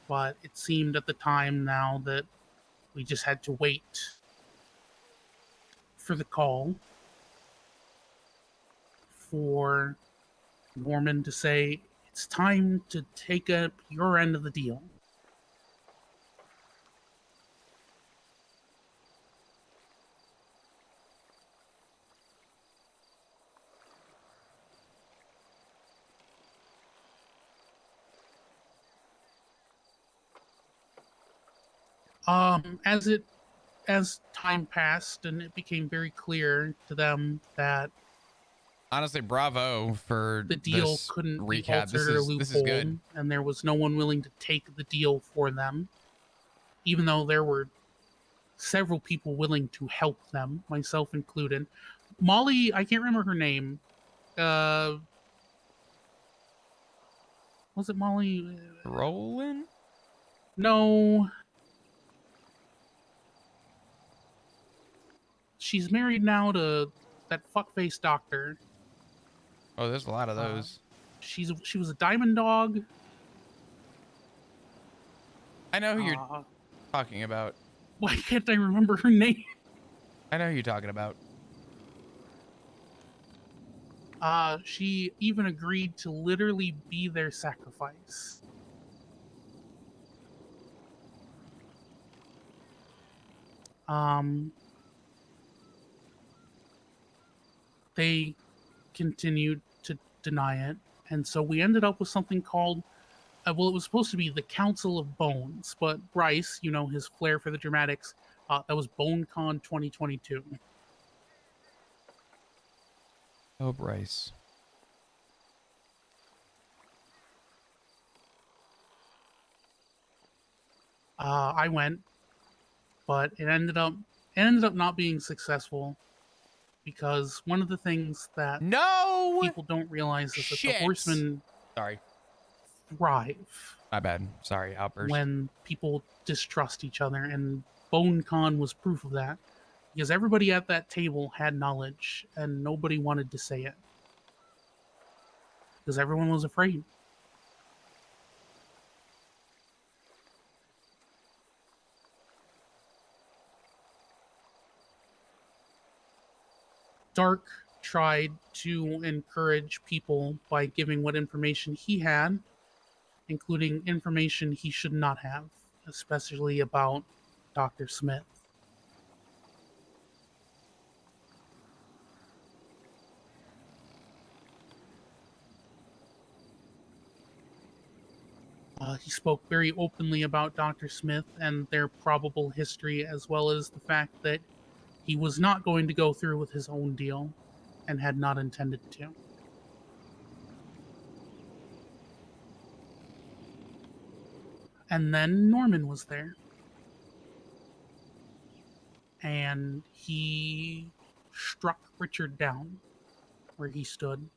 but it seemed at the time now that we just had to wait for the call for Norman to say, it's time to take up your end of the deal. As time passed and it became very clear to them that honestly, bravo for the deal this couldn't be recap. altered or This is good. loopholed, and there was no one willing to take the deal for them, even though there were several people willing to help them, myself included. Molly, I can't remember her name. Was it Molly? Roland? No. She's married now to that fuckface doctor. Oh, there's a lot of those. She was a diamond dog. I know who you're talking about. Why can't I remember her name? I know who you're talking about. She even agreed to literally be their sacrifice. They continued to deny it, and so we ended up with something called well, it was supposed to be the Council of Bones, but Bryce, you know, his flair for the dramatics, that was BoneCon 2022. Oh, Bryce. I went, but it ended up not being successful because one of the things that people don't realize is that the Horsemen thrive. My bad. Sorry, outburst. When people distrust each other, and BoneCon was proof of that because everybody at that table had knowledge and nobody wanted to say it because everyone was afraid. Dark tried to encourage people by giving what information he had, including information he should not have, especially about Dr. Smith. He spoke very openly about Dr. Smith and their probable history, as well as the fact that he was not going to go through with his own deal and had not intended to. And then Norman was there. And he struck Richard down where he stood.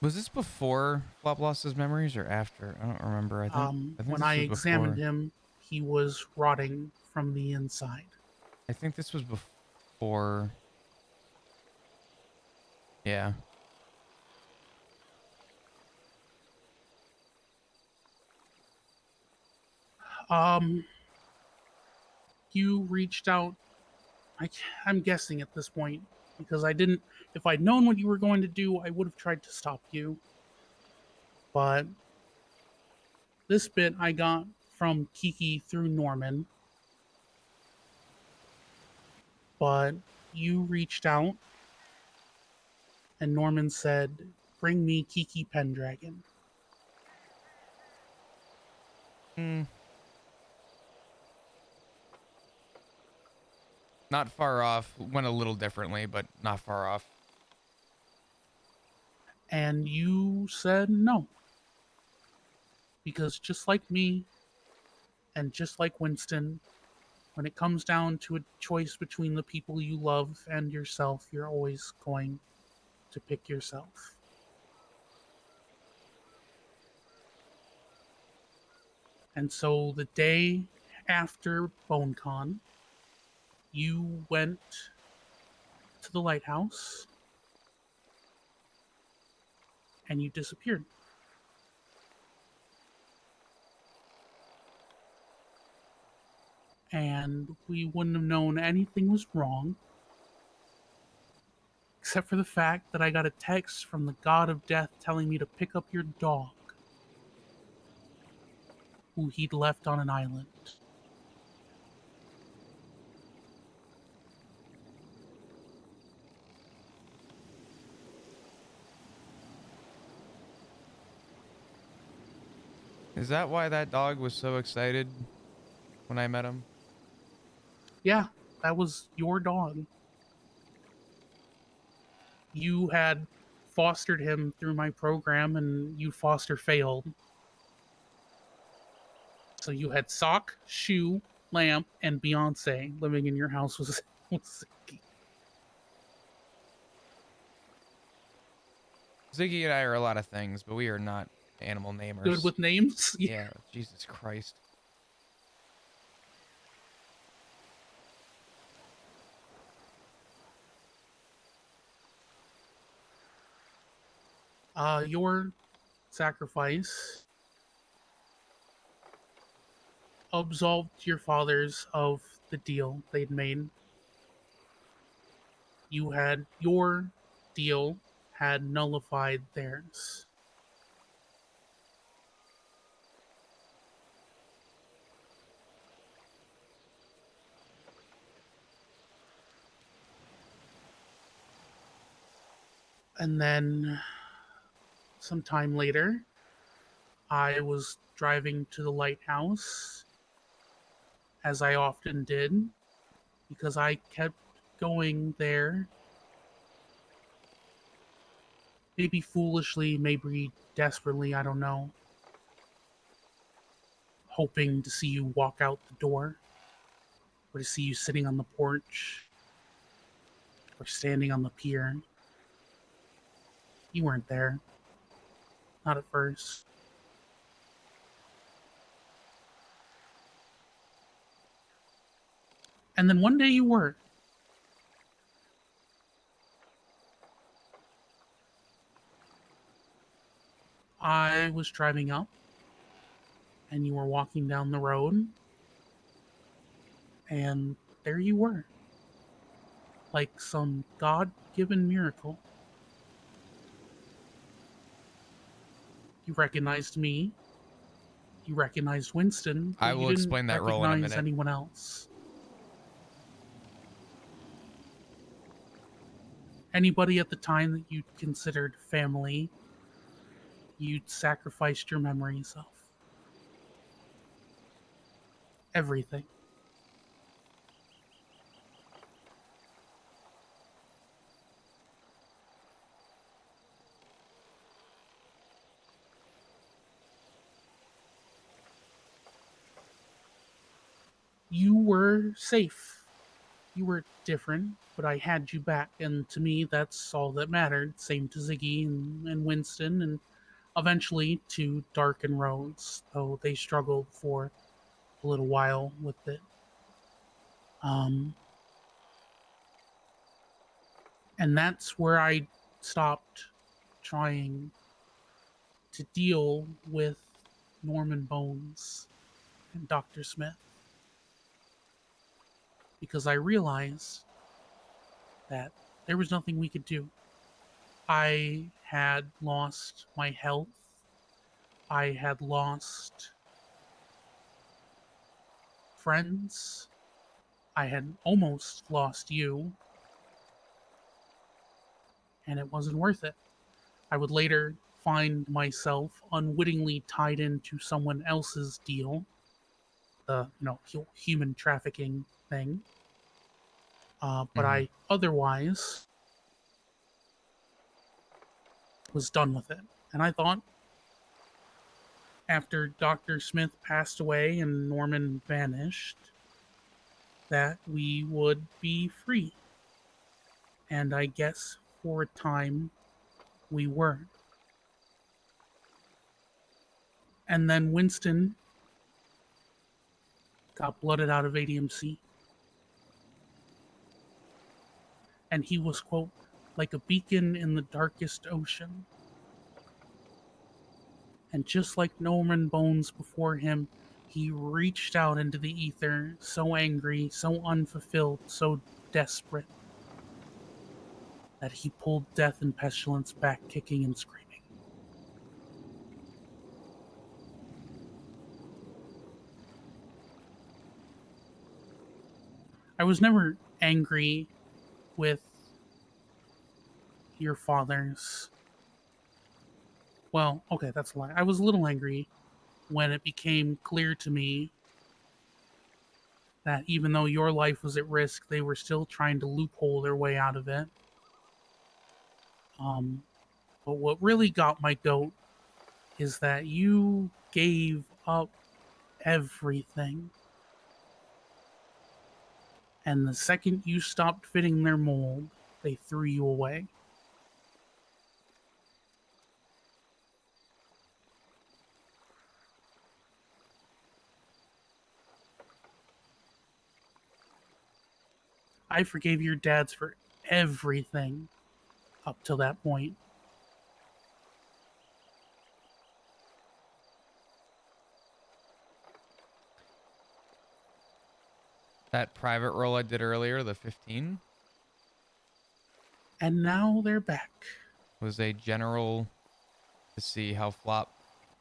Was this before Flop lost his memories or after? I don't remember. I think When this I was examined before. him, he was rotting from the inside. I think this was before. Yeah. You reached out. I'm guessing at this point because I didn't. If I'd known what you were going to do, I would have tried to stop you. But this bit I got from Kiki through Norman. But you reached out, and Norman said, "Bring me Kiki Pendragon." Not far off. Went a little differently, but not far off. And you said no. Because just like me, and just like Winston, when it comes down to a choice between the people you love and yourself, you're always going to pick yourself. And so the day after BoneCon, you went to the lighthouse and you disappeared. And we wouldn't have known anything was wrong, except for the fact that I got a text from the god of death telling me to pick up your dog, who he'd left on an island. Is that why that dog was so excited when I met him? Yeah, that was your dog. You had fostered him through my program and you foster failed. So you had Sock, Shoe, Lamp, and Beyonce living in your house was Ziggy and I are a lot of things, but we are not animal namers. good with names. Yeah, Jesus Christ. Your sacrifice absolved your fathers of the deal they'd made. Your deal had nullified theirs. And then sometime later, I was driving to the lighthouse, as I often did, because I kept going there. Maybe foolishly, maybe desperately, I don't know. Hoping to see you walk out the door, or to see you sitting on the porch, or standing on the pier. You weren't there. Not at first. And then one day you were. I was driving up, and you were walking down the road, and there you were. Like some God given miracle. You recognized me. You recognized Winston, but I you will didn't explain that role in a recognize minute. anyone else. Anybody at the time that you considered family, you'd sacrificed your memories of. Everything. You were safe. You were different, but I had you back, and to me, that's all that mattered. Same to Ziggy and Winston, and eventually to Dark and Rhodes, though they struggled for a little while with it. And that's where I stopped trying to deal with Norman Bones and Dr. Smith, because I realized that there was nothing we could do. I had lost my health. I had lost friends. I had almost lost you. And it wasn't worth it. I would later find myself unwittingly tied into someone else's deal, the human trafficking thing. But I otherwise was done with it. And I thought after Dr. Smith passed away and Norman vanished, that we would be free. And I guess for a time we were. And then Winston got blooded out of ADMC. And he was, quote, like a beacon in the darkest ocean. And just like Norman Bones before him, he reached out into the ether, so angry, so unfulfilled, so desperate, that he pulled Death and Pestilence back kicking and screaming. I was never angry with your fathers. Well, okay, that's a lie. I was a little angry when it became clear to me that even though your life was at risk, they were still trying to loophole their way out of it. But what really got my goat is that you gave up everything. And the second you stopped fitting their mold, they threw you away. I forgave your dads for everything up till that point. That private roll I did earlier, the 15, And now they're back. was a general to see how Flop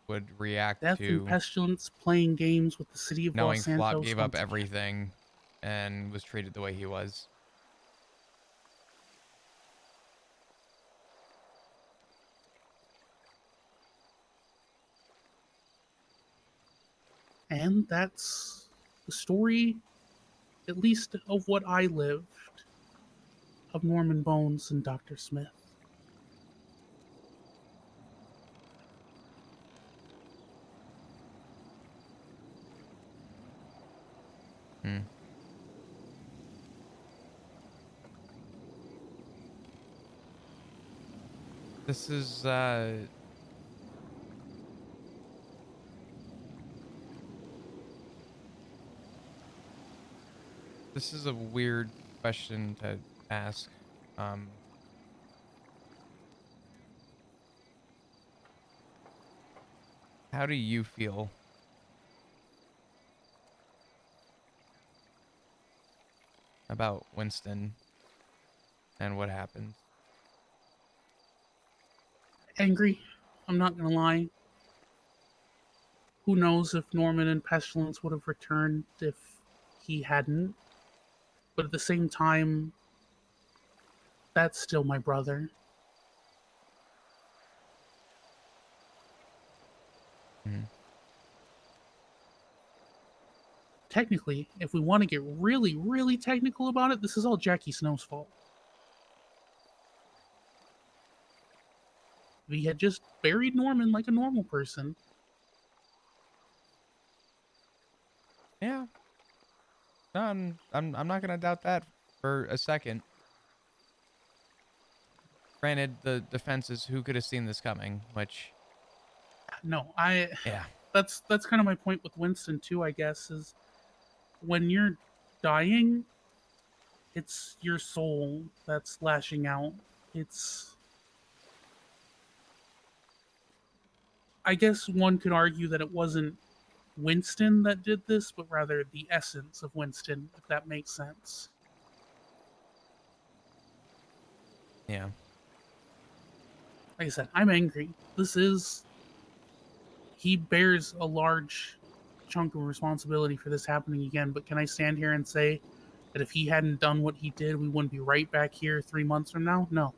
would react Death and to Pestilence playing games with the city of knowing Los Flop Santos gave up once again. everything and was treated the way he was. And that's the story, at least of what I lived, of Norman Bones and Dr. Smith. Hmm. This is this is a weird question to ask. How do you feel about Winston and what happened? Angry, I'm not gonna lie. Who knows if Norman and Pestilence would have returned if he hadn't. But at the same time, that's still my brother. Mm-hmm. Technically, if we want to get really, really technical about it, this is all Jackie Snow's fault. If he had just buried Norman like a normal person. Yeah. No, I'm not gonna doubt that for a second. Granted, the defense is who could have seen this coming, which No, yeah. That's kind of my point with Winston too, I guess, is when you're dying, it's your soul that's lashing out. It's I guess one could argue that it wasn't Winston that did this, but rather the essence of Winston, if that makes sense. Yeah. Like I said, I'm angry. He bears a large chunk of responsibility for this happening again, but can I stand here and say that if he hadn't done what he did, we wouldn't be right back here 3 months from now? No.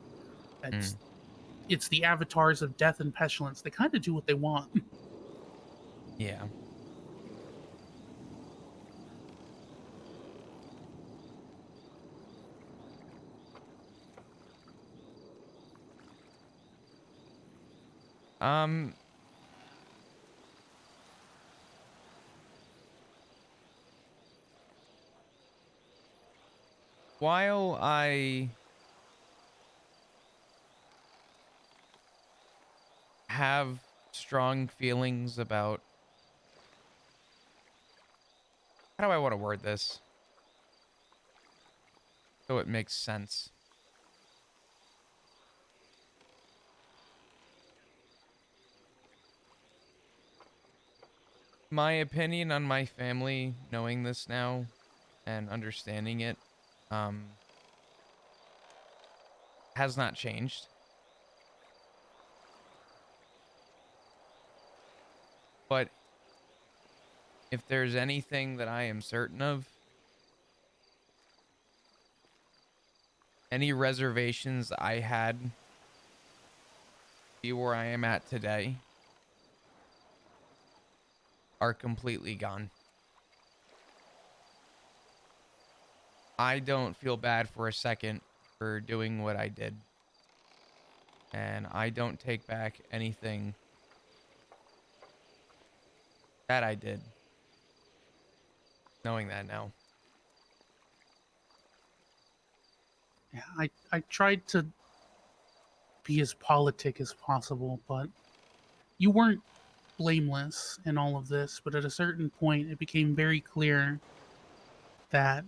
It's the avatars of death and pestilence. They kind of do what they want. Yeah. While I have strong feelings about how do I want to word this so it makes sense. My opinion on my family, knowing this now and understanding it, has not changed. But if there's anything that I am certain of, any reservations I had to be where I am at today are completely gone. I don't feel bad for a second for doing what I did. And I don't take back anything that I did. Knowing that now. Yeah, I tried to be as politic as possible, but you weren't blameless in all of this. But at a certain point, it became very clear that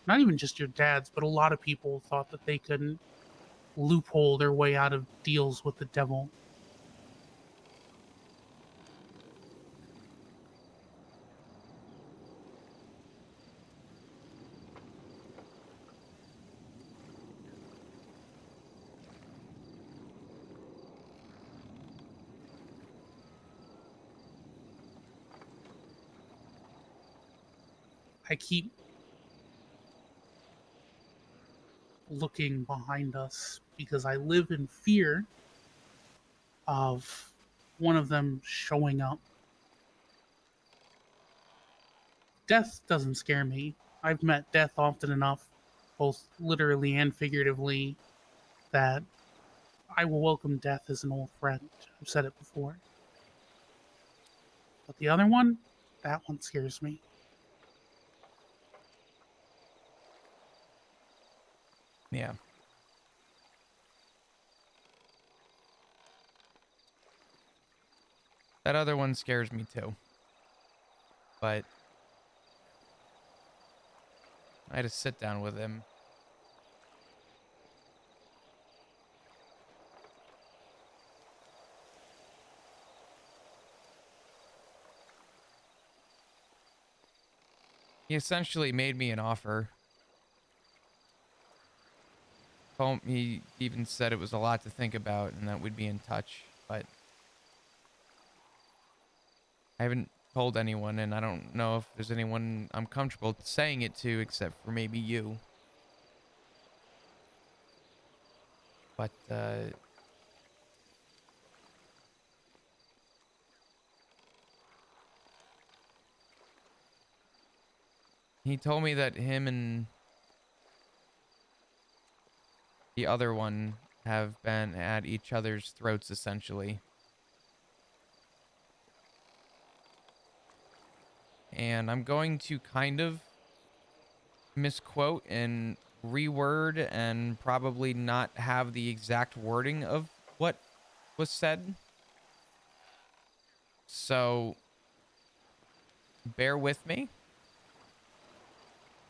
not even just your dad's, but a lot of people thought that they couldn't loophole their way out of deals with the devil. I keep looking behind us because I live in fear of one of them showing up. Death doesn't scare me. I've met death often enough, both literally and figuratively, that I will welcome death as an old friend. I've said it before. But the other one, that one scares me. Yeah. That other one scares me too. But I had to sit down with him. He essentially made me an offer. He even said it was a lot to think about and that we'd be in touch, but I haven't told anyone, and I don't know if there's anyone I'm comfortable saying it to except for maybe you. But, he told me that him and the other one have been at each other's throats, essentially. And I'm going to kind of misquote and reword and probably not have the exact wording of what was said. So bear with me.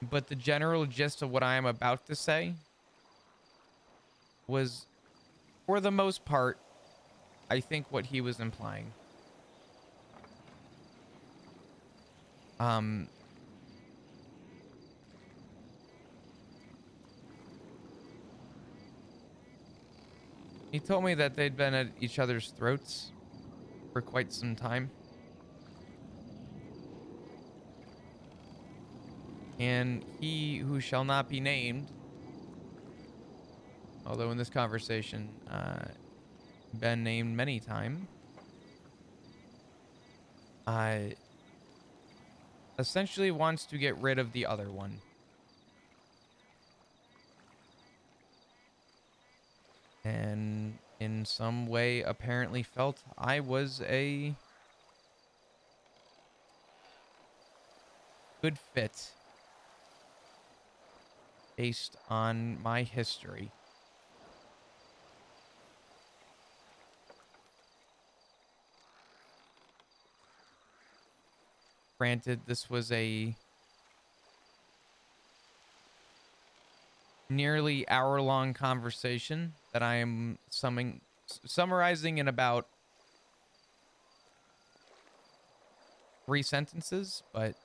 But the general gist of what I am about to say was, for the most part, I think what he was implying. He told me that they'd been at each other's throats for quite some time. And he who shall not be named, although in this conversation, been named many times, essentially wants to get rid of the other one. And in some way apparently felt I was a good fit based on my history. Granted, this was a nearly hour-long conversation that I am summarizing in about 3 sentences, but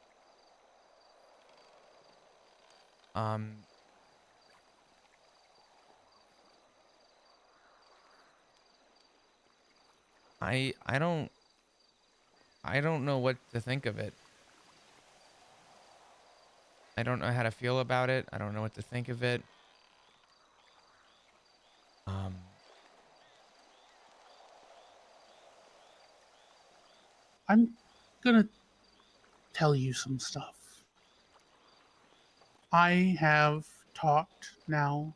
I don't know what to think of it. I don't know how to feel about it. I don't know what to think of it. I'm gonna tell you some stuff. I have talked now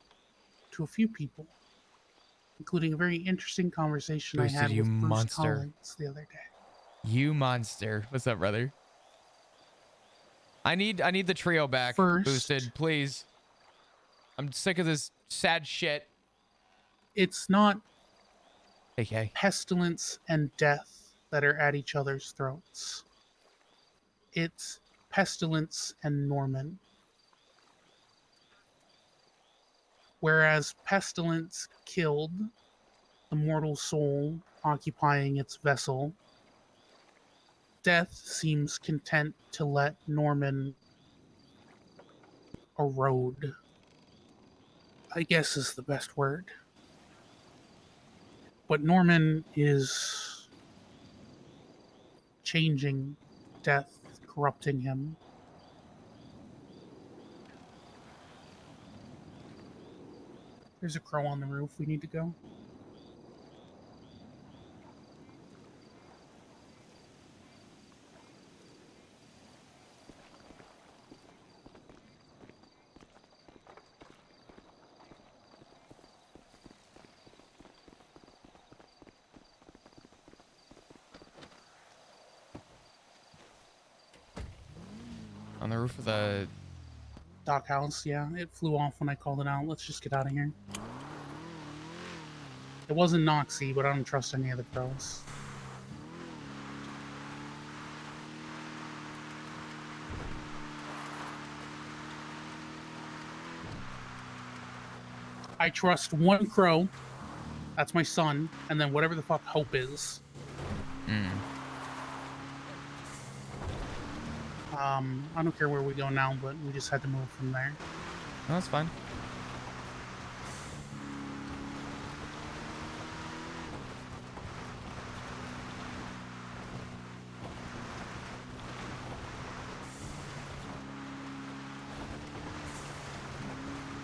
to a few people, including a very interesting conversation I Boosted, had you with Bruce monster. Collins the other day. You monster. What's up, brother? I need the trio back. First, Boosted, please. I'm sick of this sad shit. It's not okay. pestilence and death that are at each other's throats. It's pestilence and Norman. Whereas pestilence killed the mortal soul occupying its vessel, death seems content to let Norman erode, I guess is the best word. But Norman is changing death, corrupting him. There's a crow on the roof. We need to go. On the roof of the dock house, yeah. It flew off when I called it out. Let's just get out of here. It wasn't Noxy, but I don't trust any of the crows. I trust one crow. That's my son. And then whatever the fuck Hope is. I don't care where we go now, but we just had to move from there. No, that's fine.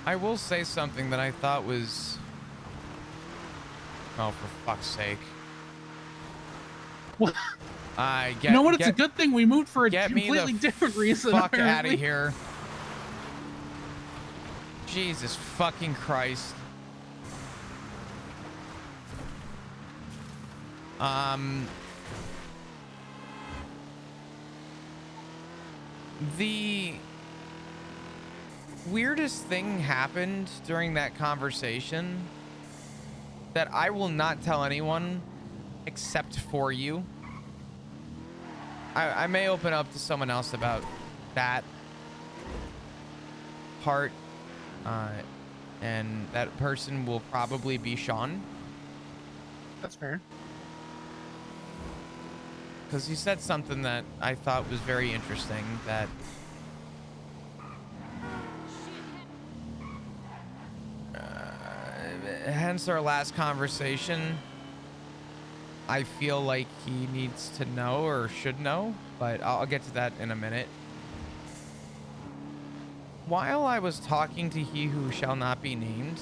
I will say something that I thought was... Oh, for fuck's sake. What? Get, you know what? It's a good thing we moved for a completely different reason. Fuck out apparently. of here. Jesus fucking Christ. The weirdest thing happened during that conversation that I will not tell anyone except for you. I may open up to someone else about that part, and that person will probably be Sean. That's fair. Because he said something that I thought was very interesting, that hence our last conversation. I feel like he needs to know or should know, but I'll get to that in a minute. While I was talking to he who shall not be named,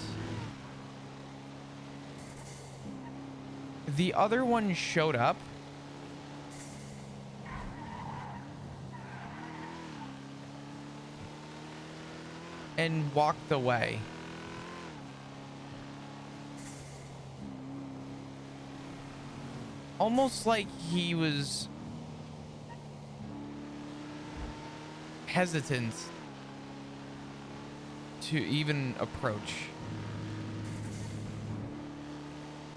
the other one showed up and walked away. Almost like he was hesitant to even approach.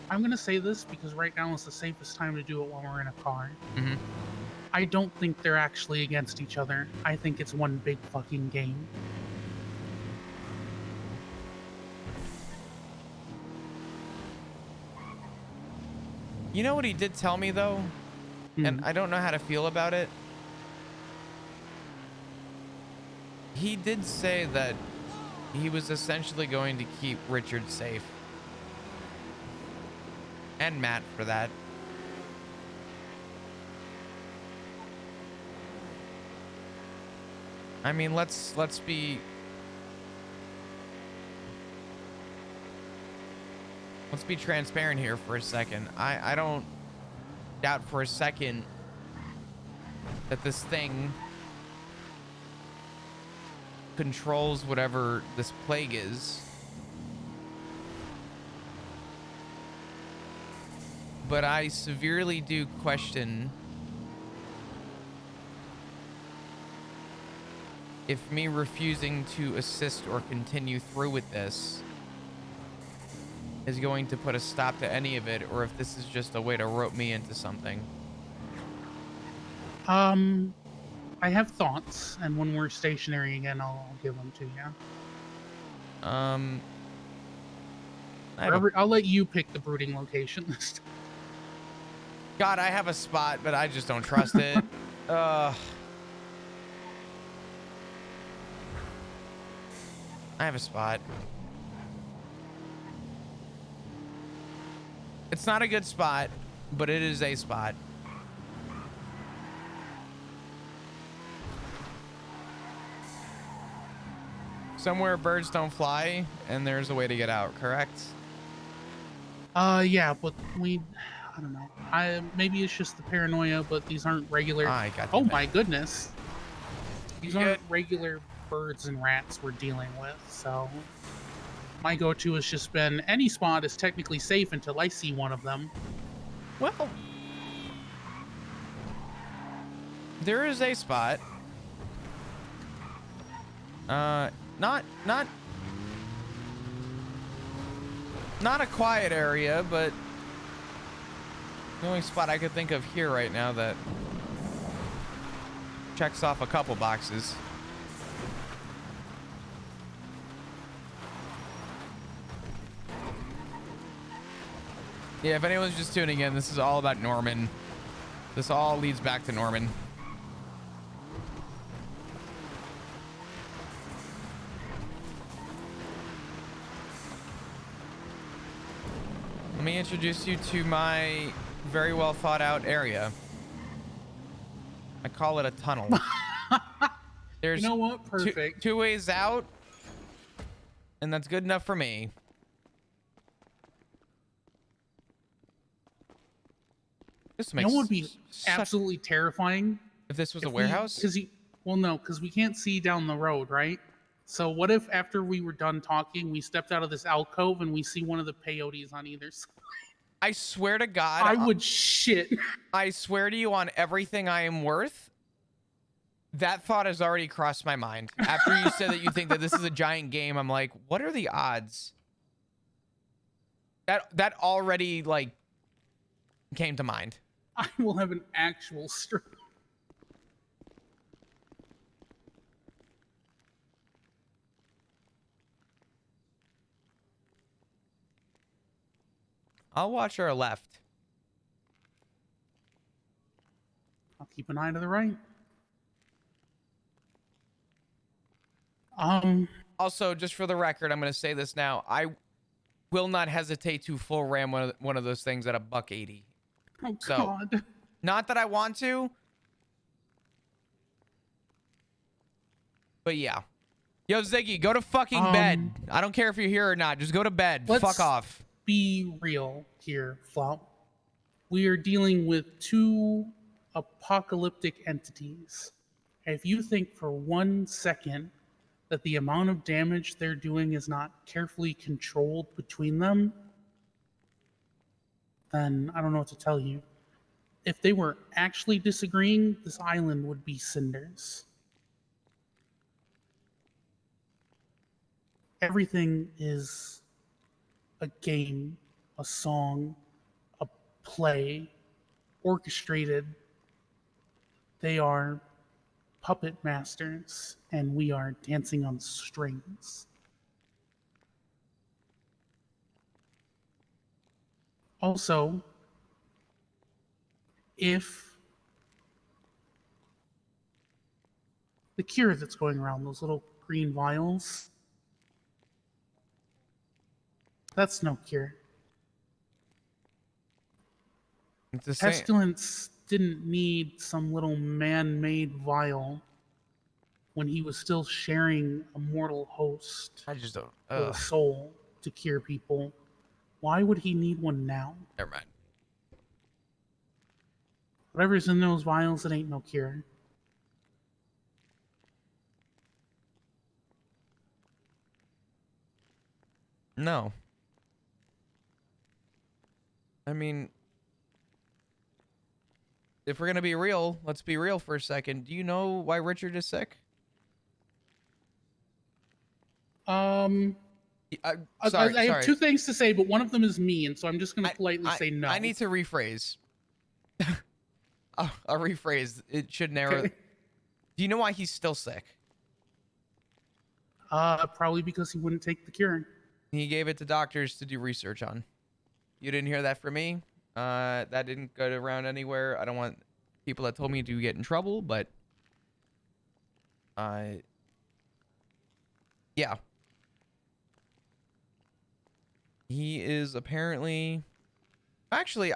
I'm gonna say this because right now is the safest time to do it when we're in a car. Mm-hmm. I don't think they're actually against each other. I think it's one big fucking game. You know what he did tell me though? And I don't know how to feel about it. He did say that he was essentially going to keep Richard safe. And Matt for that. I mean, let's be transparent here for a second. I don't doubt for a second that this thing controls whatever this plague is. But I severely do question if me refusing to assist or continue through with this is going to put a stop to any of it, or if this is just a way to rope me into something. I have thoughts, and when we're stationary again, I'll give them to you. I'll let you pick the brooding location this time. God, I have a spot, but I just don't trust it. I have a spot. It's not a good spot, but it is a spot. somewhere birds don't fly, and there's a way to get out, correct? Yeah, but I don't know. Maybe it's just the paranoia, but these aren't regular. Oh my goodness. These aren't regular birds and rats we're dealing with, so my go-to has just been any spot is technically safe until I see one of them. Well, there is a spot. Not a quiet area, but the only spot I could think of here right now that checks off a couple boxes. Yeah, if anyone's just tuning in, this is all about Norman. This all leads back to Norman. Let me introduce you to my very well thought out area. I call it a tunnel. There's you know what? Perfect. Two ways out, and that's good enough for me. This You know what would be absolutely terrifying? If this was a warehouse? Well, no, because we can't see down the road, right? So what if after we were done talking, we stepped out of this alcove and we see one of the peyotes on either side? I swear to God. I would shit. I swear to you on everything I am worth, that thought has already crossed my mind. After you said that you think that this is a giant game, I'm like, what are the odds? That already, like, came to mind. I will have an actual stroke. I'll watch our left. I'll keep an eye to the right. Also, just for the record, I'm going to say this now. I will not hesitate to full ram one of those things at $180. Oh, so, God. Not that I want to, but yeah. Yo, Ziggy, go to fucking bed. I don't care if you're here or not. Just go to bed. Fuck off. Be real here, Flop. We are dealing with two apocalyptic entities. If you think for 1 second that the amount of damage they're doing is not carefully controlled between them, then I don't know what to tell you. If they were actually disagreeing, this island would be cinders. Everything is a game, a song, a play, orchestrated. They are puppet masters, and we are dancing on strings. Also, if the cure that's going around, those little green vials, that's no cure. Pestilence didn't need some little man-made vial when he was still sharing a mortal host I just don't. with a soul to cure people. Why would he need one now? Never mind. Whatever's in those vials, it ain't no cure. No. I mean, if we're going to be real, let's be real for a second. Do you know why Richard is sick? I have two things to say, but one of them is me, and so I'm just going to politely say no. I need to rephrase. I'll rephrase. It should narrow. Okay. Do you know why he's still sick? Probably because he wouldn't take the cure. He gave it to doctors to do research on. You didn't hear that from me. That didn't go around anywhere. I don't want people that told me to get in trouble, but yeah. He is apparently actually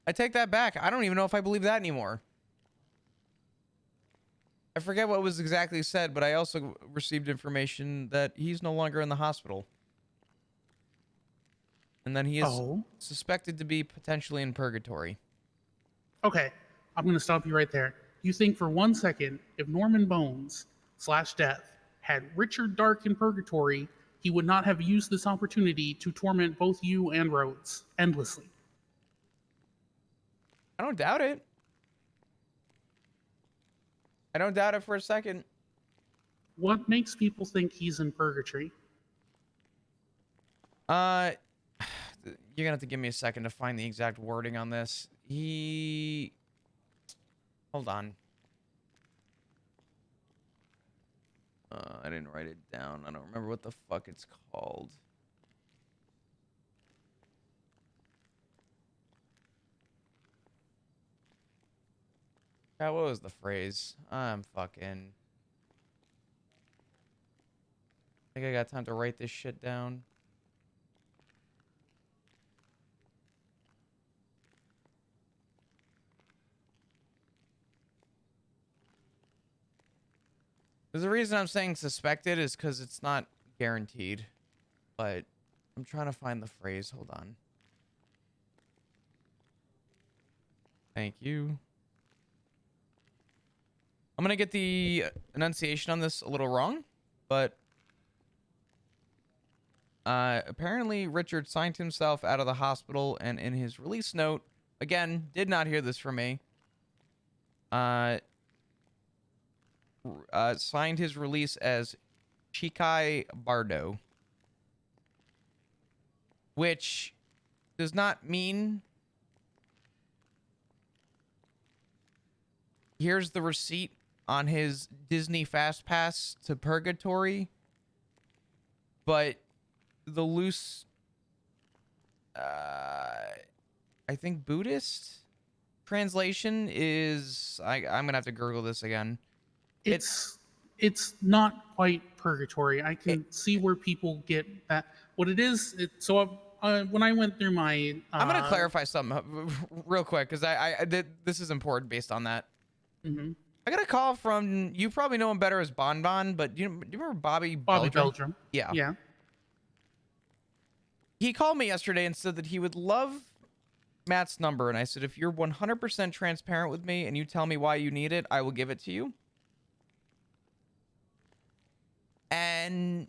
I take that back. I don't even know if I believe that anymore. I forget what was exactly said, but I also received information that he's no longer in the hospital. And then he is suspected to be potentially in purgatory. Okay, I'm going to stop you right there. You think for 1 second, if Norman Bones / Death had Richard Dark in purgatory, he would not have used this opportunity to torment both you and Rhodes endlessly. I don't doubt it. I don't doubt it for a second. What makes people think he's in purgatory? You're gonna have to give me a second to find the exact wording on this. Hold on. I didn't write it down. I don't remember what the fuck it's called. God, what was the phrase? I'm fucking... think I got time to write this shit down. There's a reason I'm saying suspected is because it's not guaranteed. But I'm trying to find the phrase. Hold on. Thank you. I'm going to get the enunciation on this a little wrong, but apparently Richard signed himself out of the hospital, and in his release note, again, did not hear this from me, signed his release as Chikai Bardo, which does not mean here's the receipt on his Disney Fast Pass to Purgatory, but the loose, I think Buddhist translation is, I'm gonna have to Google this again. It's not quite purgatory. I can see where people get that. What it is, when I went through my, I'm gonna clarify something real quick because this is important based on that. Mm-hmm. I got a call from, you probably know him better as Bon Bon, but do you remember Bobby Belgium? Yeah. Yeah. He called me yesterday and said that he would love Matt's number, and I said, if you're 100% transparent with me and you tell me why you need it, I will give it to you. And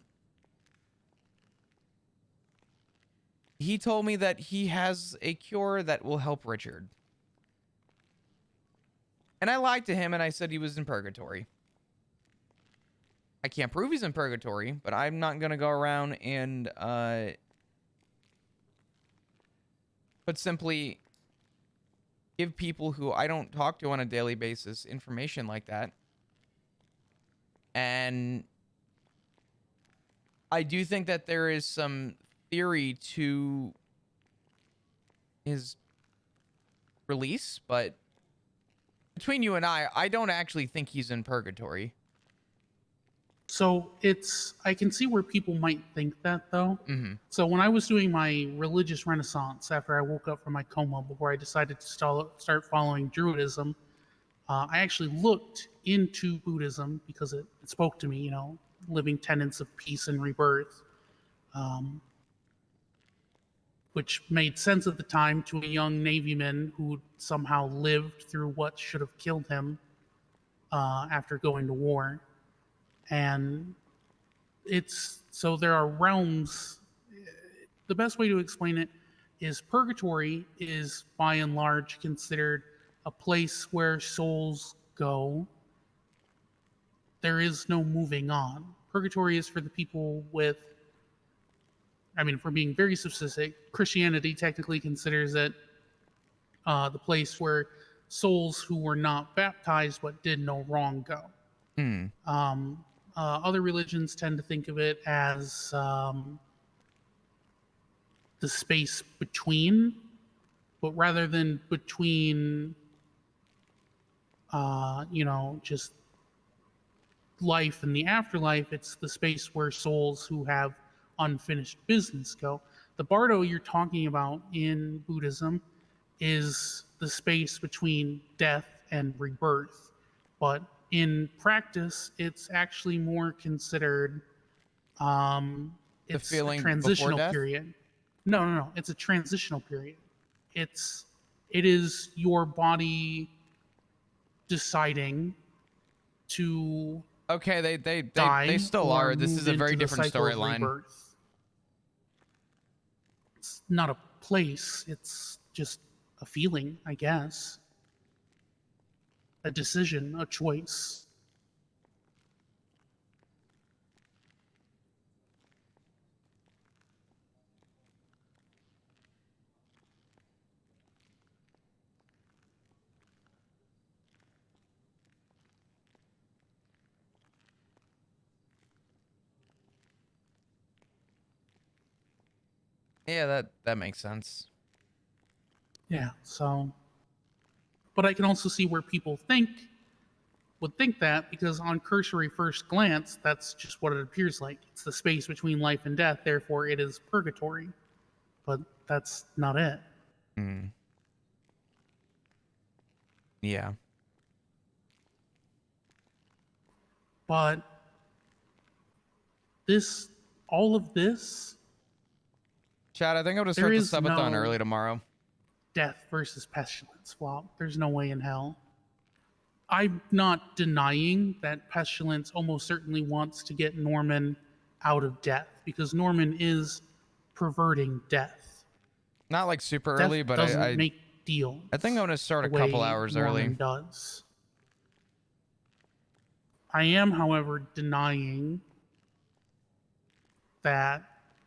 he told me that he has a cure that will help Richard. And I lied to him and I said he was in purgatory. I can't prove he's in purgatory, but I'm not going to go around and but simply give people who I don't talk to on a daily basis information like that. And I do think that there is some theory to his release, but between you and I don't actually think he's in purgatory. So I can see where people might think that though. Mm-hmm. So when I was doing my religious renaissance after I woke up from my coma before I decided to start following Druidism, I actually looked into Buddhism because it spoke to me, living tenets of peace and rebirth, which made sense at the time to a young Navyman who somehow lived through what should have killed him after going to war. And so there are realms. The best way to explain it is purgatory is by and large considered a place where souls go. There is no moving on. Purgatory is for the people with, if we're being very specific, Christianity technically considers it the place where souls who were not baptized but did no wrong go. Other religions tend to think of it as the space between, but rather than between, just life and the afterlife, it's the space where souls who have unfinished business go. The bardo you're talking about in Buddhism is the space between death and rebirth, but in practice, it's actually more considered it's a feeling before transitional death? period. No. It's a transitional period. It is your body deciding to Okay, die they still or are. This move is a very into the different cycle of storyline. rebirth. It's not a place, it's just a feeling, I guess. A decision, a choice. Yeah, that makes sense. Yeah, so. But I can also see where people would think that because on cursory first glance, that's just what it appears like. It's the space between life and death, therefore it is purgatory. But that's not it. Hmm. Yeah. But all of this. Chad, I think I'm gonna There start the is subathon no early tomorrow. death versus pestilence flop. There's no way in hell. I'm not denying that pestilence almost certainly wants to get Norman out of death because Norman is perverting death. Not like super Death early, but doesn't I make deals. I think I'm gonna start the a couple way hours Norman early. does. I am, however, denying that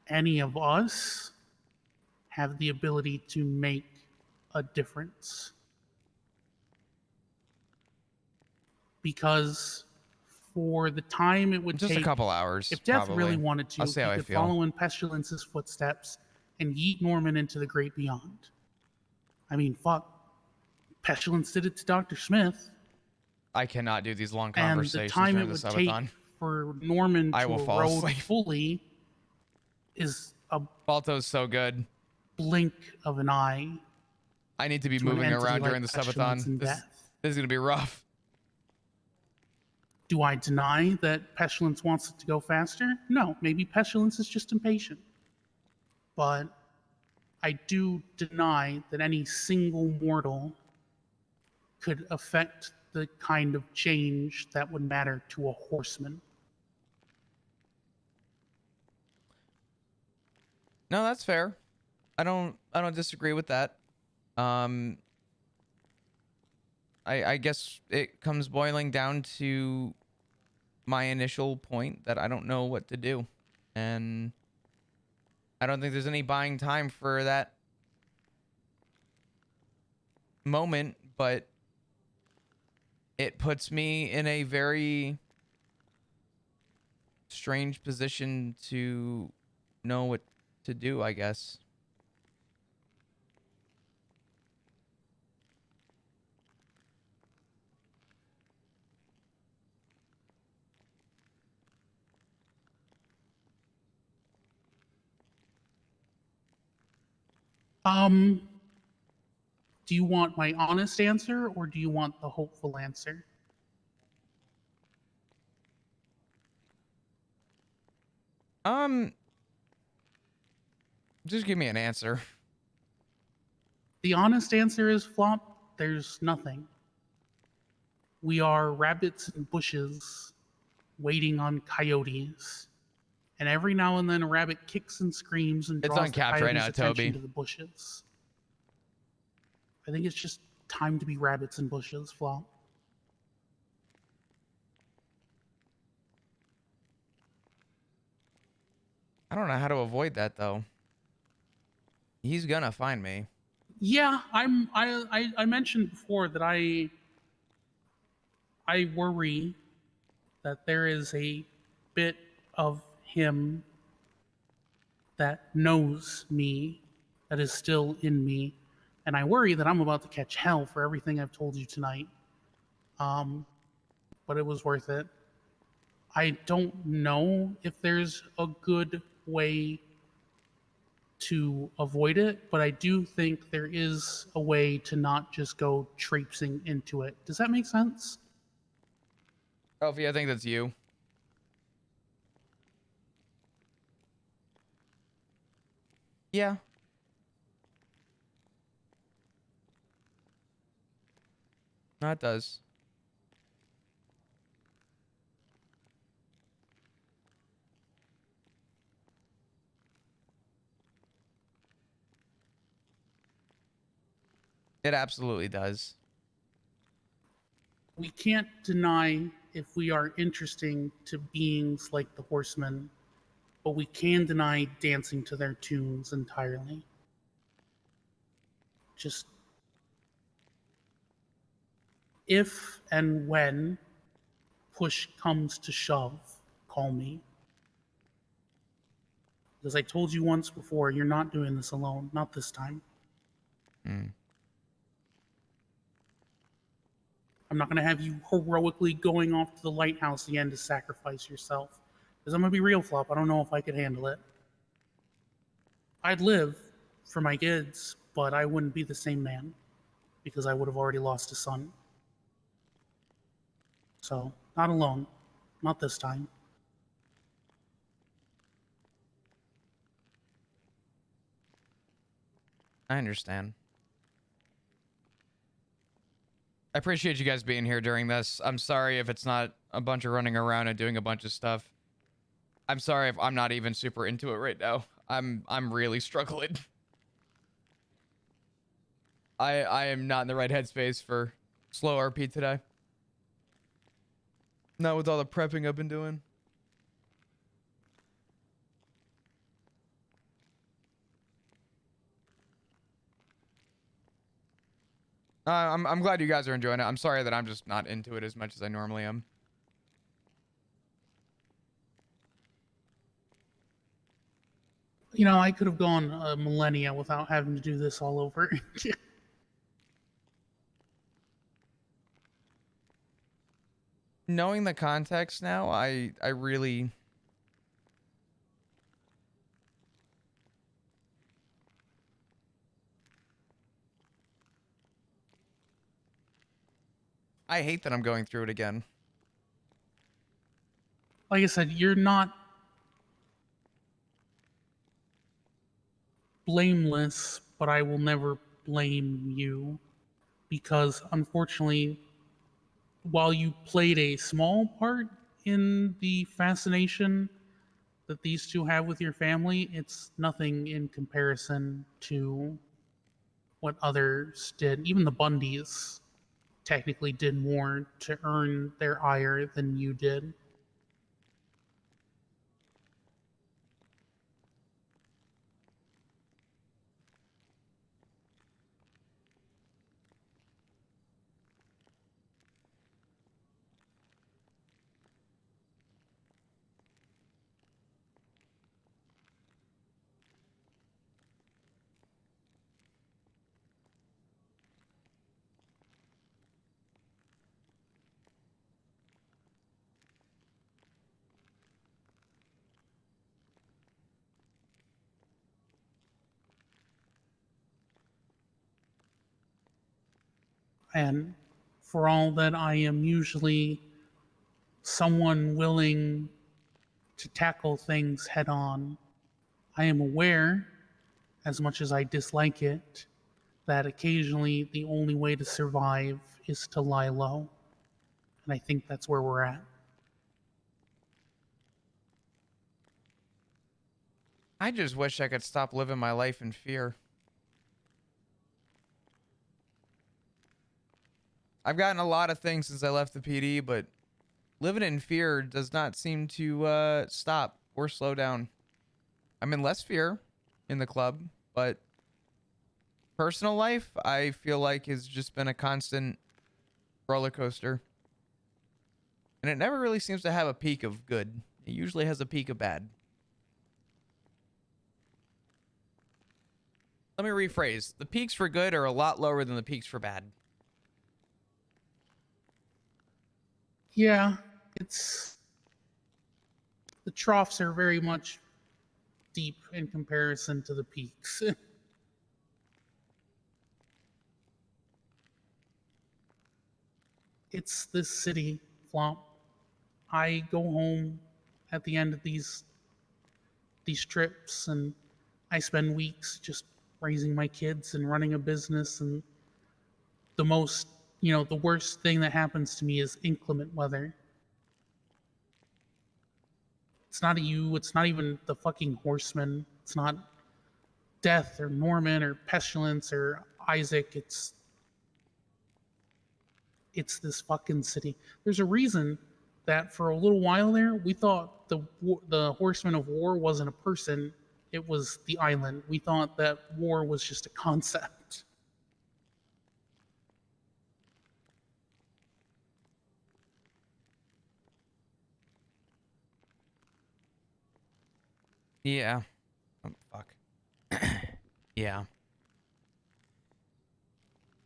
any of us have the ability to make a difference. Because for the time it would Just take, a couple hours, if Death probably. really wanted I'll to, see he how I could feel. follow in Pestilence's footsteps and yeet Norman into the great beyond. I mean, fuck. Pestilence did it to Dr. Smith. I cannot do these long And conversations the time it during the would take subathon. for Norman I to will fall erode asleep. fully is a Balto's so good. blink of an eye. I need to be to an moving entity around during like the pestilence subathon. and This death. is gonna be rough. Do I deny that Pestilence wants it to go faster? No, maybe Pestilence is just impatient. But I do deny that any single mortal could affect the kind of change that would matter to a horseman. No, that's fair. I don't disagree with that. I guess it comes boiling down to my initial point that I don't know what to do. And I don't think there's any buying time for that moment, but it puts me in a very strange position to know what to do, I guess. Do you want my honest answer or do you want the hopeful answer? Just give me an answer. The honest answer is Flop, there's nothing. We are rabbits in bushes waiting on coyotes. And every now and then a rabbit kicks and screams and It's draws the uncapped right coyote's now, attention Toby. to the bushes. I think it's just time to be rabbits in bushes, Flop. I don't know how to avoid that though. He's gonna find me. Yeah, I mentioned before that I worry that there is a bit of him that knows me, that is still in me, and I worry that I'm about to catch hell for everything I've told you tonight. But it was worth it. I don't know if there's a good way to avoid it, but I do think there is a way to not just go traipsing into it. Does that make sense? Elfie, I think that's you. Yeah. No, it does. It absolutely does. We can't deny if we are interesting to beings like the horsemen, but we can deny dancing to their tunes entirely. Just if and when push comes to shove, call me. Because I told you once before, you're not doing this alone. Not this time. Mm. I'm not going to have you heroically going off to the lighthouse again to sacrifice yourself. Because I'm going to be real, Flop. I don't know if I could handle it. I'd live for my kids, but I wouldn't be the same man because I would have already lost a son. So, not alone. Not this time. I understand. I appreciate you guys being here during this. I'm sorry if it's not a bunch of running around and doing a bunch of stuff. I'm sorry if I'm not even super into it right now. I'm really struggling. I am not in the right headspace for slow RP today. Not with all the prepping I've been doing. I'm glad you guys are enjoying it. I'm sorry that I'm just not into it as much as I normally am. You know, I could have gone a millennia without having to do this all over. Knowing the context now, I really... I hate that I'm going through it again. Like I said, you're not blameless, but I will never blame you because unfortunately, while you played a small part in the fascination that these two have with your family, it's nothing in comparison to what others did. Even the Bundys technically did more to earn their ire than you did. And for all that I am usually someone willing to tackle things head on, I am aware, as much as I dislike it, that occasionally the only way to survive is to lie low. And I think that's where we're at. I just wish I could stop living my life in fear. I've gotten a lot of things since I left the PD, but living in fear does not seem to stop or slow down. I'm in less fear in the club, but personal life, I feel like, has just been a constant roller coaster. And it never really seems to have a peak of good. It usually has a peak of bad. Let me rephrase. The peaks for good are a lot lower than the peaks for bad. Yeah, it's the troughs are very much steep in comparison to the peaks. It's this city, Flop. I go home at the end of these trips, and I spend weeks just raising my kids and running a business, and the most, the worst thing that happens to me is inclement weather. It's not you, it's not even the fucking horsemen, it's not death or Norman or pestilence or Isaac, it's this fucking city. There's a reason that for a little while there, we thought the horsemen of war wasn't a person, it was the island. We thought that war was just a concept. Yeah. Oh, fuck. Yeah.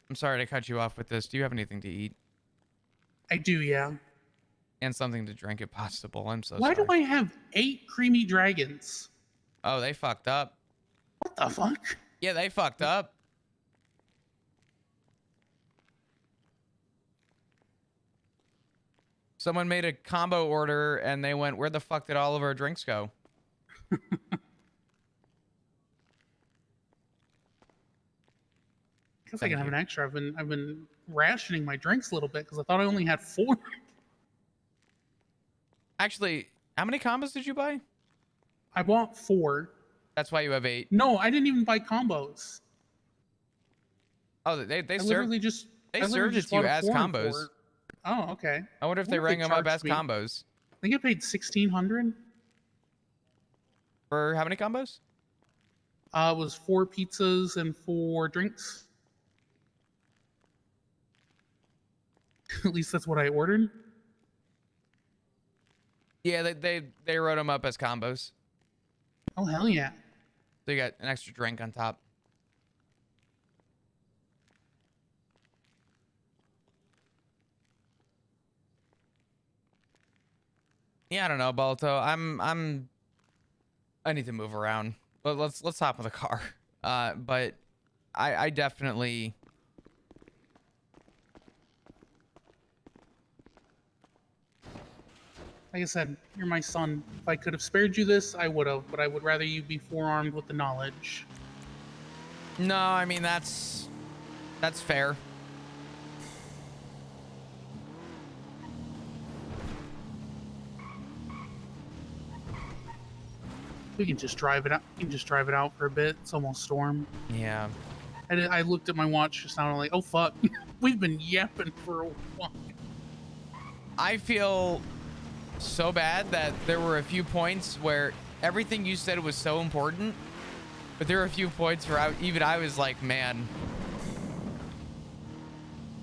I'm sorry to cut you off with this. Do you have anything to eat? I do, yeah. And something to drink if possible. I'm so Why sorry. do I have 8 creamy dragons? Oh, they fucked up. What the fuck? Yeah, they fucked up. Someone made a combo order and they went, where the fuck did all of our drinks go? I guess I can have an extra. I've been rationing my drinks a little bit because I thought I only had 4. Actually, how many combos did you buy? I bought 4. That's why you have 8. No, I didn't even buy combos. Oh, they I served literally just they I literally served it just to you bought a as 4 and combos. 4. Oh, okay. I wonder if they rang them up as charged me. combos. I think I paid $1,600. For how many combos? It was 4 pizzas and 4 drinks. At least that's what I ordered. Yeah, they wrote them up as combos. Oh hell yeah! So you got an extra drink on top. Yeah, I don't know, Balto. I need to move around. Let's hop in the car. But I definitely. Like I said, you're my son. If I could have spared you this, I would have, but I would rather you be forearmed with the knowledge. No, I mean that's fair. We can just drive it out. We can just drive it out for a bit. It's almost storm. Yeah. I looked at my watch just now and I'm like, oh fuck, we've been yapping for a while. I feel so bad that there were a few points where everything you said was so important, but there were a few points where I was like, man,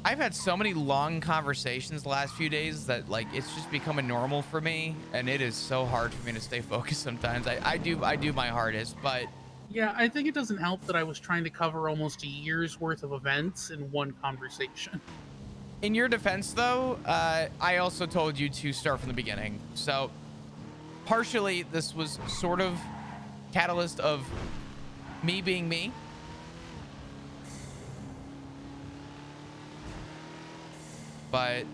I've had so many long conversations the last few days that like it's just becoming normal for me, and it is so hard for me to stay focused sometimes. I do my hardest, but Yeah, I think it doesn't help that I was trying to cover almost a year's worth of events in one conversation. in your defense though, I also told you to start from the beginning. So partially this was sort of catalyst of me being me. But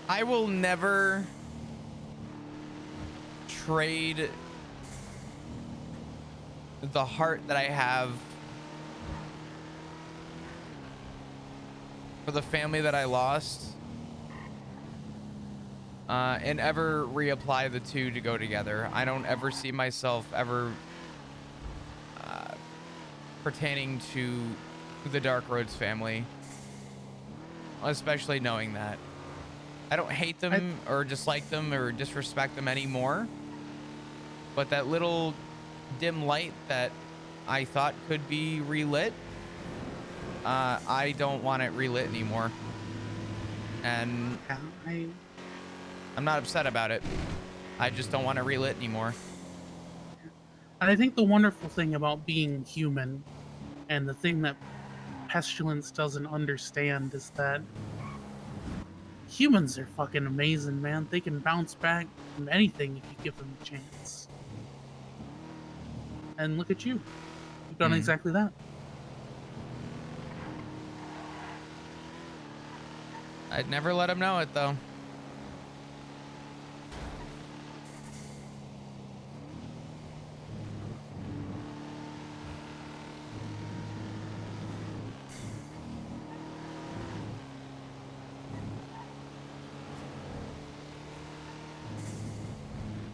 I will never trade the heart that I have for the family that I lost, and ever reapply the two to go together. I don't ever see myself ever pertaining to the Dark Roads family, especially knowing that. I don't hate them or dislike them or disrespect them anymore, but that little dim light that I thought could be relit, I don't want it relit anymore. And I'm not upset about it. I just don't want it relit anymore. And I think the wonderful thing about being human And the thing that Pestilence doesn't understand is that humans are fucking amazing, man. They can bounce back from anything if you give them a chance. And look at you. You've done exactly that. I'd never let him know it, though.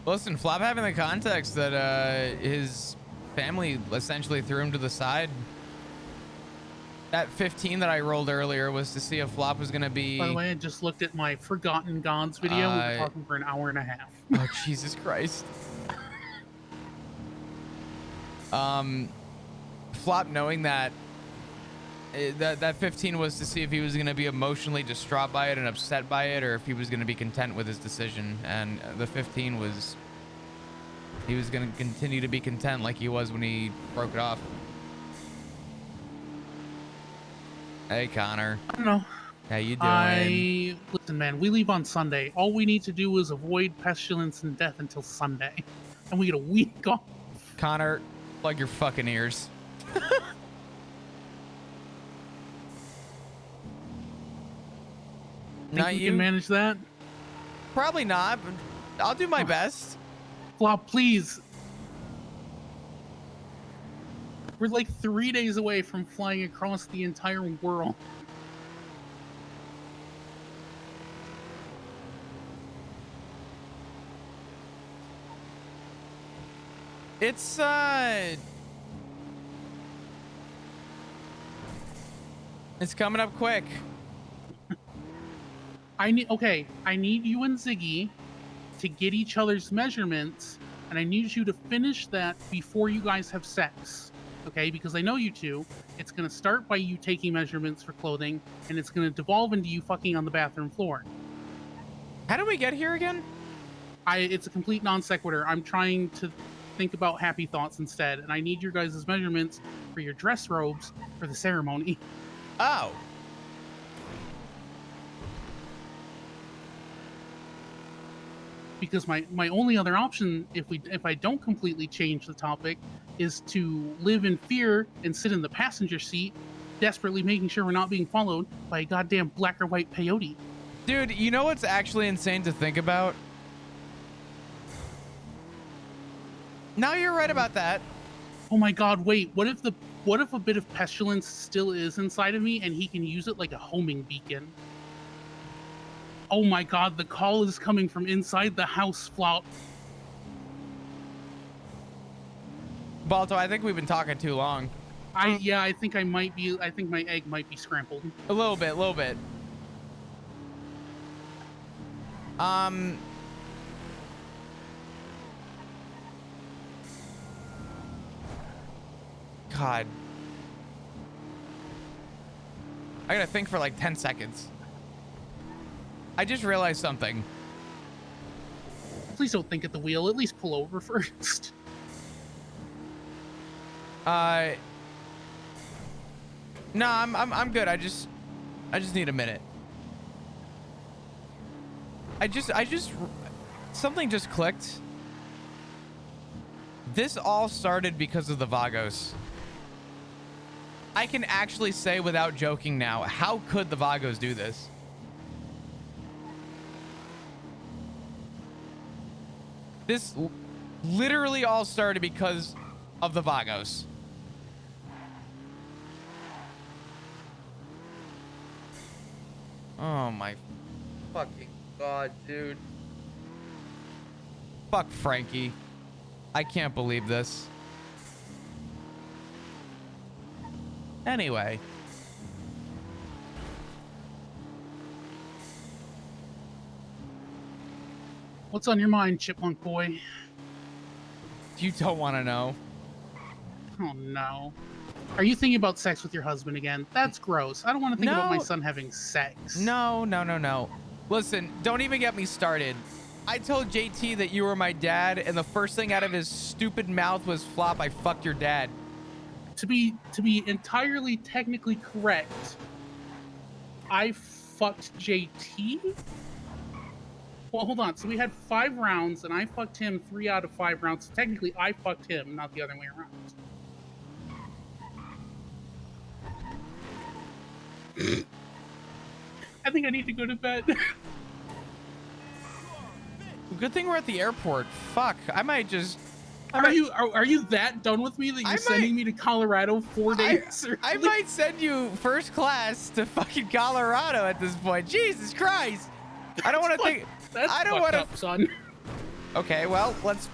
Listen, Flop having the context that his family essentially threw him to the side. That 15 that I rolled earlier was to see if Flop was going to be... By the way, I just looked at my Forgotten Gods video. We've been talking for an hour and a half. Oh, Jesus Christ. Flop knowing that that 15 was to see if he was going to be emotionally distraught by it and upset by it, or if he was going to be content with his decision. And the 15 was... he was going to continue to be content like he was when he broke it off. Hey, Connor. I don't know. How you doing? Listen, man, we leave on Sunday. All we need to do is avoid pestilence and death until Sunday. And we get a week off. Connor, plug your fucking ears. Think we can manage that? Probably not, but I'll do my best. Flop, please. We're like 3 days away from flying across the entire world. It's coming up quick. I need you and Ziggy to get each other's measurements, and I need you to finish that before you guys have sex. Okay, because I know you two. It's gonna start by you taking measurements for clothing, and it's gonna devolve into you fucking on the bathroom floor. How did we get here again? It's a complete non sequitur. I'm trying to think about happy thoughts instead, and I need your guys' measurements for your dress robes for the ceremony. Oh. Because my only other option, if I don't completely change the topic, is to live in fear and sit in the passenger seat, desperately making sure we're not being followed by a goddamn black or white peyote. Dude, you know what's actually insane to think about? No, you're right about that. Oh my god, wait, what if a bit of pestilence still is inside of me and he can use it like a homing beacon? Oh my god, the call is coming from inside the house, Flop. Balto, I think we've been talking too long. I think my egg might be scrambled. A little bit. God. I gotta think for like 10 seconds. I just realized something. Please don't think at the wheel. At least pull over first. No, I'm good. I just need a minute. Something just clicked. This all started because of the Vagos. I can actually say without joking now, how could the Vagos do this? This literally all started because of the Vagos. Oh my fucking god, dude. Fuck Frankie. I can't believe this. Anyway. What's on your mind, Chipmunk Boy? You don't want to know. Oh no. Are you thinking about sex with your husband again? That's gross. I don't want to think about my son having sex. No. Listen, don't even get me started. I told JT that you were my dad, and the first thing out of his stupid mouth was, Flop, I fucked your dad. to be entirely technically correct, I fucked JT. Well, hold on. So we had 5 rounds, and I fucked him 3 out of 5 rounds. So technically, I fucked him, not the other way around. I think I need to go to bed. Good thing we're at the airport. Fuck, I might just. Are you that done with me that you're sending me to Colorado 4 days? I might send you first class to fucking Colorado at this point. Jesus Christ! I don't want to think. I don't want to. Son. Okay, well, let's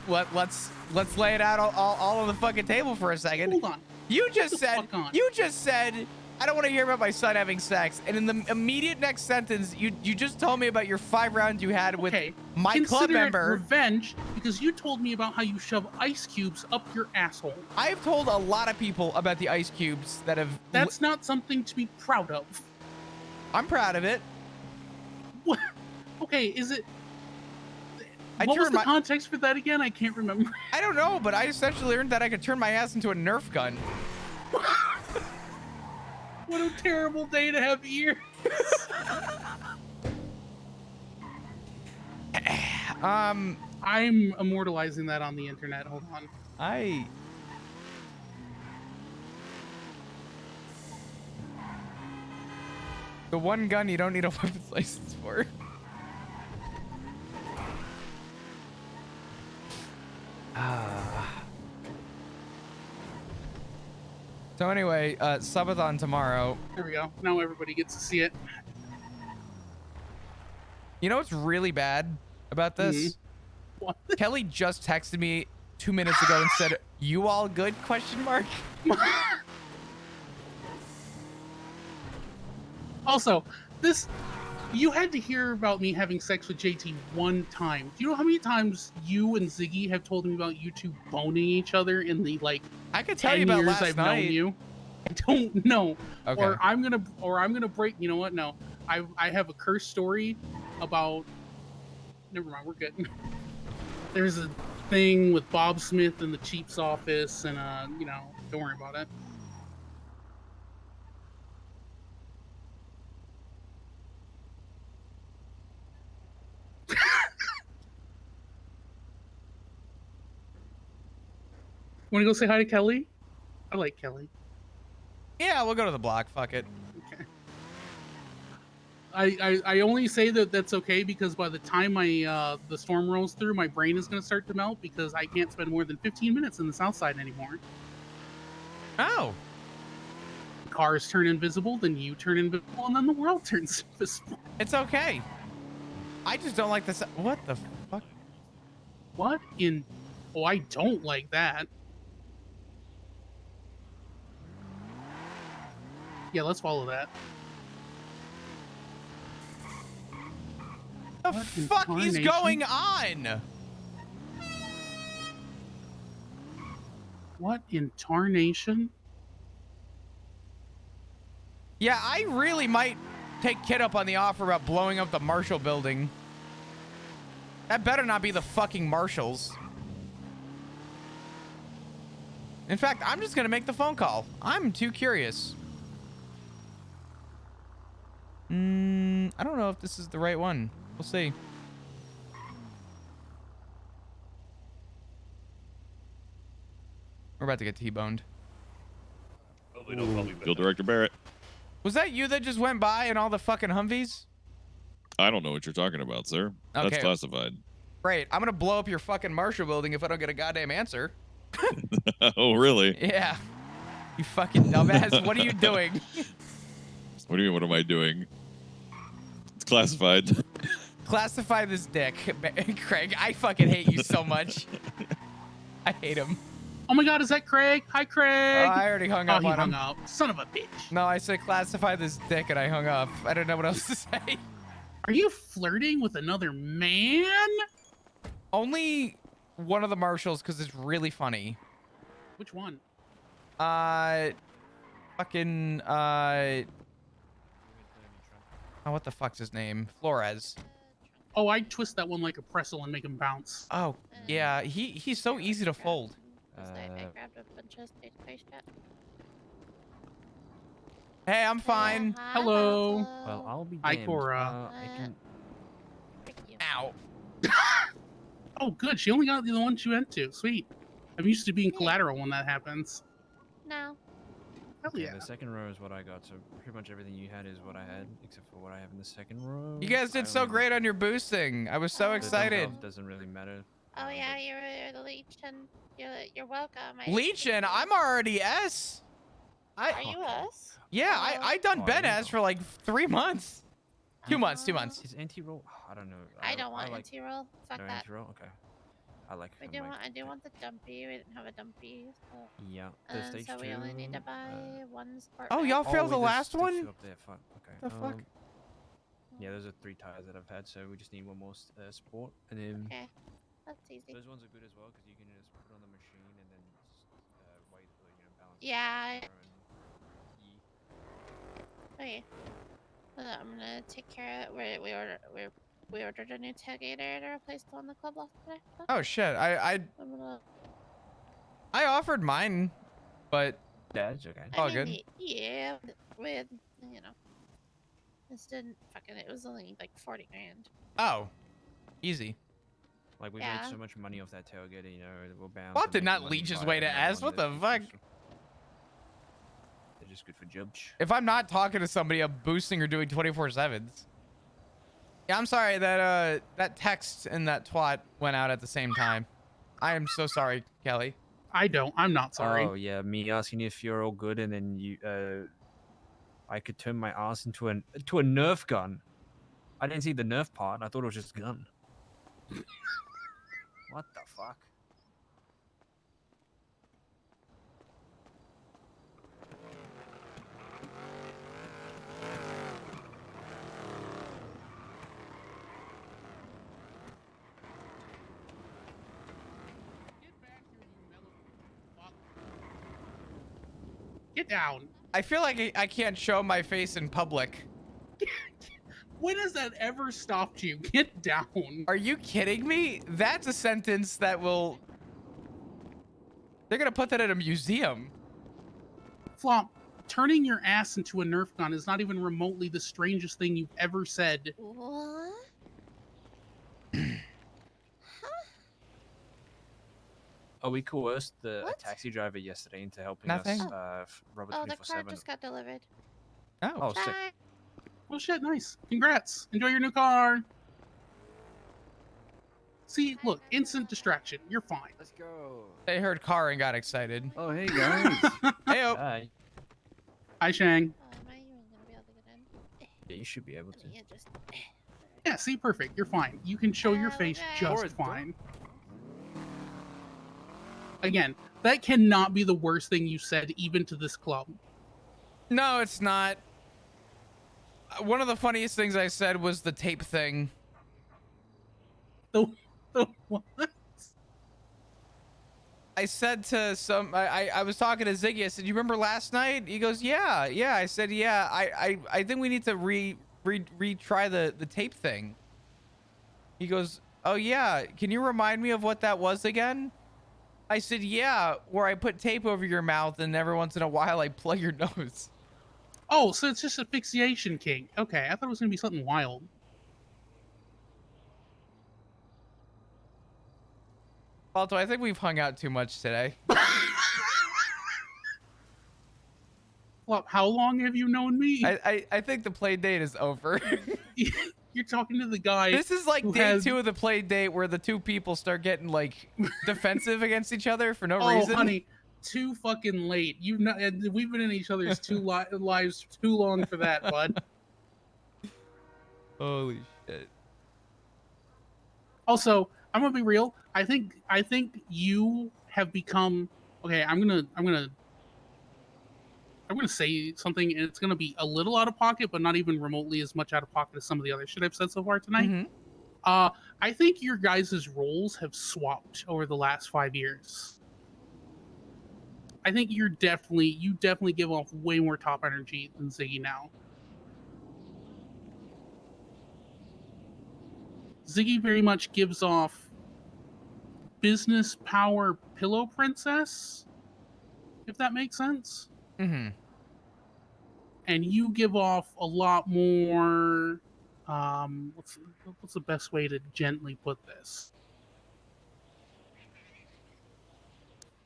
lay it out all on the fucking table for a second. Hold on. You just said I don't want to hear about my son having sex, and in the immediate next sentence, you just told me about your 5 rounds you had with my club member. Revenge, because you told me about how you shove ice cubes up your asshole. I've told a lot of people about the ice cubes that have. That's not something to be proud of. I'm proud of it. What? Okay, is it? What was the context for that again? I can't remember. I don't know, but I essentially learned that I could turn my ass into a Nerf gun. What a terrible day to have ears. I'm immortalizing that on the internet. Hold on. The one gun you don't need a weapons license for. So anyway, subathon tomorrow. There we go. Now everybody gets to see it. You know what's really bad about this? What? Kelly just texted me 2 minutes ago and said, "You all good?" Question mark. Also, you had to hear about me having sex with JT one time. Do you know how many times you and Ziggy have told me about you two boning each other in the I could 10 tell you about years last I've night. known you? I don't know. Okay. Or I'm gonna break. You know what? No, I have a curse story about. Never mind. We're good. There's a thing with Bob Smith in the Chief's office, and don't worry about it. Want to go say hi to Kelly? I like Kelly. Yeah, we'll go to the block. Fuck it. Okay. I only say that that's okay because by the time the storm rolls through, my brain is going to start to melt because I can't spend more than 15 minutes in the south side anymore. Oh. Cars turn invisible, then you turn invisible, and then the world turns invisible. It's okay. I just don't like this. What the fuck? What in? Oh, I don't like that. Yeah, let's follow that. The fuck is going on? What in tarnation? Yeah, I really might take Kid up on the offer about blowing up the Marshall building. That better not be the fucking Marshalls. In fact, I'm just gonna make the phone call. I'm too curious. I don't know if this is the right one. We'll see. We're about to get T-boned. Field Director Barrett. Was that you that just went by in all the fucking Humvees? I don't know what you're talking about, sir. That's Okay. classified. Great. I'm gonna blow up your fucking Marshall building if I don't get a goddamn answer. Oh, really? Yeah. You fucking dumbass. What are you doing? What do you mean, what am I doing? It's classified. Classify this dick. Craig, I fucking hate you so much. I hate him. Oh my god, is that Craig? Hi, Craig. I already hung up he on hung him. up. Son of a bitch. No, I said classify this dick and I hung up. I don't know what else to say. Are you flirting with another man? Only one of the Marshalls because it's really funny. Which one? Fucking, oh, what the fuck's his name? Flores. Oh, I'd twist that one like a pretzel and make him bounce. Oh, yeah. He's so easy to fold. I grabbed a bunch of toothpaste. Hey, I'm fine. Hello. Well, I'll be Hi, damned. Cora. I can. Ow. Oh, good. She only got the one she went to. Sweet. I'm used to being collateral when that happens. No. Hell Okay, yeah. the second row is what I got, so pretty much everything you had is what I had, except for what I have in the second row. You guys did so great on your boosting. I was so excited. Doesn't really matter. Oh yeah, you're the leech, and you're welcome. Legion, I'm already S. Are you us? Yeah, I done Ben S for like 3 months. 2 months, 2 months. Is anti-roll? I don't know. I don't want like anti-roll. Fuck no that. anti-roll. Okay. I like. I do want the dumpy. We didn't have a dumpy, so. Yeah. The stage so we only need to 2, buy one sport. Oh, y'all failed the there's last still one? 2 up there. Fuck. Okay. The fuck? Yeah, those are 3 tires that I've had, so we just need one more sport, and then. Okay, that's easy. Those ones are good as well because you can just put on the machine and then weight, balance. Yeah. Okay. I'm gonna take care of it. We ordered a new tailgater to replace the one the club lost today. Oh shit. I'm gonna. I offered mine, but that's okay. All good. Yeah, with this didn't fucking. It was only like 40 grand. Oh, easy. Like we Yeah. made so much money off that tailgater, we're bound. Bob to did make not money leech his by way to another S. one What the that's fuck? useful. They're just good for jobs. If I'm not talking to somebody, I'm boosting or doing 24/7s. Yeah, I'm sorry that that text and that twat went out at the same time. I am so sorry, Kelly. I'm not sorry. Oh yeah, me asking if you're all good, and then you, I could turn my ass into a Nerf gun. I didn't see the Nerf part. I thought it was just a gun. What the fuck? Get down. I feel like I can't show my face in public. When has that ever stopped you? Get down. Are you kidding me? That's a sentence that will... They're gonna put that at a museum. Flop, turning your ass into a Nerf gun is not even remotely the strangest thing you've ever said. What? Oh, we coerced a taxi driver yesterday into helping Nothing. us rob a Oh, the 24/7. car just got delivered. Oh, sick. Bye. Well, shit, nice. Congrats. Enjoy your new car. See, look, instant distraction. You're fine. Let's go. They heard car and got excited. Oh, hey guys. Hey-o. Hi. Hi, Shang. Am I even gonna be able to get in? Yeah, you should be able to. Yeah, just. Yeah, see, perfect. You're fine. You can show your face Okay. just fine. Again, that cannot be the worst thing you said even to this club. No, it's not. One of the funniest things I said was the tape thing. The what? I said to I was talking to Ziggy. I said, "You remember last night?" He goes, "Yeah, yeah." I said, "Yeah, I think we need to retry the tape thing." He goes, "Oh yeah, can you remind me of what that was again?" I said, "Yeah, where I put tape over your mouth and every once in a while I plug your nose." Oh, so it's just asphyxiation kink. Okay, I thought it was gonna be something wild. Alto, I think we've hung out too much today. Well, how long have you known me? I think the play date is over. You're talking to the guy. This is like who day has... 2 of the play date where the two people start getting like defensive against each other for no reason. Oh, honey, too fucking late. You've not. We've been in each other's lives too long for that, bud. Holy shit. Also, I'm gonna be real. I think you have become okay. I'm gonna say something, and it's gonna be a little out of pocket, but not even remotely as much out of pocket as some of the other shit I've said so far tonight. Mm-hmm. I think your guys' roles have swapped over the last 5 years. I think you definitely give off way more top energy than Ziggy now. Ziggy very much gives off business power pillow princess, if that makes sense. Mm-hmm. and you give off a lot more. What's the best way to gently put this?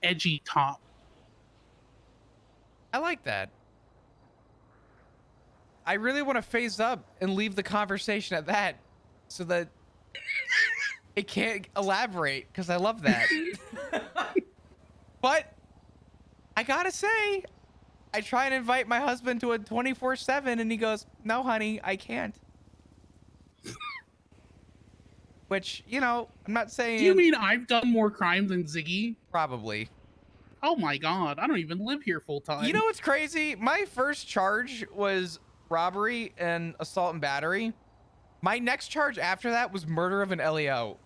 Edgy top. I like that. I really want to phase up and leave the conversation at that so that it can't elaborate because I love that. But I gotta say, I try and invite my husband to a 24/7 and he goes, "No, honey, I can't." Which, you know, I'm not saying. Do you mean I've done more crime than Ziggy? Probably. Oh my god, I don't even live here full time. You know what's crazy? My first charge was robbery and assault and battery. My next charge after that was murder of an LEO.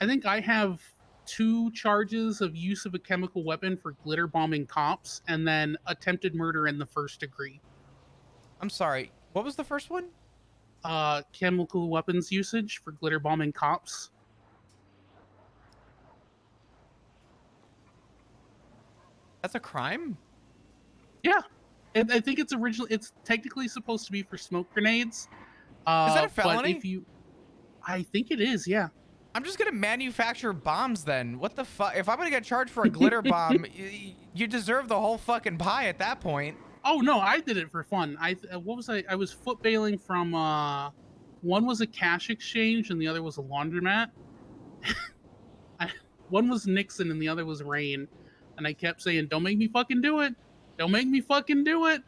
I think I have 2 charges of use of a chemical weapon for glitter bombing cops, and then attempted murder in the 1st degree. I'm sorry, what was the first one? Chemical weapons usage for glitter bombing cops. That's a crime? Yeah. And I think it's technically supposed to be for smoke grenades. Is that a But felony? I think it is, yeah. I'm just gonna manufacture bombs then. What the fuck? If I'm gonna get charged for a glitter bomb, you deserve the whole fucking pie at that point. Oh no, I did it for fun. I was foot bailing from one was a cash exchange and the other was a laundromat. One was Nixon and the other was Rain, and I kept saying, "Don't make me fucking do it! Don't make me fucking do it!"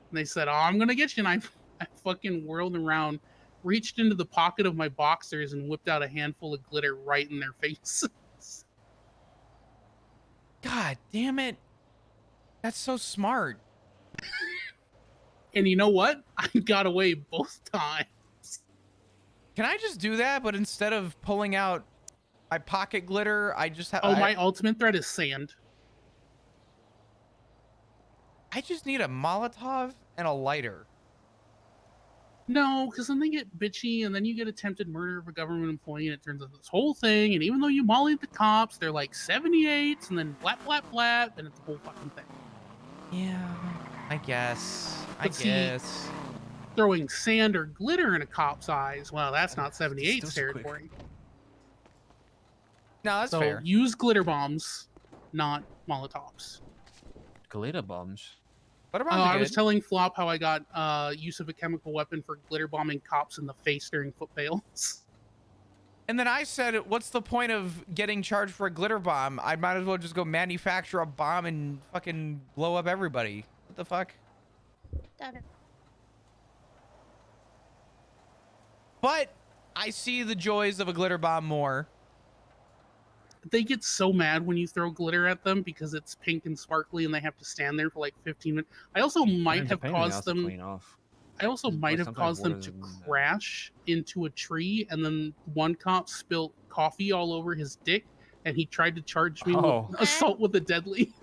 And they said, "Oh, I'm gonna get you." And I fucking whirled around, reached into the pocket of my boxers, and whipped out a handful of glitter right in their faces. God damn it! That's so smart. And you know what? I got away both times. Can I just do that, but instead of pulling out my pocket glitter, I just have. Oh, my ultimate threat is sand. I just need a Molotov and a lighter. No, because then they get bitchy, and then you get attempted murder of a government employee, and it turns into this whole thing. And even though you mollied the cops, they're like 78s, and then blap, blap, blap, and it's a whole fucking thing. Yeah, I guess. But see, throwing sand or glitter in a cop's eyes, well, that's not 78's territory. No, that's so fair. Use glitter bombs, not Molotovs. Glitter bombs? I was telling Flop how I got use of a chemical weapon for glitter bombing cops in the face during foot bails. And then I said, what's the point of getting charged for a glitter bomb? I might as well just go manufacture a bomb and fucking blow up everybody. What the fuck? But I see the joys of a glitter bomb more. They get so mad when you throw glitter at them because it's pink and sparkly and they have to stand there for like 15 minutes. I also might have caused them to crash into a tree, and then one cop spilled coffee all over his dick and he tried to charge me with assault with a deadly.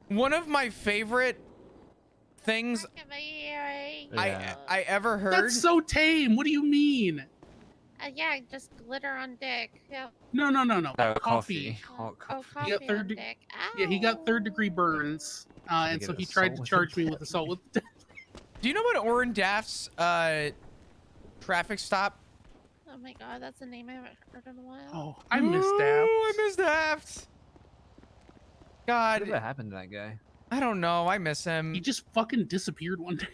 One of my favorite things I ever heard. That's so tame. What do you mean? Yeah, just glitter on dick. Yeah. No. Coffee. He got yeah, he got 3rd-degree burns, and so he tried to charge me with assault with. Do you know what Orin Daft's traffic stop? Oh my god, that's a name I haven't heard in a while. Oh, I miss Daft. I miss Daft. God. What happened to that guy? I don't know. I miss him. He just fucking disappeared one day.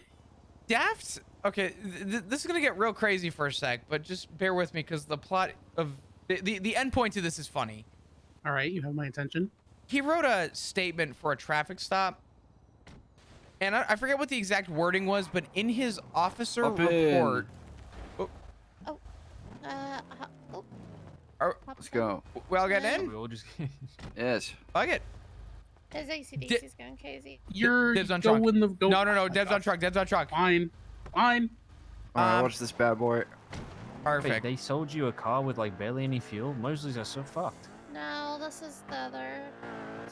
Daft. Okay, this is gonna get real crazy for a sec, but just bear with me because the plot of the end point to this is funny. All right, you have my attention. He wrote a statement for a traffic stop, and I forget what the exact wording was, but in his officer report. Let's go. We all getting in? We'll just yes. Fuck it. His ACDC's going crazy. You're Dibs on truck. No, Dibs on truck. Dibs on truck. Fine. All right, watch this bad boy. Perfect. Wait, they sold you a car with like barely any fuel? Mosleys are so fucked. No, this is the other.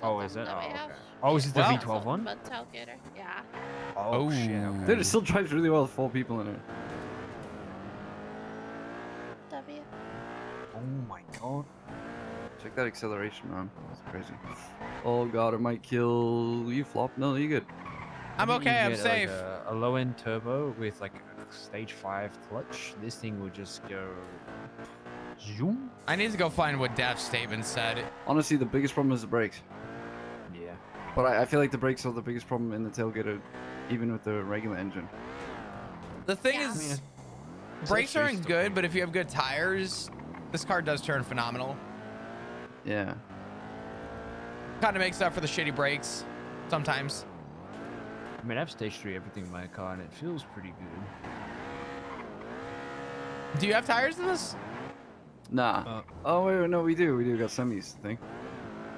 Oh, is it? that Oh, we have. okay. Oh, is it the Yeah. V12 one? But tailgater, yeah. Oh, shit. Okay. Dude, it still drives really well with 4 people in it. W. Oh my god. Check that acceleration, man. That's crazy. Oh god, it might kill you, Flop. No, you good. I'm If you okay. I'm get, safe. Like a low-end turbo with like a stage 5 clutch, this thing will just go zoom. I need to go find what Daft's statement said. Honestly, the biggest problem is the brakes. Yeah. But I feel like the brakes are the biggest problem in the tailgater, even with the regular engine. The thing is, brakes aren't good, but if you have good tires, this car does turn phenomenal. Yeah. Kind of makes up for the shitty brakes sometimes. I mean, I have stage 3 everything in my car, and it feels pretty good. Do you have tires in this? Nah. Oh wait, no, we do. We do got semis, I think.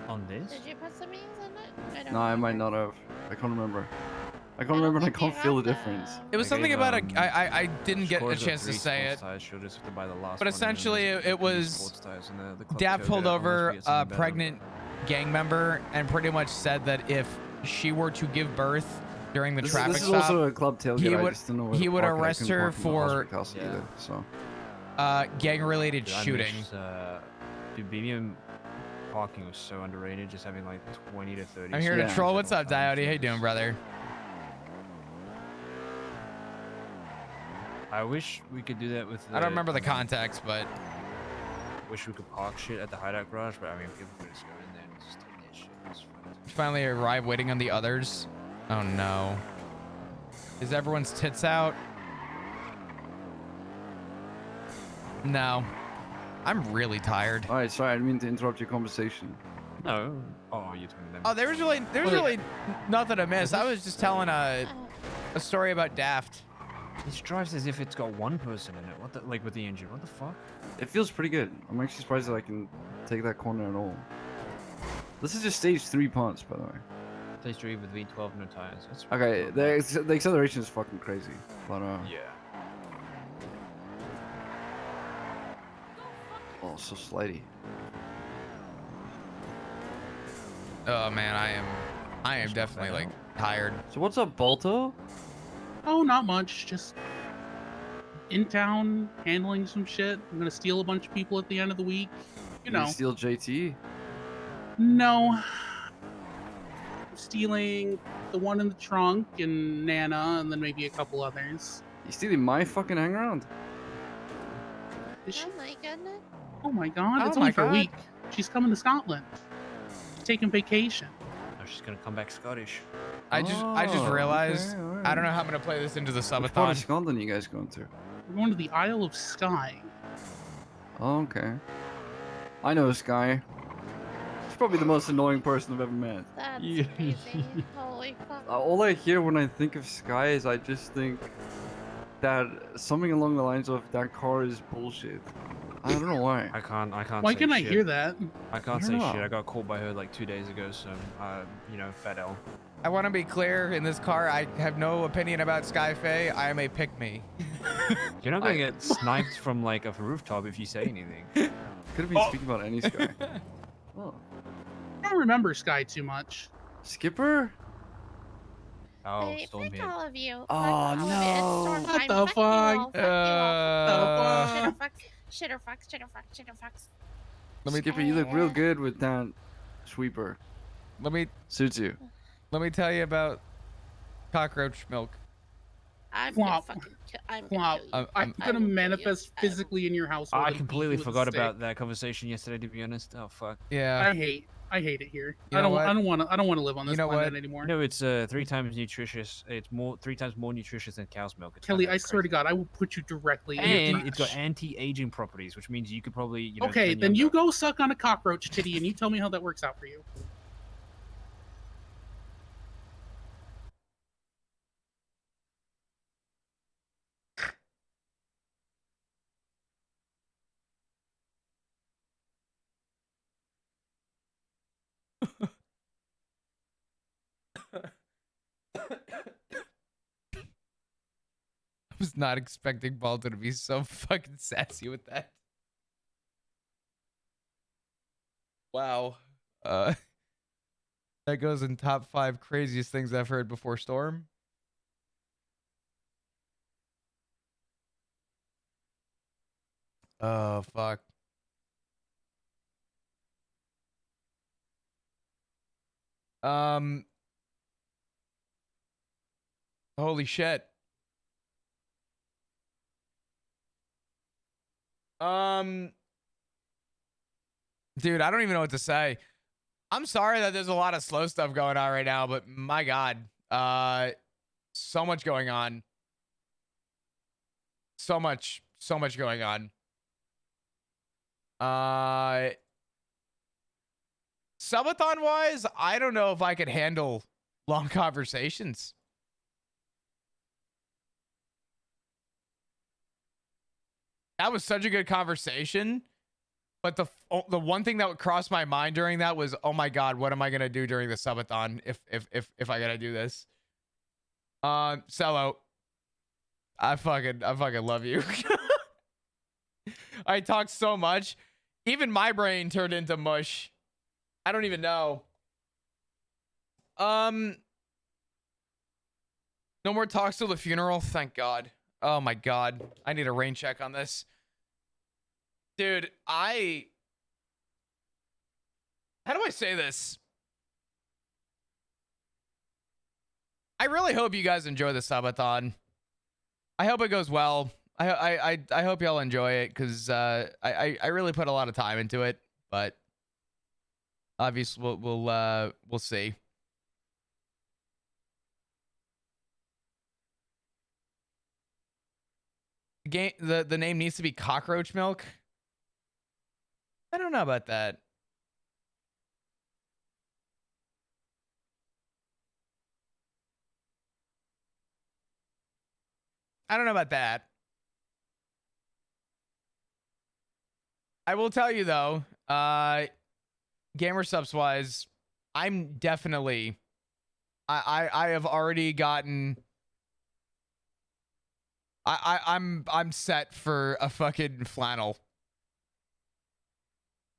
On this? Did you put some means in it? I don't No, I might remember. not have. I can't remember. I can't remember, and I can't feel the difference. It was something about I didn't get a chance to say it. She'll just have to buy the last But one, and then essentially, there's it three was sports tires in the club Dad pulled tailgater, unless over we get a something better. pregnant gang member and pretty much said that if she were to give birth during the traffic This is stop, also a club tailgate. he I would just don't know where he to would park it. I arrest couldn't her park in the for hospital house either, so. gang-related Dude, I shooting. miss, dude, BBM parking was so underrated. Just having like 20 to 30. I'm here to troll. What's up, Diody? How you doing, brother? I wish we could do that with. I don't remember the context, but Wish we could park shit at the hideout garage, but I mean, people could just go in there and just take that shit. It's fine. finally arrive waiting on the others. Oh no. Is everyone's tits out? No. I'm really tired. All right, sorry, I didn't mean to interrupt your conversation. No. Oh, you're talking them. Oh, there was really nothing to miss. I was just telling a story about Daft. This drives as if it's got one person in it. What the, like with the engine? What the fuck? It feels pretty good. I'm actually surprised that I can take that corner at all. This is just stage 3 punts, by the way. Stage 3 with V12 no tires. That's Okay, the acceleration is fucking crazy. But yeah. Oh, so slidey. Oh man, I am definitely like tired. So what's up, Balto? Oh, not much. Just in town, handling some shit. I'm gonna steal a bunch of people at the end of the week. You know. Steal JT? No. I'm stealing the one in the trunk and Nana, and then maybe a couple others. You stealing my fucking hang around? Oh my goodness. Oh my god, Oh it's my only for a God. week. She's coming to Scotland. She's taking vacation. Oh, she's gonna come back Scottish. I just Oh, realized okay, alright. I don't know how I'm gonna play this into the Which part of subathon. Scotland are you guys going to? We're going to the Isle of Skye. Oh, okay. I know this guy. He's probably the most annoying person I've ever met. That's Yeah. crazy. Holy fuck. All I hear when I think of Sky is I just think that something along the lines of that car is bullshit. I don't know why. I can't. Why say can I shit. hear that? I can't I say don't shit. know. I got called by her like 2 days ago, so fat L. I want to be clear in this car. I have no opinion about Skyfae. I am a pick me. You're not gonna get sniped from like a rooftop if you say anything. Could have been speaking about any Sky. Oh. I don't remember Skye too much. Skipper? Oh, Hey, storm fuck here. all of you. Oh, Fuck all of it. It's no. storm What time. the Fuck you all. fuck? Fuck you all. Fuck. Shitter fucks. Shitter fucks. Shitter fucks. Skipper, you look real good with that sweeper. Let me Suits you. tell you about cockroach milk. I'm gonna Flop. fucking I'm Flop. gonna kill you. I'm I gonna will kill you. manifest physically in your household. I and beat completely you with a forgot stick. about that conversation yesterday. To be honest, oh fuck. Yeah. I hate it here. You I know don't. what? I don't want to. I don't want to live on this You know planet what? anymore. You know, it's 3 times nutritious. It's 3 times more nutritious than cow's milk. It's Kelly, kinda I swear to crazy. God, I will put you directly in And the it's got trash. anti-aging properties, which means you could probably, Okay, turn then you younger. go suck on a cockroach titty and you tell me how that works out for you. I was not expecting Balto to be so fucking sassy with that. Wow. That goes in top 5 craziest things I've heard before Storm. Oh fuck. Holy shit. Dude, I don't even know what to say. I'm sorry that there's a lot of slow stuff going on right now, but my God, so much going on. So much going on. Subathon wise, I don't know if I could handle long conversations. That was such a good conversation. But the one thing that would cross my mind during that was, oh my God, what am I gonna do during the subathon if I gotta do this? Cello, I fucking love you. I talked so much, even my brain turned into mush. I don't even know. No more talks till the funeral. Thank God. Oh my God, I need a rain check on this, dude. How do I say this? I really hope you guys enjoy the subathon. I hope it goes well. I hope y'all enjoy it because I really put a lot of time into it, but obviously we'll see. The name needs to be Cockroach Milk. I don't know about that. I don't know about that. I will tell you though, gamer subs wise, I'm definitely I have already gotten I'm set for a fucking flannel.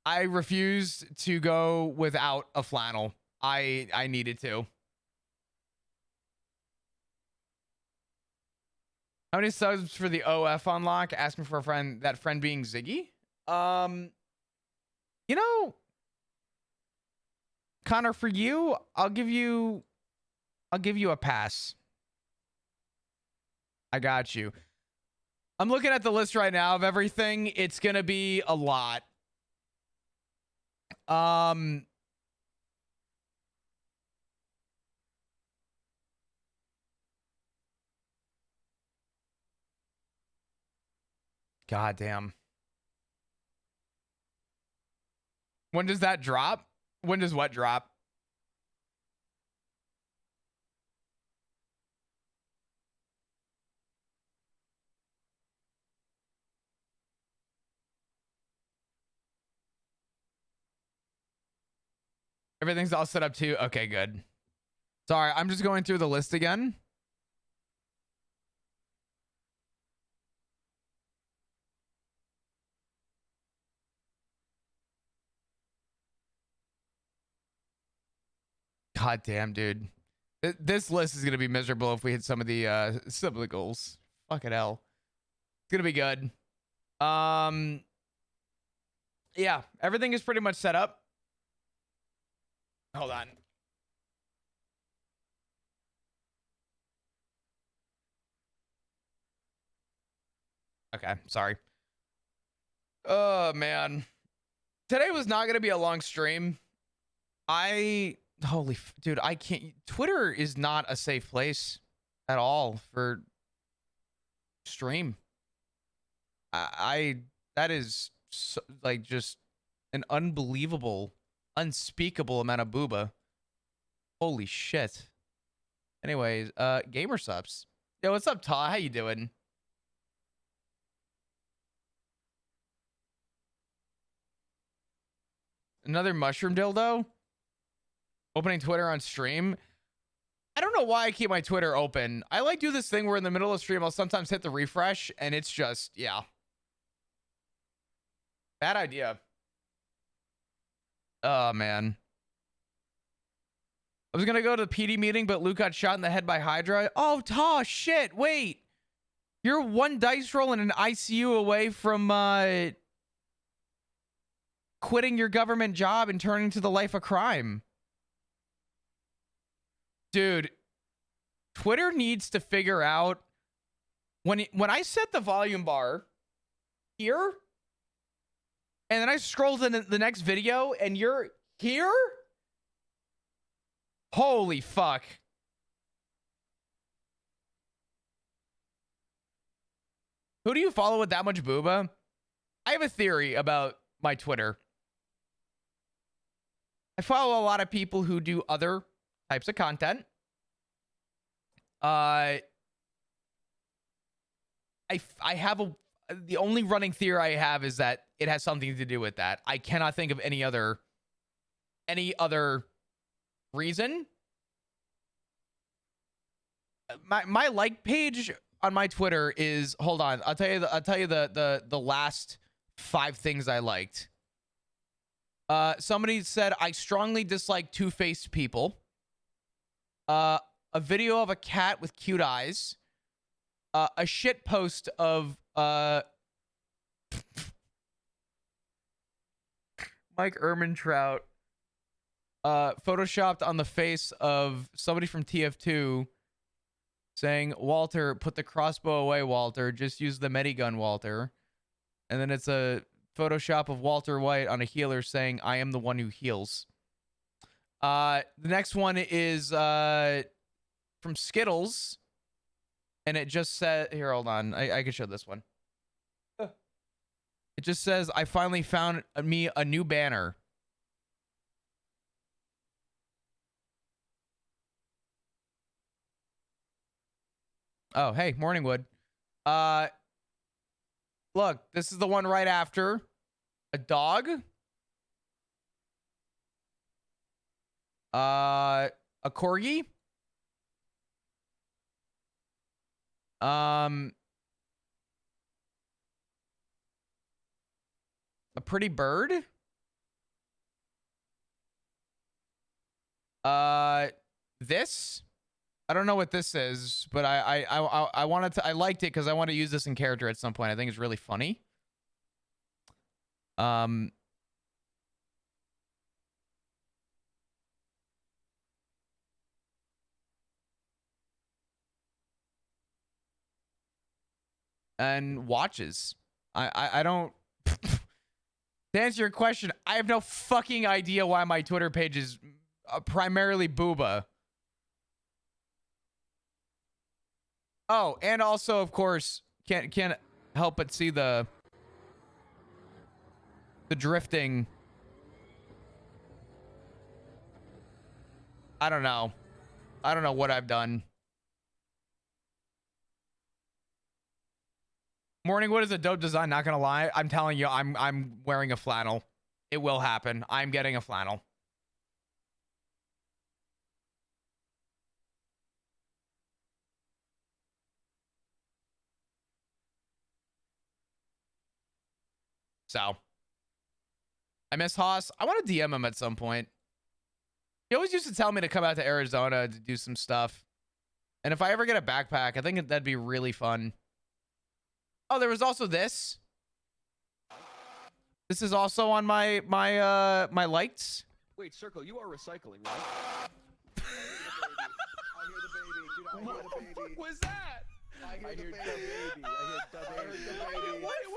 I refuse to go without a flannel. I needed to. How many subs for the OF unlock? Asking for a friend, that friend being Ziggy. You know, Connor, for you, I'll give you a pass. I got you. I'm looking at the list right now of everything. It's gonna be a lot. God damn. When does that drop? When does what drop? Everything's all set up too. Okay, good. Sorry, I'm just going through the list again. God damn, dude. This list is going to be miserable if we hit some of the sibling goals. Fucking hell. It's going to be good. Yeah, everything is pretty much set up. Hold on. Okay, sorry. Oh, man. Today was not going to be a long stream. Dude, I can't. Twitter is not a safe place at all for stream. That is so, like just an unbelievable, unspeakable amount of booba. Holy shit. Anyways, gamer subs. Yo, what's up, Ta? How you doing? Another mushroom dildo? Opening Twitter on stream? I don't know why I keep my Twitter open. I like do this thing where in the middle of stream, I'll sometimes hit the refresh and it's just, yeah. Bad idea. Oh, man. I was going to go to the PD meeting, but Luke got shot in the head by Hydra. Oh, Ta, shit. Wait. You're one dice roll and an ICU away from quitting your government job and turning to the life of crime. Dude, Twitter needs to figure out when I set the volume bar here, and then I scroll to the next video, and you're here. Holy fuck! Who do you follow with that much booba? I have a theory about my Twitter. I follow a lot of people who do other types of content. I have the only running theory I have is that it has something to do with that. I cannot think of any other reason. My like page on my Twitter is, hold on, I'll tell you the last 5 things I liked. Somebody said I strongly dislike two-faced people. A video of a cat with cute eyes. A shit post of Mike Ehrmantraut photoshopped on the face of somebody from TF2 saying, Walter, put the crossbow away, Walter. Just use the medigun, Walter. And then it's a Photoshop of Walter White on a healer saying, I am the one who heals. The next one is from Skittles. And it just said, here, hold on. I can show this one. It just says, I finally found me a new banner. Oh, hey, Morningwood. Look, this is the one right after. A dog. A corgi. A pretty bird. This. I don't know what this is, but I wanted to. I liked it because I want to use this in character at some point. I think it's really funny. And watches. I don't. To answer your question, I have no fucking idea why my Twitter page is primarily booba. Oh, and also, of course, can't help but see the drifting. I don't know. I don't know what I've done. Morningwood is a dope design, not gonna lie. I'm telling you, I'm wearing a flannel. It will happen. I'm getting a flannel. So, I miss Haas. I want to DM him at some point. He always used to tell me to come out to Arizona to do some stuff. And if I ever get a backpack, I think that'd be really fun. Oh, there was also this. This is also on my likes. Wait, Circle, you are recycling, right? What the fuck was that? I hear the baby. I hear the baby.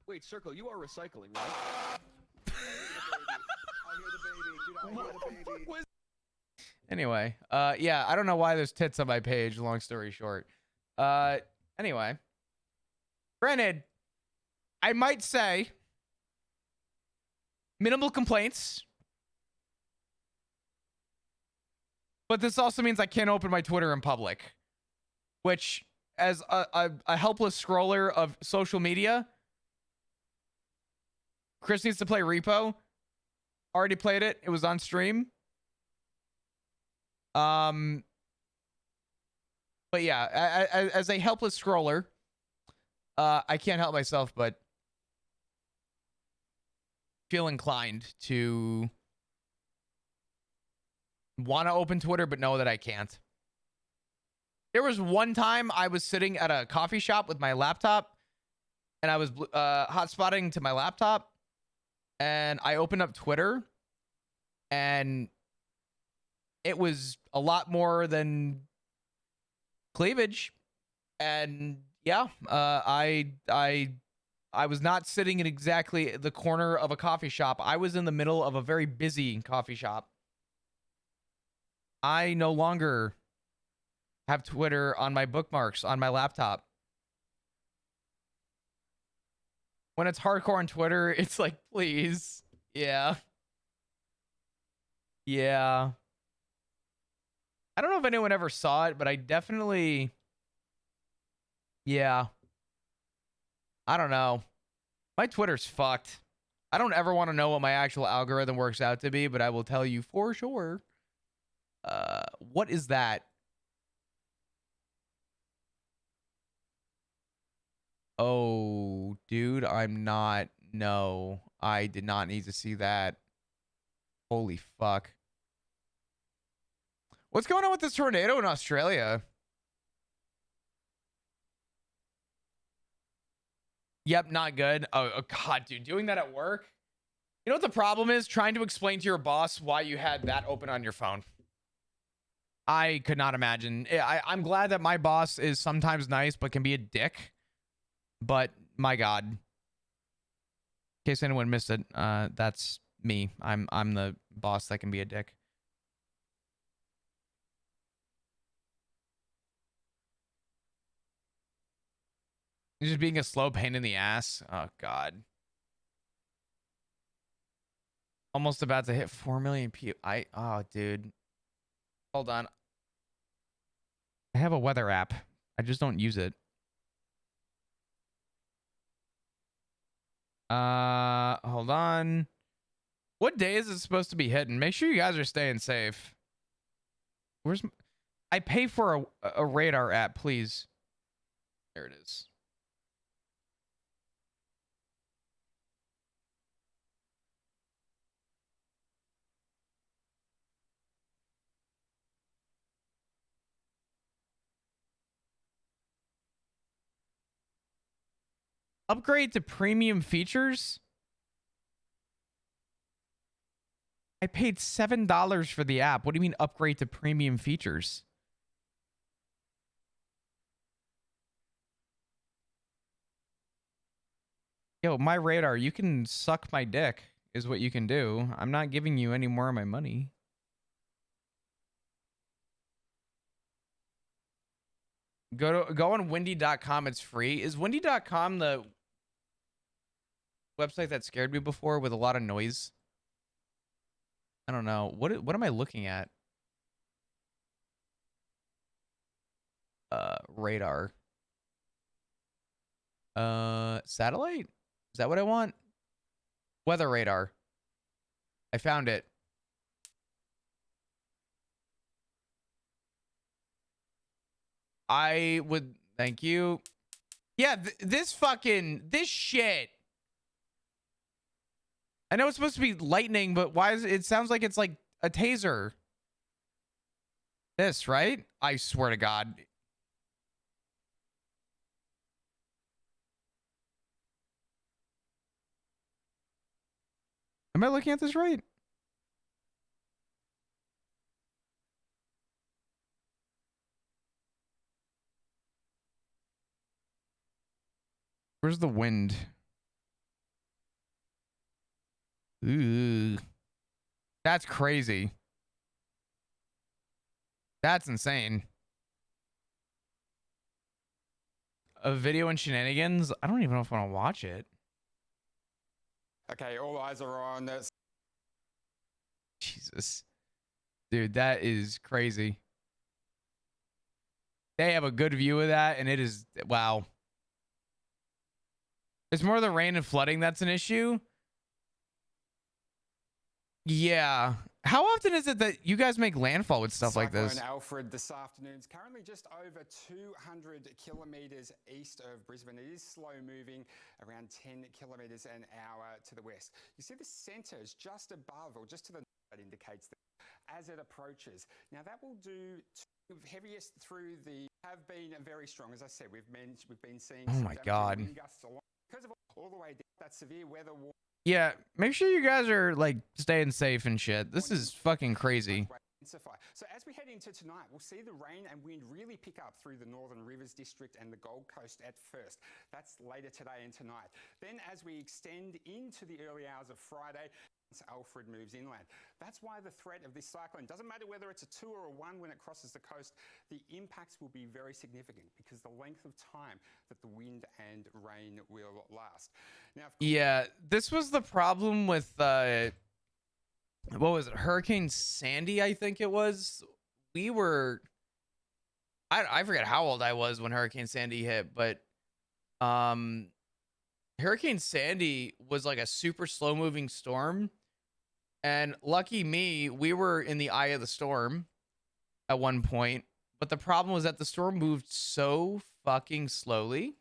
Wait, Circle, you are recycling, right? What the fuck was? Anyway, yeah, I don't know why there's tits on my page, long story short. Anyway. Granted, I might say minimal complaints. But this also means I can't open my Twitter in public. Which, as a helpless scroller of social media, Chris needs to play Repo. Already played it. It was on stream. But yeah, as a helpless scroller, I can't help myself but feel inclined to want to open Twitter, but know that I can't. There was one time I was sitting at a coffee shop with my laptop, and I was hotspotting to my laptop, and I opened up Twitter, and it was a lot more than cleavage. And yeah, I was not sitting in exactly the corner of a coffee shop. I was in the middle of a very busy coffee shop. I no longer have Twitter on my bookmarks on my laptop. When it's hardcore on Twitter, it's like, please. Yeah. Yeah. I don't know if anyone ever saw it, but I definitely... Yeah. I don't know. My Twitter's fucked. I don't ever want to know what my actual algorithm works out to be, but I will tell you for sure. What is that? Oh, dude, I'm not. No, I did not need to see that. Holy fuck. What's going on with this tornado in Australia? Yep, not good. Oh, God, dude, doing that at work? You know what the problem is? Trying to explain to your boss why you had that open on your phone. I could not imagine. I'm glad that my boss is sometimes nice, but can be a dick. But my God. In case anyone missed it, that's me. I'm the boss that can be a dick. He's just being a slow pain in the ass. Oh God. Almost about to hit 4 million people. Oh dude. Hold on. I have a weather app. I just don't use it. Hold on. What day is it supposed to be hitting? Make sure you guys are staying safe. I pay for a radar app, please. There it is. Upgrade to premium features? I paid $7 for the app. What do you mean upgrade to premium features? Yo, my radar, you can suck my dick is what you can do. I'm not giving you any more of my money. Go on windy.com. It's free. Is windy.com the website that scared me before with a lot of noise? I don't know. What am I looking at? Radar. Satellite? Is that what I want? Weather radar. I found it. I would thank you. Yeah, this shit. I know it's supposed to be lightning, but why is it sounds like it's like a taser. This, right? I swear to God. Am I looking at this right? Where's the wind? Ooh. That's crazy. That's insane. A video and shenanigans? I don't even know if I want to watch it. Okay, all eyes are on this. Jesus. Dude, that is crazy. They have a good view of that, and it is... Wow. It's more the rain and flooding that's an issue. Yeah. How often is it that you guys make landfall with stuff like this? Cyclone Alfred this afternoon is currently just over 200 kilometers east of Brisbane. It is slow moving, around 10 kilometers an hour to the west. You see the center is just above, or just to the north, that indicates that as it approaches. Now that will do heaviest through the have been very strong. As I said, we've been seeing oh my God. Wind gusts along because of all the way down that severe weather warning. Yeah, make sure you guys are like staying safe and shit. This is fucking crazy. So as we head into tonight, we'll see the rain and wind really pick up through the Northern Rivers District and the Gold Coast at first. That's later today and tonight. Then as we extend into the early hours of Friday, Alfred moves inland. That's why the threat of this cyclone, doesn't matter whether it's a 2 or a 1 when it crosses the coast, the impacts will be very significant because the length of time that the wind and rain will last. Now, yeah, this was the problem with what was it, Hurricane Sandy, I think it was. We were, I forget how old I was when Hurricane Sandy hit, but Hurricane Sandy was like a super slow moving storm. And lucky me, we were in the eye of the storm at one point. But the problem was that the storm moved so fucking slowly.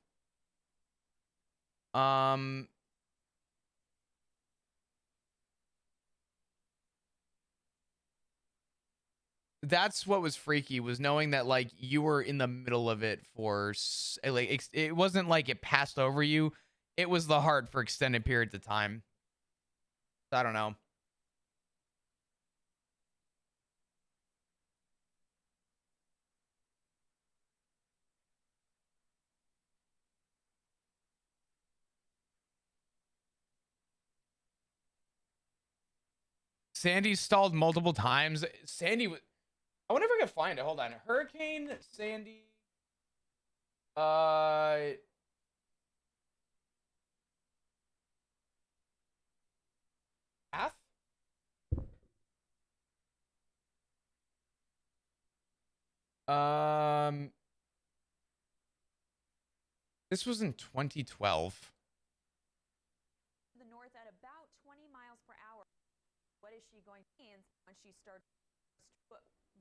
That's what was freaky, was knowing that like you were in the middle of it for like it wasn't like it passed over you. It was the heart for extended periods of time. I don't know. Sandy stalled multiple times. Sandy was, I wonder if I can find it. Hold on. Hurricane Sandy. Path? This was in 2012. The north at about 20 miles per hour. What is she going to mean when she starts?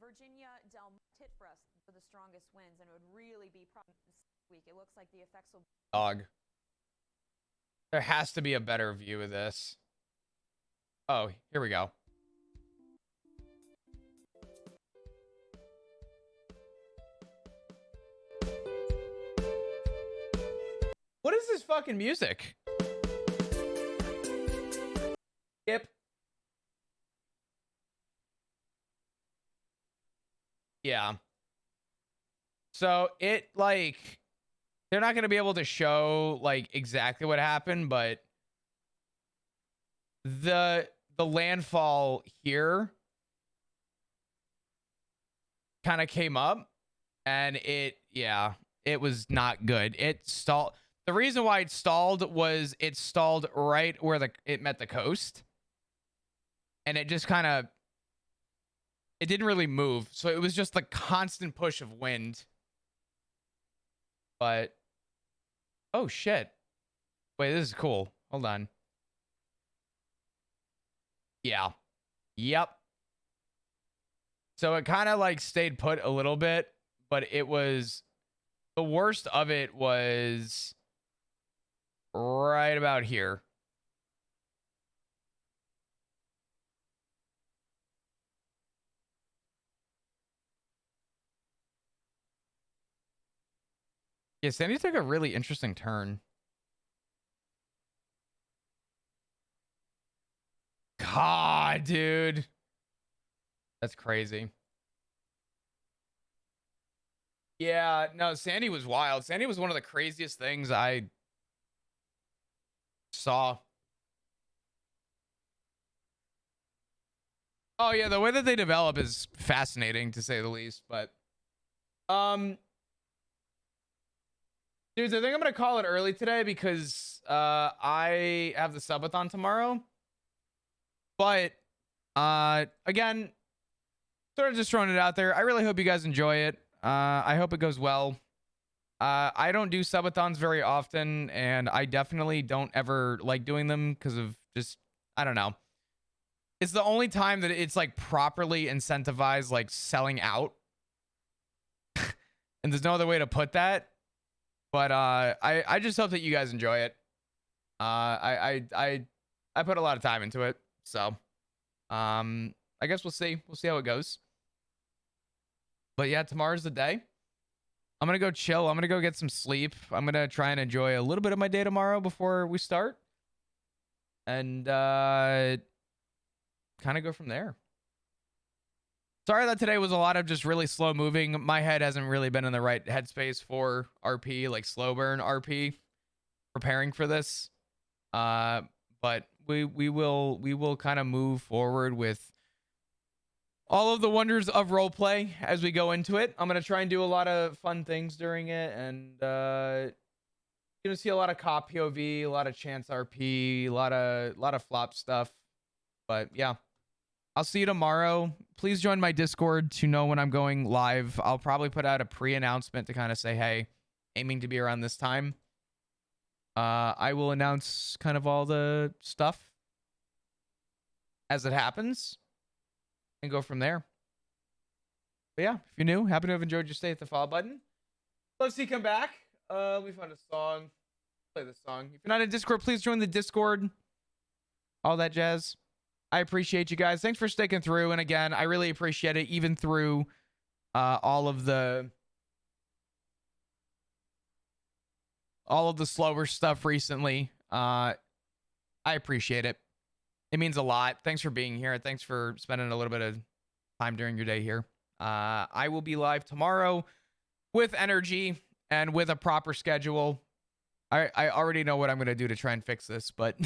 Virginia, Del hit for us for the strongest winds, and it would really be this week. It looks like the effects will. Dog. There has to be a better view of this. Oh, here we go. What is this fucking music? Yep. Yeah. So it like they're not going to be able to show like exactly what happened, but the landfall here kind of came up and it was not good. It stalled. The reason why it stalled was it stalled right where it met the coast. And it just kind of, it didn't really move. So it was just the constant push of wind. But, oh shit. Wait, this is cool. Hold on. Yeah. Yep. So it kind of like stayed put a little bit, but it was, the worst of it was right about here. Yeah, Sandy took a really interesting turn. God, dude. That's crazy. Yeah, no, Sandy was wild. Sandy was one of the craziest things I saw. Oh yeah, the way that they develop is fascinating to say the least, but dudes, I think I'm gonna call it early today because I have the subathon tomorrow. But again, sort of just throwing it out there. I really hope you guys enjoy it. I hope it goes well. I don't do subathons very often, and I definitely don't ever like doing them because of just, I don't know. It's the only time that it's like properly incentivized, like selling out. And there's no other way to put that. But I just hope that you guys enjoy it. I put a lot of time into it, so I guess we'll see. We'll see how it goes. But yeah, tomorrow's the day. I'm gonna go chill. I'm gonna go get some sleep. I'm gonna try and enjoy a little bit of my day tomorrow before we start, and kind of go from there. Sorry that today was a lot of just really slow moving. My head hasn't really been in the right headspace for RP, like slow burn RP, preparing for this. But we will kind of move forward with all of the wonders of roleplay as we go into it. I'm gonna try and do a lot of fun things during it, and you're gonna see a lot of cop POV, a lot of chance RP, a lot of flop stuff. But yeah, I'll see you tomorrow. Please join my Discord to know when I'm going live. I'll probably put out a pre-announcement to kind of say, hey, aiming to be around this time. I will announce kind of all the stuff as it happens and go from there. But yeah, if you're new, happy to have enjoyed your stay at the follow button. Love to see you come back. We found a song. Play this song. If you're not in Discord, please join the Discord. All that jazz. I appreciate you guys. Thanks for sticking through. And again, I really appreciate it, even through all of the slower stuff recently. I appreciate it. It means a lot. Thanks for being here. Thanks for spending a little bit of time during your day here. I will be live tomorrow with energy and with a proper schedule. I already know what I'm going to do to try and fix this, but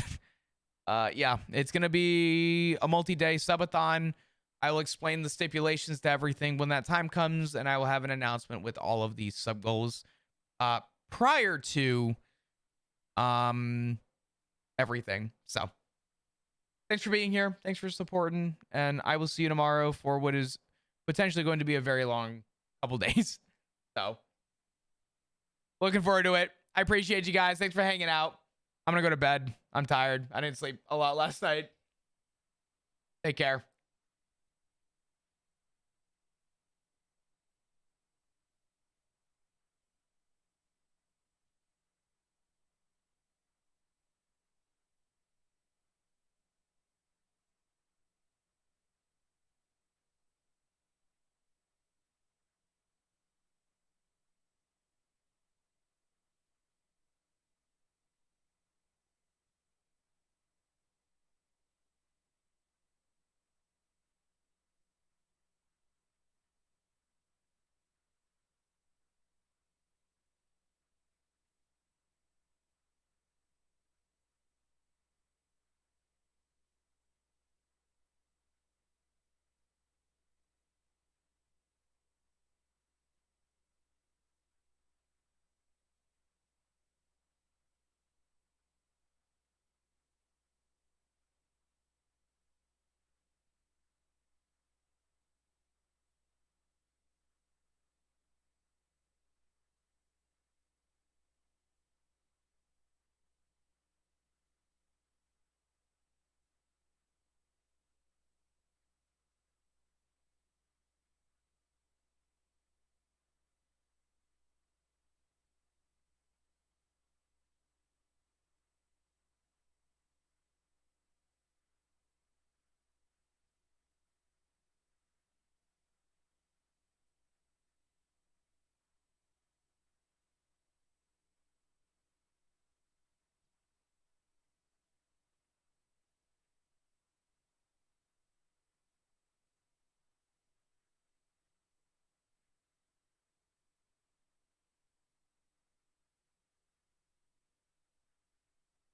yeah, it's going to be a multi-day subathon. I will explain the stipulations to everything when that time comes, and I will have an announcement with all of these sub goals prior to everything. So thanks for being here. Thanks for supporting, and I will see you tomorrow for what is potentially going to be a very long couple days. So looking forward to it. I appreciate you guys. Thanks for hanging out. I'm going to go to bed. I'm tired. I didn't sleep a lot last night. Take care.